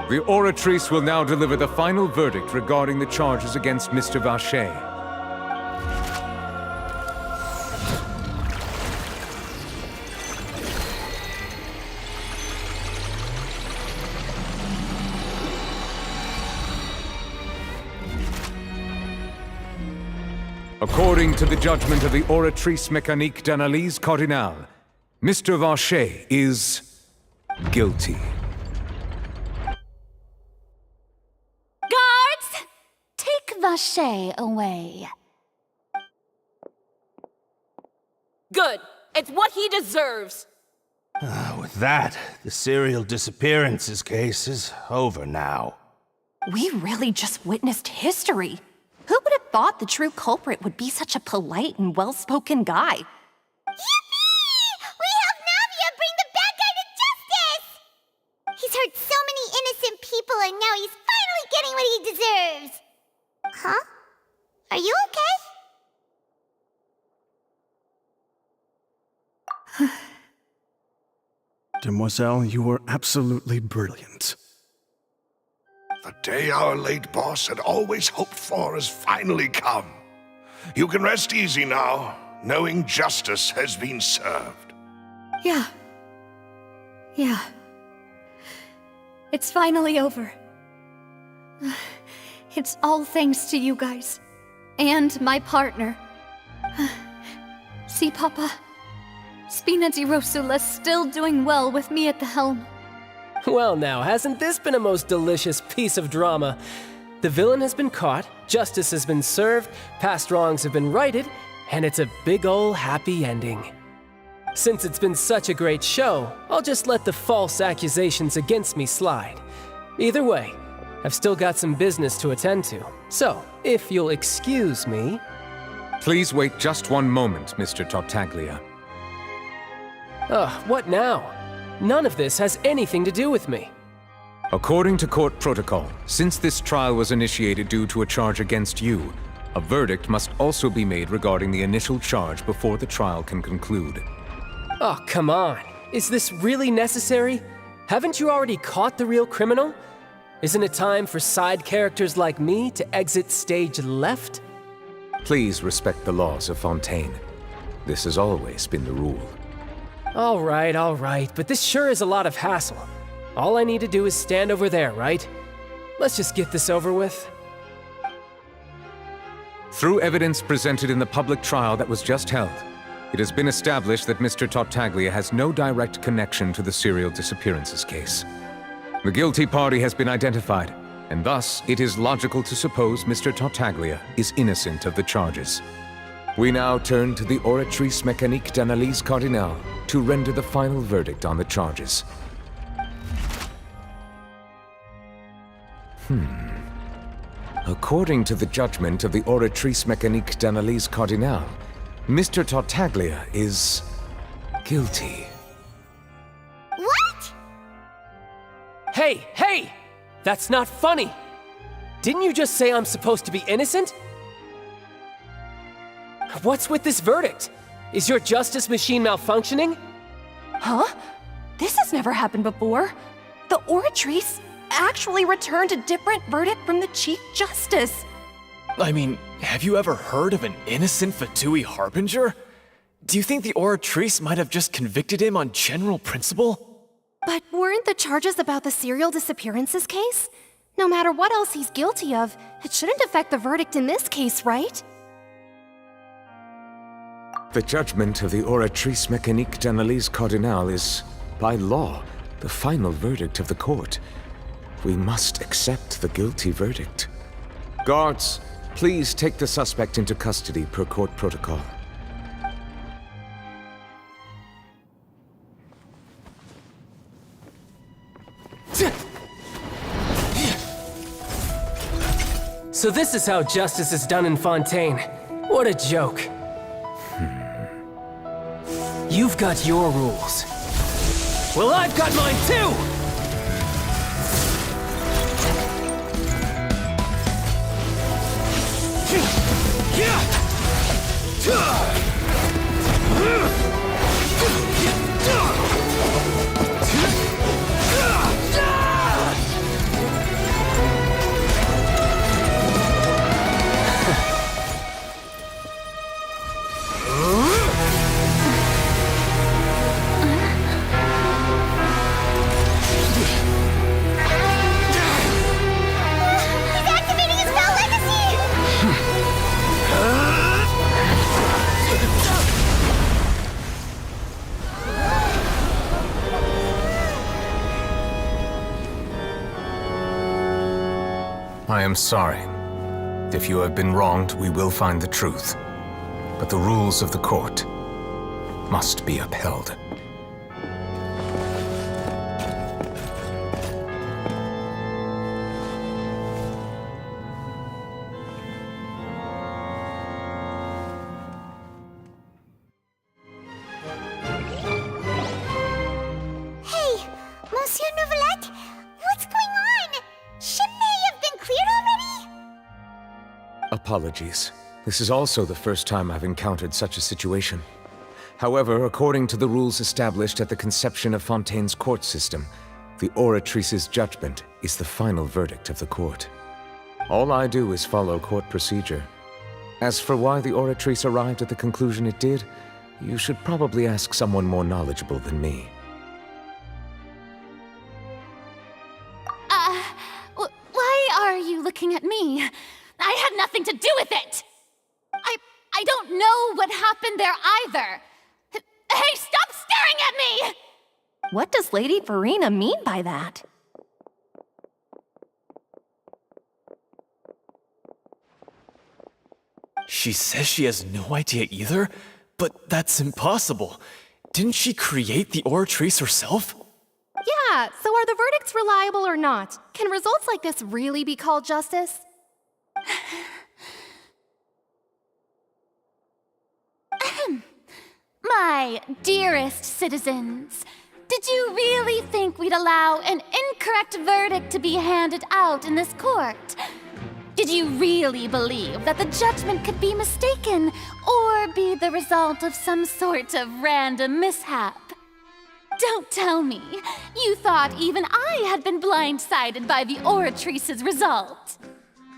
The oratrice will now deliver the final verdict regarding the charges against Mr. Vacher. According to the judgment of the Oratrice Mécanique d'Analyse Cardinale, Mr. Vacher is guilty. Guards! Take Vacher away. Good. It's what he deserves. With that, the serial disappearances case is over now. We really just witnessed history. Who would have thought the true culprit would be such a polite and well-spoken guy? Yippee! We helped Navia bring the bad guy to justice! He's hurt so many innocent people and now he's finally getting what he deserves! Huh? Are you okay? Demoiselle, you were absolutely brilliant. The day our late boss had always hoped for has finally come. You can rest easy now, knowing justice has been served. Yeah. It's finally over. It's all thanks to you guys. And my partner. See, Papa? Spina di Rosula's still doing well with me at the helm. Well now, hasn't this been a most delicious piece of drama? The villain has been caught, justice has been served, past wrongs have been righted, and it's a big ol' happy ending. Since it's been such a great show, I'll just let the false accusations against me slide. Either way, I've still got some business to attend to, so if you'll excuse me... Please wait just one moment, Mr. Tartaglia. What now? None of this has anything to do with me. According to court protocol, since this trial was initiated due to a charge against you, a verdict must also be made regarding the initial charge before the trial can conclude. Oh, come on. Is this really necessary? Haven't you already caught the real criminal? Isn't it time for side characters like me to exit stage left? Please respect the laws of Fontaine. This has always been the rule. All right, but this sure is a lot of hassle. All I need to do is stand over there, right? Let's just get this over with. Through evidence presented in the public trial that was just held, it has been established that Mr. Tartaglia has no direct connection to the serial disappearances case. The guilty party has been identified, and thus it is logical to suppose Mr. Tartaglia is innocent of the charges. We now turn to the Oratrice Mécanique d'Analyse Cardinale to render the final verdict on the charges. According to the judgment of the Oratrice Mécanique d'Analyse Cardinale, Mr. Tartaglia is guilty. What? Hey! That's not funny! Didn't you just say I'm supposed to be innocent? What's with this verdict? Is your justice machine malfunctioning? Huh? This has never happened before. The Oratrice actually returned a different verdict from the Chief Justice. I mean, have you ever heard of an innocent Fatui Harbinger? Do you think the Oratrice might have just convicted him on general principle? But weren't the charges about the serial disappearances case? No matter what else he's guilty of, it shouldn't affect the verdict in this case, right? The judgment of the Oratrice Mécanique d'Analyse Cardinale is, by law, the final verdict of the court. We must accept the guilty verdict. Guards, please take the suspect into custody per court protocol. So this is how justice is done in Fontaine. What a joke. You've got your rules. Well, I've got mine too! I am sorry. If you have been wronged, we will find the truth. But the rules of the court must be upheld. Hey, Monsieur Nouvelette, what's going on? Shouldn't they have been cleared already? Apologies. This is also the first time I've encountered such a situation. However, according to the rules established at the conception of Fontaine's court system, the Oratrice's judgment is the final verdict of the court. All I do is follow court procedure. As for why the Oratrice arrived at the conclusion it did, you should probably ask someone more knowledgeable than me. Why are you looking at me? I had nothing to do with it! I don't know what happened there either! Hey, stop staring at me! What does Lady Verena mean by that? She says she has no idea either? But that's impossible. Didn't she create the Oratrice herself? Yeah, so are the verdicts reliable or not? Can results like this really be called justice? My dearest citizens, did you really think we'd allow an incorrect verdict to be handed out in this court? Did you really believe that the judgment could be mistaken or be the result of some sort of random mishap? Don't tell me you thought even I had been blindsided by the Oratrice's result.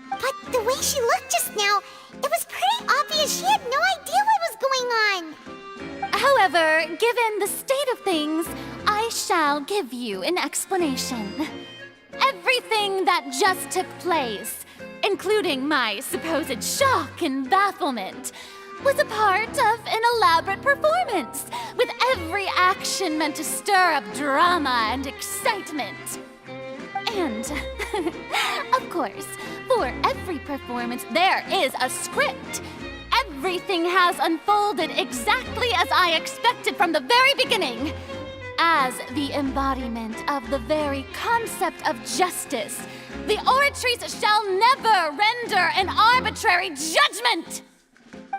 But the way she looked just now, it was pretty obvious she had no idea what was going on. However, given the state of things, I I shall give you an explanation. Everything that just took place, including my supposed shock and bafflement, was a part of an elaborate performance, with every action meant to stir up drama and excitement. And, of course, for every performance, there is a script. Everything has unfolded exactly as I expected from the very beginning. As the embodiment of the very concept of justice, the Oratrice shall never render an arbitrary judgment!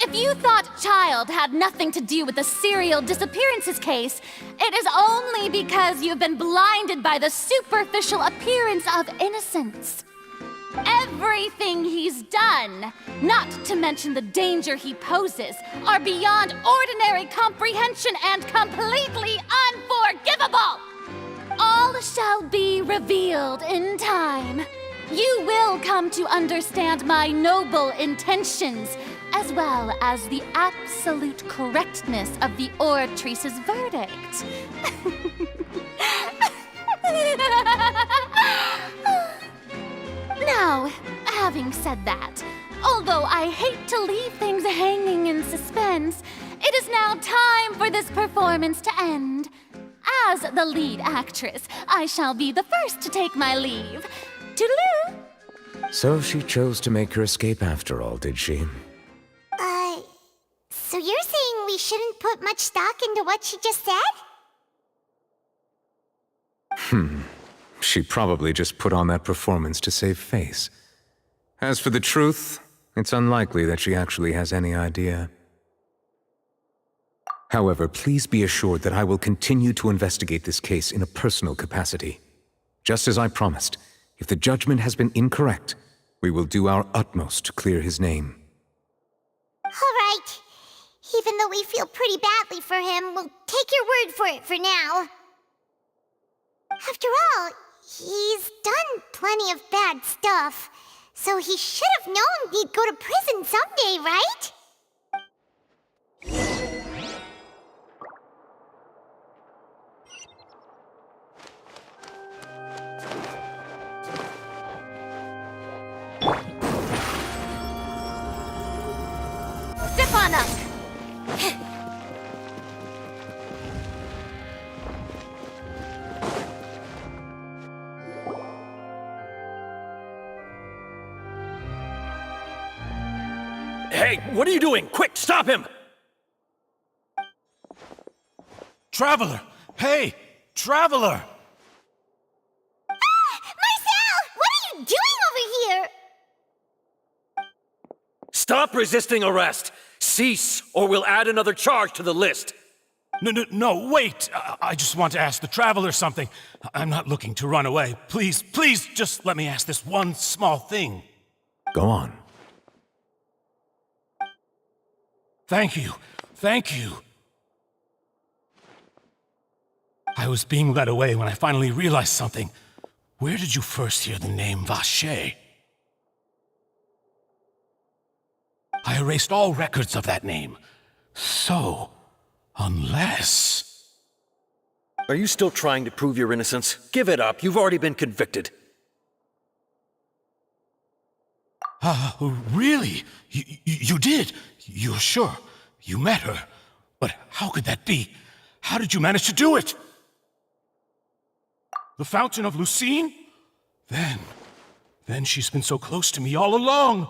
If you thought Child had nothing to do with the serial disappearances case, it is only because you've been blinded by the superficial appearance of innocence. Everything he's done, not to mention the danger he poses, are beyond ordinary comprehension and completely unforgivable! All shall be revealed in time. You will come to understand my noble intentions, as well as the absolute correctness of the Oratrice's verdict. Now, having said that, although I hate to leave things hanging in suspense, it is now time for this performance to end. As the lead actress, I shall be the first to take my leave. Toodaloo! So she chose to make her escape after all, did she? So you're saying we shouldn't put much stock into what she just said? She probably just put on that performance to save face. As for the truth, it's unlikely that she actually has any idea. However, please be assured that I will continue to investigate this case in a personal capacity. Just as I promised, if the judgment has been incorrect, we will do our utmost to clear his name. All right. Even though we feel pretty badly for him, we'll take your word for it for now. After all, he's done plenty of bad stuff, so he should have known he'd go to prison someday, right? Step on up! Hey, what are you doing? Quick, stop him! Traveler! Hey! Traveler! Marcel! What are you doing over here? Stop resisting arrest! Cease, or we'll add another charge to the list. No, wait! I just want to ask the Traveler something. I'm not looking to run away. Please, just let me ask this one small thing. Go on. Thank you. I was being led away when I finally realized something. Where did you first hear the name Vacher? I erased all records of that name. So, unless... Are you still trying to prove your innocence? Give it up. You've already been convicted. Really? You did? You're sure? You met her? But how could that be? How did you manage to do it? The Fountain of Lucine? Then she's been so close to me all along.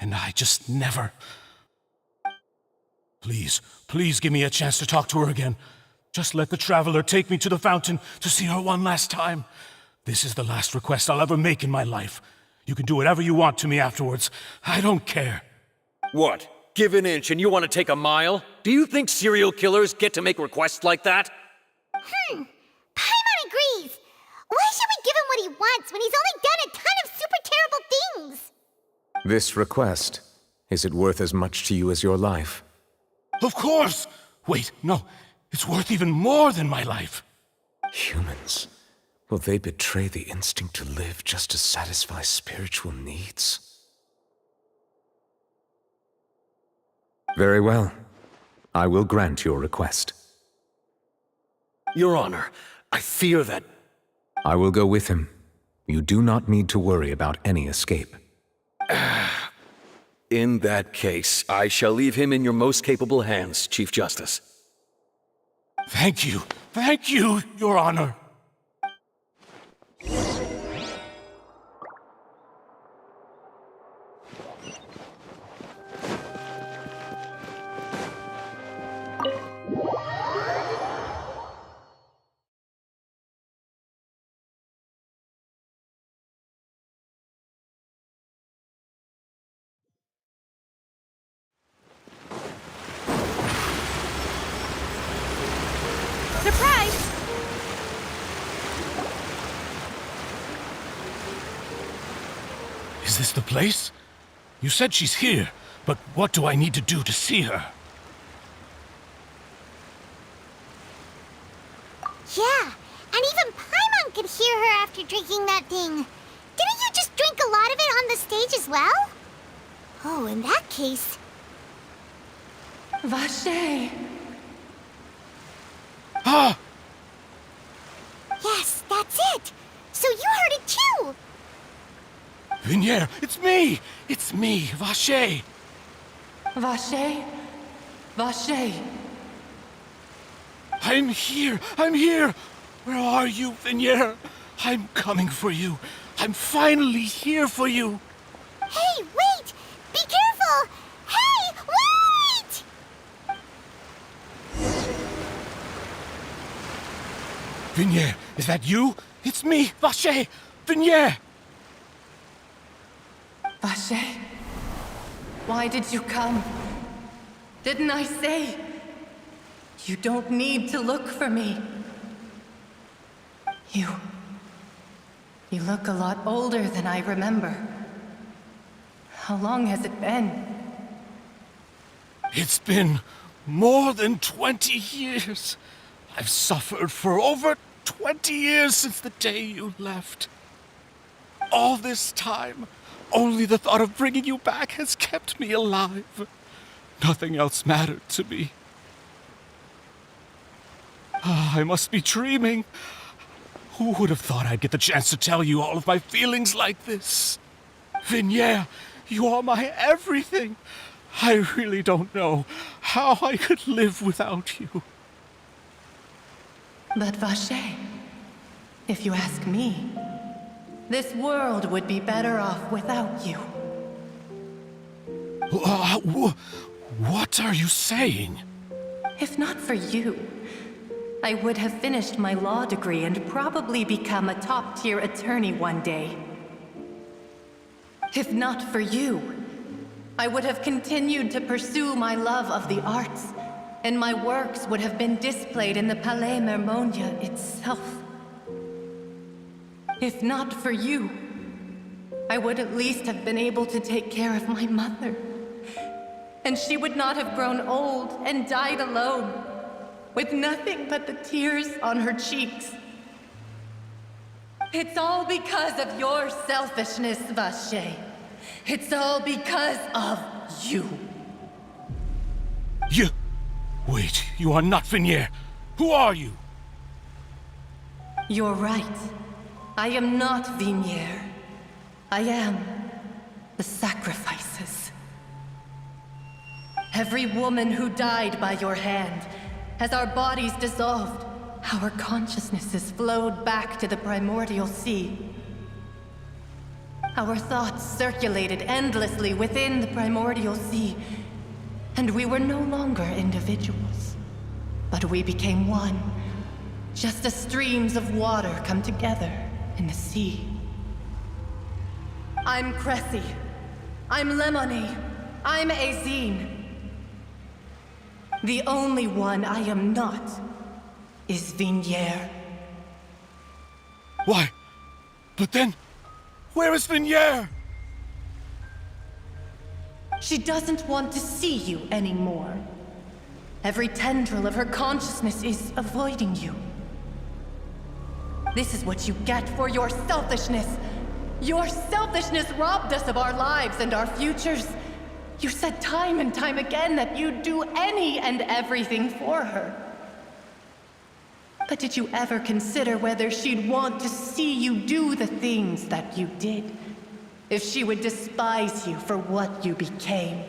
And I just never... Please give me a chance to talk to her again. Just let the Traveler take me to the fountain to see her one last time. This is the last request I'll ever make in my life. You can do whatever you want to me afterwards. I don't care. What? Give an inch and you want to take a mile? Do you think serial killers get to make requests like that? Paimon agrees. Why should we give him what he wants when he's only done a ton of super terrible things? This request, is it worth as much to you as your life? Of course! Wait, no. It's worth even more than my life. Humans. Will they betray the instinct to live just to satisfy spiritual needs? Very well. I will grant your request. Your Honor, I fear that... I will go with him. You do not need to worry about any escape. In that case, I shall leave him in your most capable hands, Chief Justice. Thank you, Your Honor. Surprise! Is this the place? You said she's here, but what do I need to do to see her? Yeah, and even Paimon could hear her after drinking that thing. Didn't you just drink a lot of it on the stage as well? Oh, in that case... Vache! Ah! Yes, that's it! So you heard it too! Vinier, it's me! It's me, Vache! Vache? Vache! I'm here! Where are you, Vinier? I'm coming for you. I'm finally here for you. Hey, wait! Be careful! Hey, wait! Vinier, is that you? It's me, Vache! Vinier! Vache? Why did you come? Didn't I say? You don't need to look for me. You look a lot older than I remember. How long has it been? It's been more than 20 years. I've suffered for over 20 years since the day you left. All this time, only the thought of bringing you back has kept me alive. Nothing else mattered to me. I must be dreaming. Who would have thought I'd get the chance to tell you all of my feelings like this? Vinier, you are my everything. I really don't know how I could live without you. But Vache, if you ask me, this world would be better off without you. What are you saying? If not for you, I would have finished my law degree and probably become a top-tier attorney one day. If not for you, I would have continued to pursue my love of the arts, and my works would have been displayed in the Palais Mermonia itself. If not for you, I would at least have been able to take care of my mother. And she would not have grown old and died alone, with nothing but the tears on her cheeks. It's all because of your selfishness, Vache. It's all because of you. Wait, you are not Vinier. Who are you? You're right. I am not Vinier. I am the sacrifices. Every woman who died by your hand, as our bodies dissolved, our consciousnesses flowed back to the primordial sea. Our thoughts circulated endlessly within the primordial sea, and we were no longer individuals, but we became one, just as streams of water come together in the sea. I'm Cressy. I'm Lemony. I'm Azine. The only one I am not is Vinier. Why? But then, where is Vinier? She doesn't want to see you anymore. Every tendril of her consciousness is avoiding you. This is what you get for your selfishness. Your selfishness robbed us of our lives and our futures. You said time and time again that you'd do any and everything for her. But did you ever consider whether she'd want to see you do the things that you did? If she would despise you for what you became?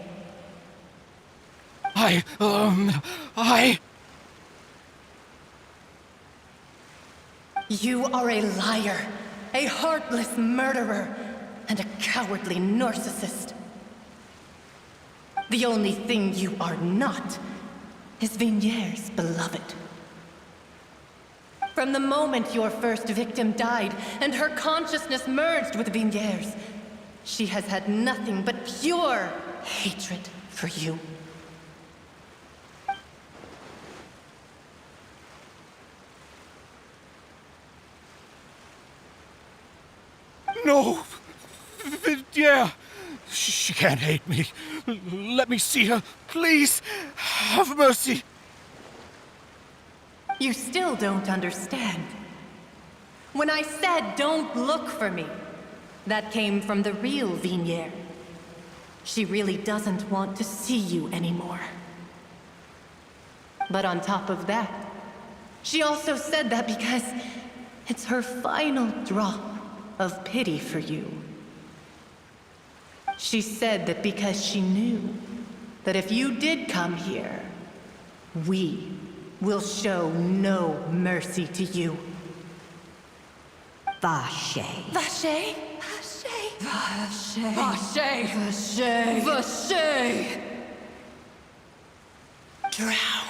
You are a liar, a heartless murderer, and a cowardly narcissist. The only thing you are not is Vignere's beloved. From the moment your first victim died and her consciousness merged with Vignere's, she has had nothing but pure hatred for you. No! Yeah! She can't hate me. Let me see her, please. Have mercy. You still don't understand. When I said don't look for me, that came from the real Vignere. She really doesn't want to see you anymore. But on top of that, she also said that because it's her final drop of pity for you. She said that because she knew that if you did come here, we will show no mercy to you. Vache. Vache? Vache? Vache. Vache. Vache. Vache. Drown.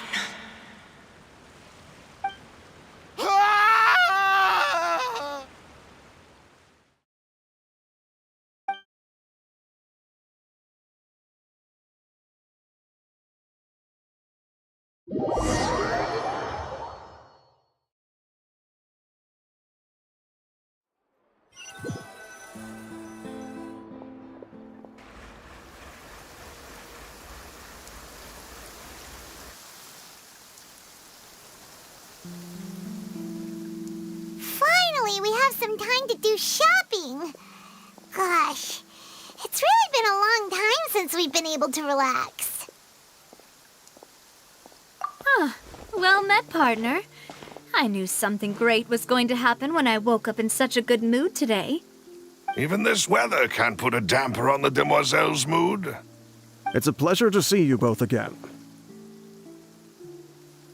Finally, we have some time to do shopping. Gosh, it's really been a long time since we've been able to relax. Huh. Well met, partner. I knew something great was going to happen when I woke up in such a good mood today. Even this weather can't put a damper on the demoiselle's mood. It's a pleasure to see you both again.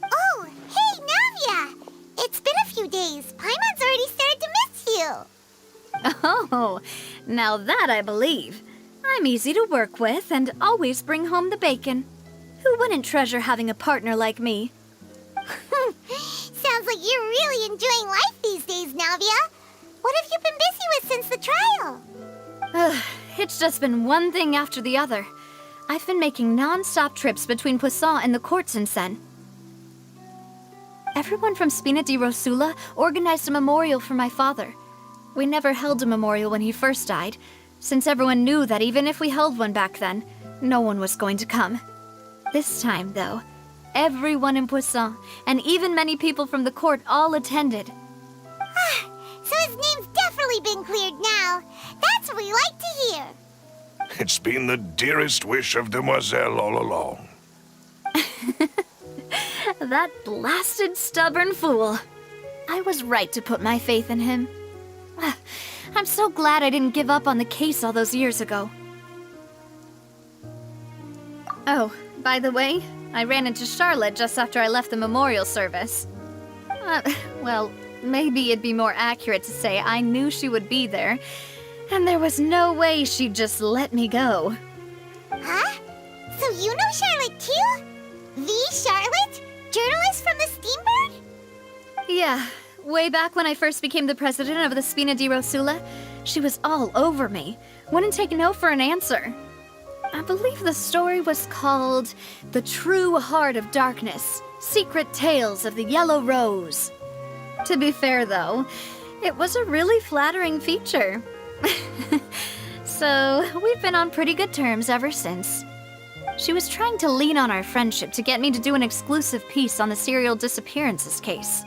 Oh, hey, Navia! It's been a few days. Paimon's already started to miss you. Oh, now that I believe. I'm easy to work with and always bring home the bacon. Who wouldn't treasure having a partner like me? Sounds like you're really enjoying life these days, Navia. What have you been busy with since the trial? It's just been one thing after the other. I've been making non-stop trips between Poisson and the courts in Sen. Everyone from Spina di Rosula organized a memorial for my father. We never held a memorial when he first died, since everyone knew that even if we held one back then, no one was going to come. This time, though, everyone in Poisson, and even many people from the court, all attended. So his name's definitely been cleared now. That's what we like to hear. It's been the dearest wish of Demoiselle all along. That blasted stubborn fool. I was right to put my faith in him. I'm so glad I didn't give up on the case all those years ago. Oh, by the way, I ran into Charlotte just after I left the memorial service. Well, maybe it'd be more accurate to say I knew she would be there, and there was no way she'd just let me go. Huh? So you know Charlotte too? The Charlotte? Journalist from the Steambird? Yeah, way back when I first became the president of the Spina di Rosula, she was all over me. Wouldn't take no for an answer. I believe the story was called The True Heart of Darkness, Secret Tales of the Yellow Rose. To be fair, though, it was a really flattering feature. So, we've been on pretty good terms ever since. She was trying to lean on our friendship to get me to do an exclusive piece on the serial disappearances case.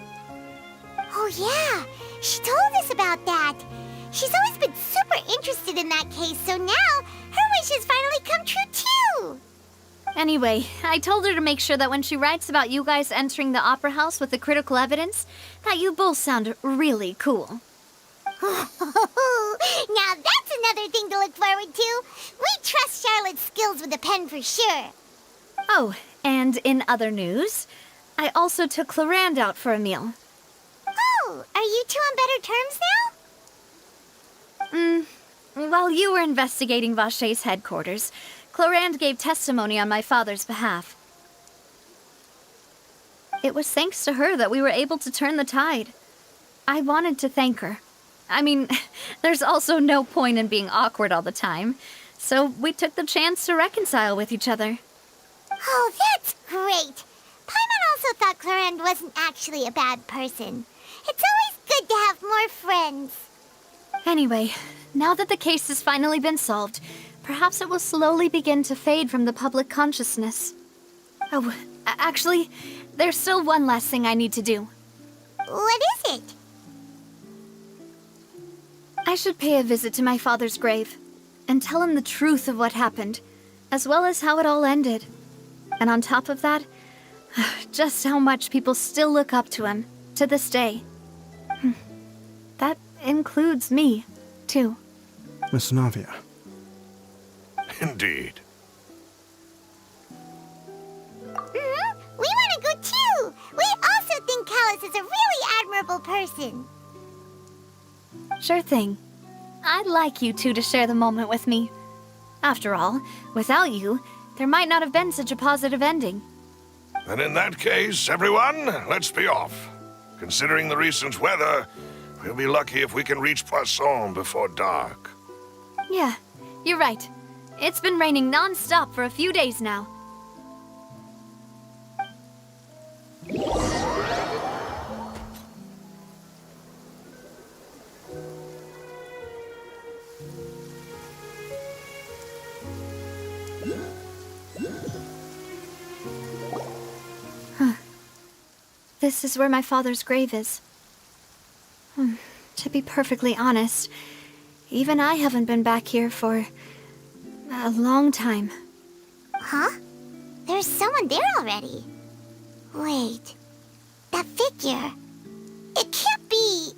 Oh yeah, she told us about that. She's always been super interested in that case, so now her wish has finally come true too. Anyway, I told her to make sure that when she writes about you guys entering the opera house with the critical evidence, that you both sound really cool. Now that's another thing to look forward to. We trust Charlotte's skills with a pen for sure. Oh, and in other news, I also took Clarand out for a meal. Oh, are you two on better terms now? While you were investigating Vaché's headquarters, Clarand gave testimony on my father's behalf. It was thanks to her that we were able to turn the tide. I wanted to thank her. I mean, there's also no point in being awkward all the time, so we took the chance to reconcile with each other. Oh, that's great. Paimon also thought Clarand wasn't actually a bad person. It's always good to have more friends. Anyway, now that the case has finally been solved, perhaps it will slowly begin to fade from the public consciousness. Oh, actually, there's still one last thing I need to do. What is it? I should pay a visit to my father's grave and tell him the truth of what happened, as well as how it all ended. And on top of that, just how much people still look up to him to this day. That includes me, too. Miss Navia. Indeed. We want to go too. We also think Callus is a really admirable person. Sure thing. I'd like you two to share the moment with me. After all, without you, there might not have been such a positive ending. And in that case, everyone, let's be off. Considering the recent weather, we'll be lucky if we can reach Poisson before dark. Yeah, you're right. It's been raining non-stop for a few days now. This is where my father's grave is. To be perfectly honest, even I haven't been back here for a long time. Huh? There's someone there already. Wait. That figure. It can't be...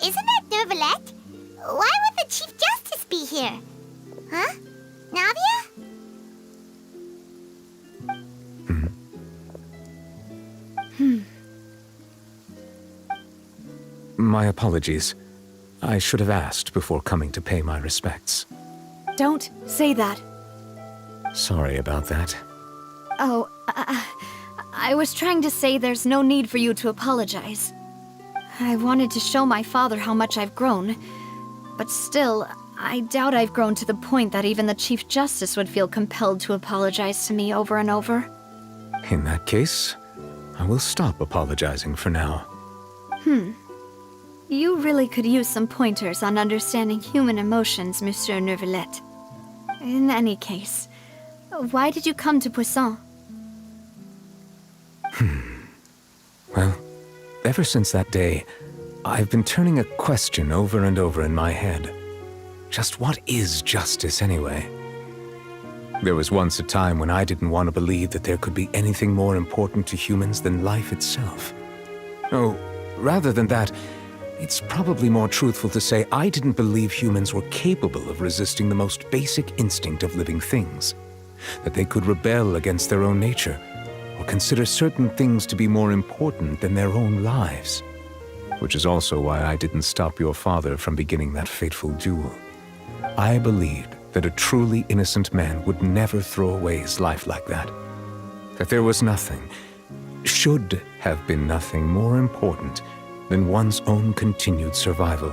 Isn't that Neuvillette? Why would the Chief Justice be here? Huh? Navia? My apologies. I should have asked before coming to pay my respects. Don't say that. Sorry about that. Oh, I was trying to say there's no need for you to apologize. I wanted to show my father how much I've grown, but still, I doubt I've grown to the point that even the Chief Justice would feel compelled to apologize to me over and over. In that case, I will stop apologizing for now. You really could use some pointers on understanding human emotions, Monsieur Neuvillette. In any case, why did you come to Poisson? Well, ever since that day, I've been turning a question over and over in my head. Just what is justice anyway? There was once a time when I didn't want to believe that there could be anything more important to humans than life itself. Oh, rather than that, it's probably more truthful to say I didn't believe humans were capable of resisting the most basic instinct of living things. That they could rebel against their own nature, or consider certain things to be more important than their own lives. Which is also why I didn't stop your father from beginning that fateful duel. I believed that a truly innocent man would never throw away his life like that. That there was nothing, should have been nothing more important than one's own continued survival.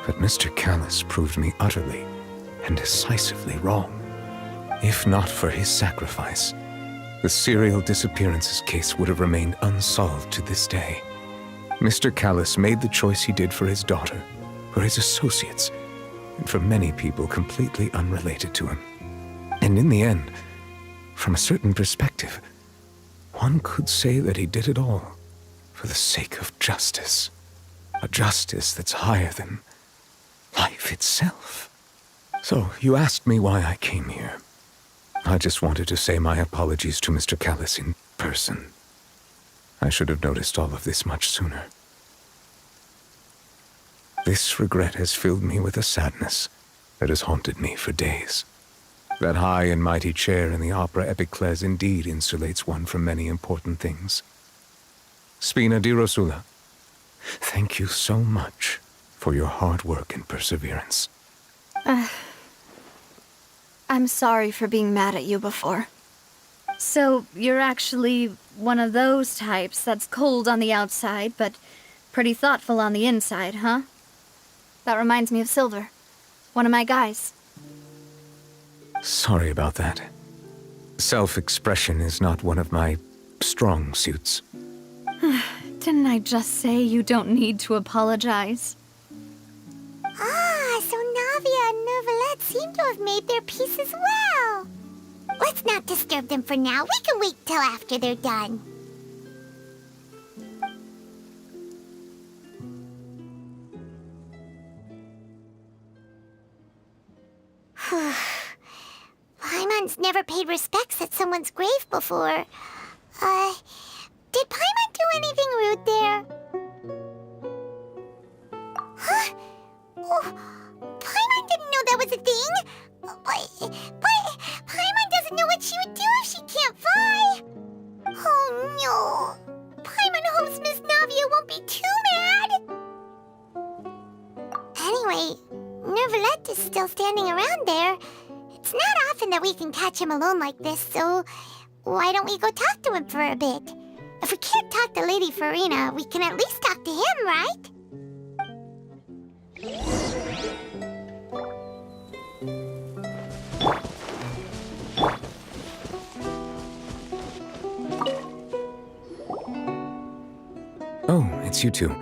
But Mr. Callus proved me utterly and decisively wrong. If not for his sacrifice, the serial disappearances case would have remained unsolved to this day. Mr. Callus made the choice he did for his daughter, for his associates, and for many people completely unrelated to him. And in the end, from a certain perspective, one could say that he did it all for the sake of justice. A justice that's higher than life itself. So, you asked me why I came here. I just wanted to say my apologies to Mr. Callis in person. I should have noticed all of this much sooner. This regret has filled me with a sadness that has haunted me for days. That high and mighty chair in the opera Epiclese indeed insulates one from many important things. Spina di Rosula, thank you so much for your hard work and perseverance. I'm sorry for being mad at you before. So, you're actually one of those types that's cold on the outside, but pretty thoughtful on the inside, huh? That reminds me of Silver, one of my guys. Sorry about that. Self-expression is not one of my strong suits. Didn't I just say you don't need to apologize? Ah, so Navia and Neuvillette seem to have made their peace as well. Let's not disturb them for now. We can wait till after they're done. Paimon's never paid respects at someone's grave before. Did Paimon do anything rude there? Huh? Oh, Paimon didn't know that was a thing. But Paimon doesn't know what she would do if she can't fly. Oh no. Paimon hopes Miss Navia won't be too mad. Anyway, Neuvillette is still standing around there. It's not often that we can catch him alone like this, so why don't we go talk to him for a bit? If we can't talk to Lady Farina, we can at least talk to him, right? Oh, it's you two.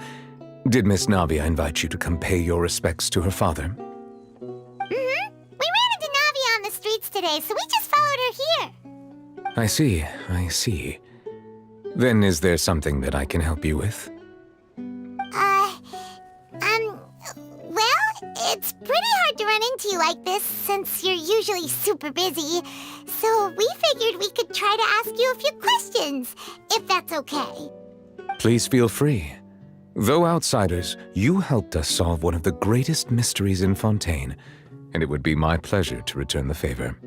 Did Miss Navia invite you to come pay your respects to her father? Mm-hmm. We ran into Navia on the streets today, so we just followed her here. I see. Then is there something that I can help you with? Well, it's pretty hard to run into you like this since you're usually super busy. So we figured we could try to ask you a few questions, if that's okay. Please feel free. Though outsiders, you helped us solve one of the greatest mysteries in Fontaine, and it would be my pleasure to return the favor.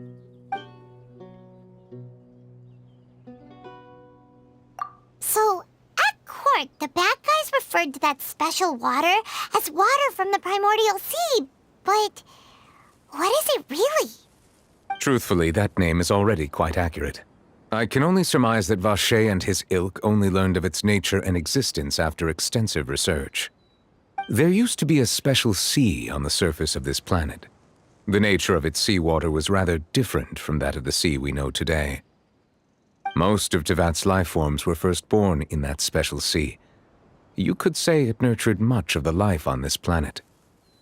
So, at court, the bad guys referred to that special water as water from the primordial sea, but what is it really? Truthfully, that name is already quite accurate. I can only surmise that Vacher and his ilk only learned of its nature and existence after extensive research. There used to be a special sea on the surface of this planet. The nature of its seawater was rather different from that of the sea we know today. Most of Tevat's life forms were first born in that special sea. You could say it nurtured much of the life on this planet.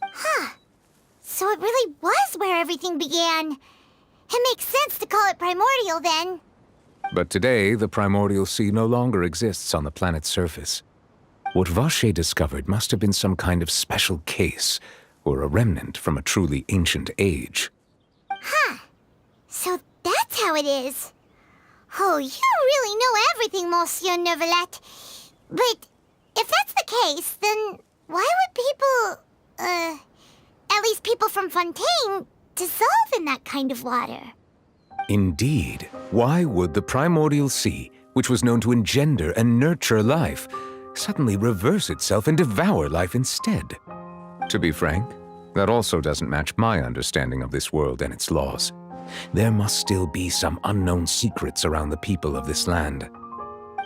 Huh. So it really was where everything began. It makes sense to call it primordial then. But today, the primordial sea no longer exists on the planet's surface. What Vacher discovered must have been some kind of special case, or a remnant from a truly ancient age. Huh. So that's how it is. Oh, you really know everything, Monsieur Neuvillette. But if that's the case, then why would people, at least people from Fontaine, dissolve in that kind of water? Indeed. Why would the primordial sea, which was known to engender and nurture life, suddenly reverse itself and devour life instead? To be frank, that also doesn't match my understanding of this world and its laws. There must still be some unknown secrets around the people of this land.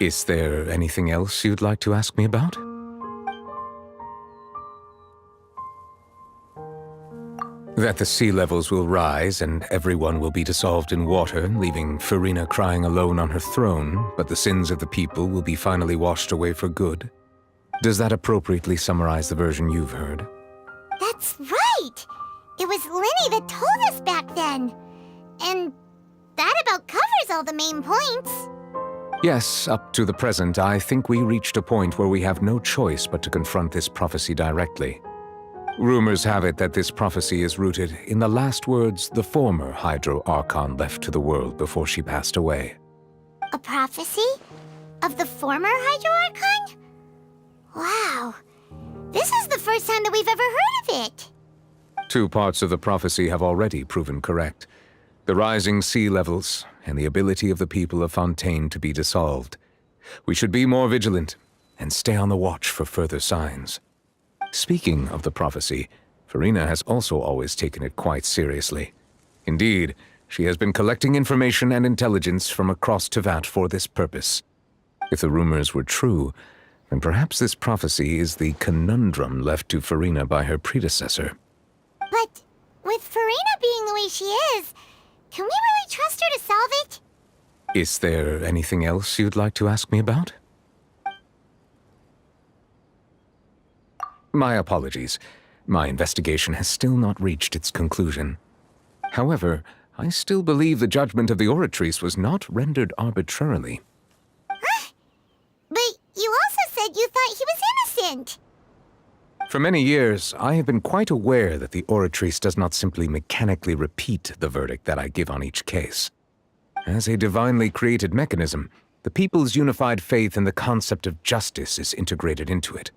Is there anything else you'd like to ask me about? That the sea levels will rise and everyone will be dissolved in water, leaving Farina crying alone on her throne, but the sins of the people will be finally washed away for good. Does that appropriately summarize the version you've heard? That's right! It was Linny that told us back then. And that about covers all the main points. Yes, up to the present, I think we reached a point where we have no choice but to confront this prophecy directly. Rumors have it that this prophecy is rooted in the last words the former Hydro Archon left to the world before she passed away. A prophecy? Of the former Hydro Archon? Wow. This is the first time that we've ever heard of it. 2 parts of the prophecy have already proven correct. The rising sea levels and the ability of the people of Fontaine to be dissolved. We should be more vigilant and stay on the watch for further signs. Speaking of the prophecy, Farina has also always taken it quite seriously. Indeed, she has been collecting information and intelligence from across Tevat for this purpose. If the rumors were true, then perhaps this prophecy is the conundrum left to Farina by her predecessor. But with Farina being the way she is, can we really trust her to solve it? Is there anything else you'd like to ask me about? My apologies. My investigation has still not reached its conclusion. However, I still believe the judgment of the Oratrice was not rendered arbitrarily. Huh? But you also said you thought he was innocent. For many years, I have been quite aware that the Oratrice does not simply mechanically repeat the verdict that I give on each case. As a divinely created mechanism, the people's unified faith in the concept of justice is integrated into it.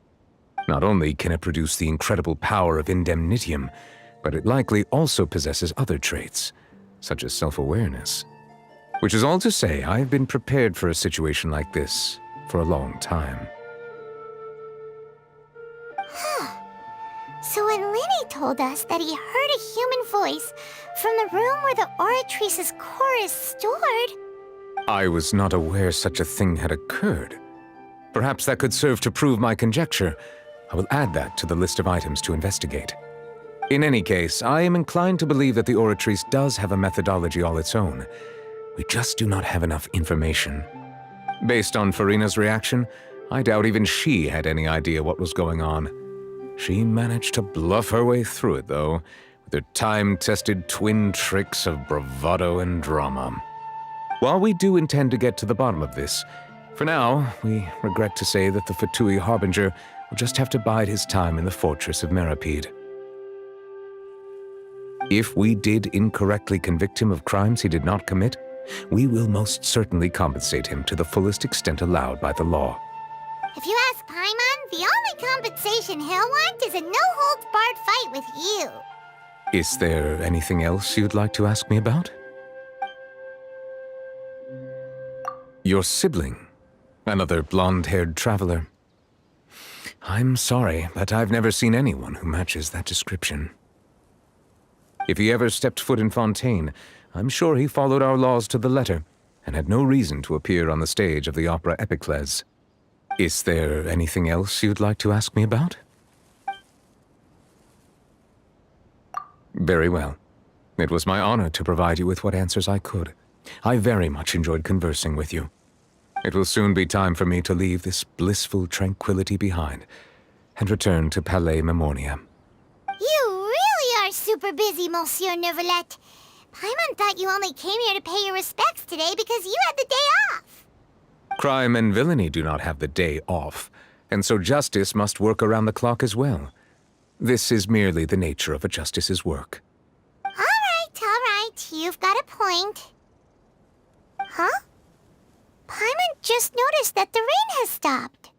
Not only can it produce the incredible power of indemnitium, but it likely also possesses other traits, such as self-awareness. Which is all to say, I have been prepared for a situation like this for a long time. So when Lenny told us that he heard a human voice from the room where the Oratrice's core is stored... I was not aware such a thing had occurred. Perhaps that could serve to prove my conjecture. I will add that to the list of items to investigate. In any case, I am inclined to believe that the Oratrice does have a methodology all its own. We just do not have enough information. Based on Farina's reaction, I doubt even she had any idea what was going on. She managed to bluff her way through it, though, with her time-tested twin tricks of bravado and drama. While we do intend to get to the bottom of this, for now, we regret to say that the Fatui Harbinger will just have to bide his time in the fortress of Meripede. If we did incorrectly convict him of crimes he did not commit, we will most certainly compensate him to the fullest extent allowed by the law. If you ask Paimon, the only compensation he'll want is a no-holds-barred fight with you. Is there anything else you'd like to ask me about? Your sibling, another blonde-haired traveler. I'm sorry, but I've never seen anyone who matches that description. If he ever stepped foot in Fontaine, I'm sure he followed our laws to the letter and had no reason to appear on the stage of the opera Epiclese. Is there anything else you'd like to ask me about? Very well. It was my honor to provide you with what answers I could. I very much enjoyed conversing with you. It will soon be time for me to leave this blissful tranquility behind and return to Palais Memoria. You really are super busy, Monsieur Neuvillette. Paimon thought you only came here to pay your respects today because you had the day off. Crime and villainy do not have the day off, and so justice must work around the clock as well. This is merely the nature of a justice's work. All right. You've got a point. Huh? Paimon just noticed that the rain has stopped.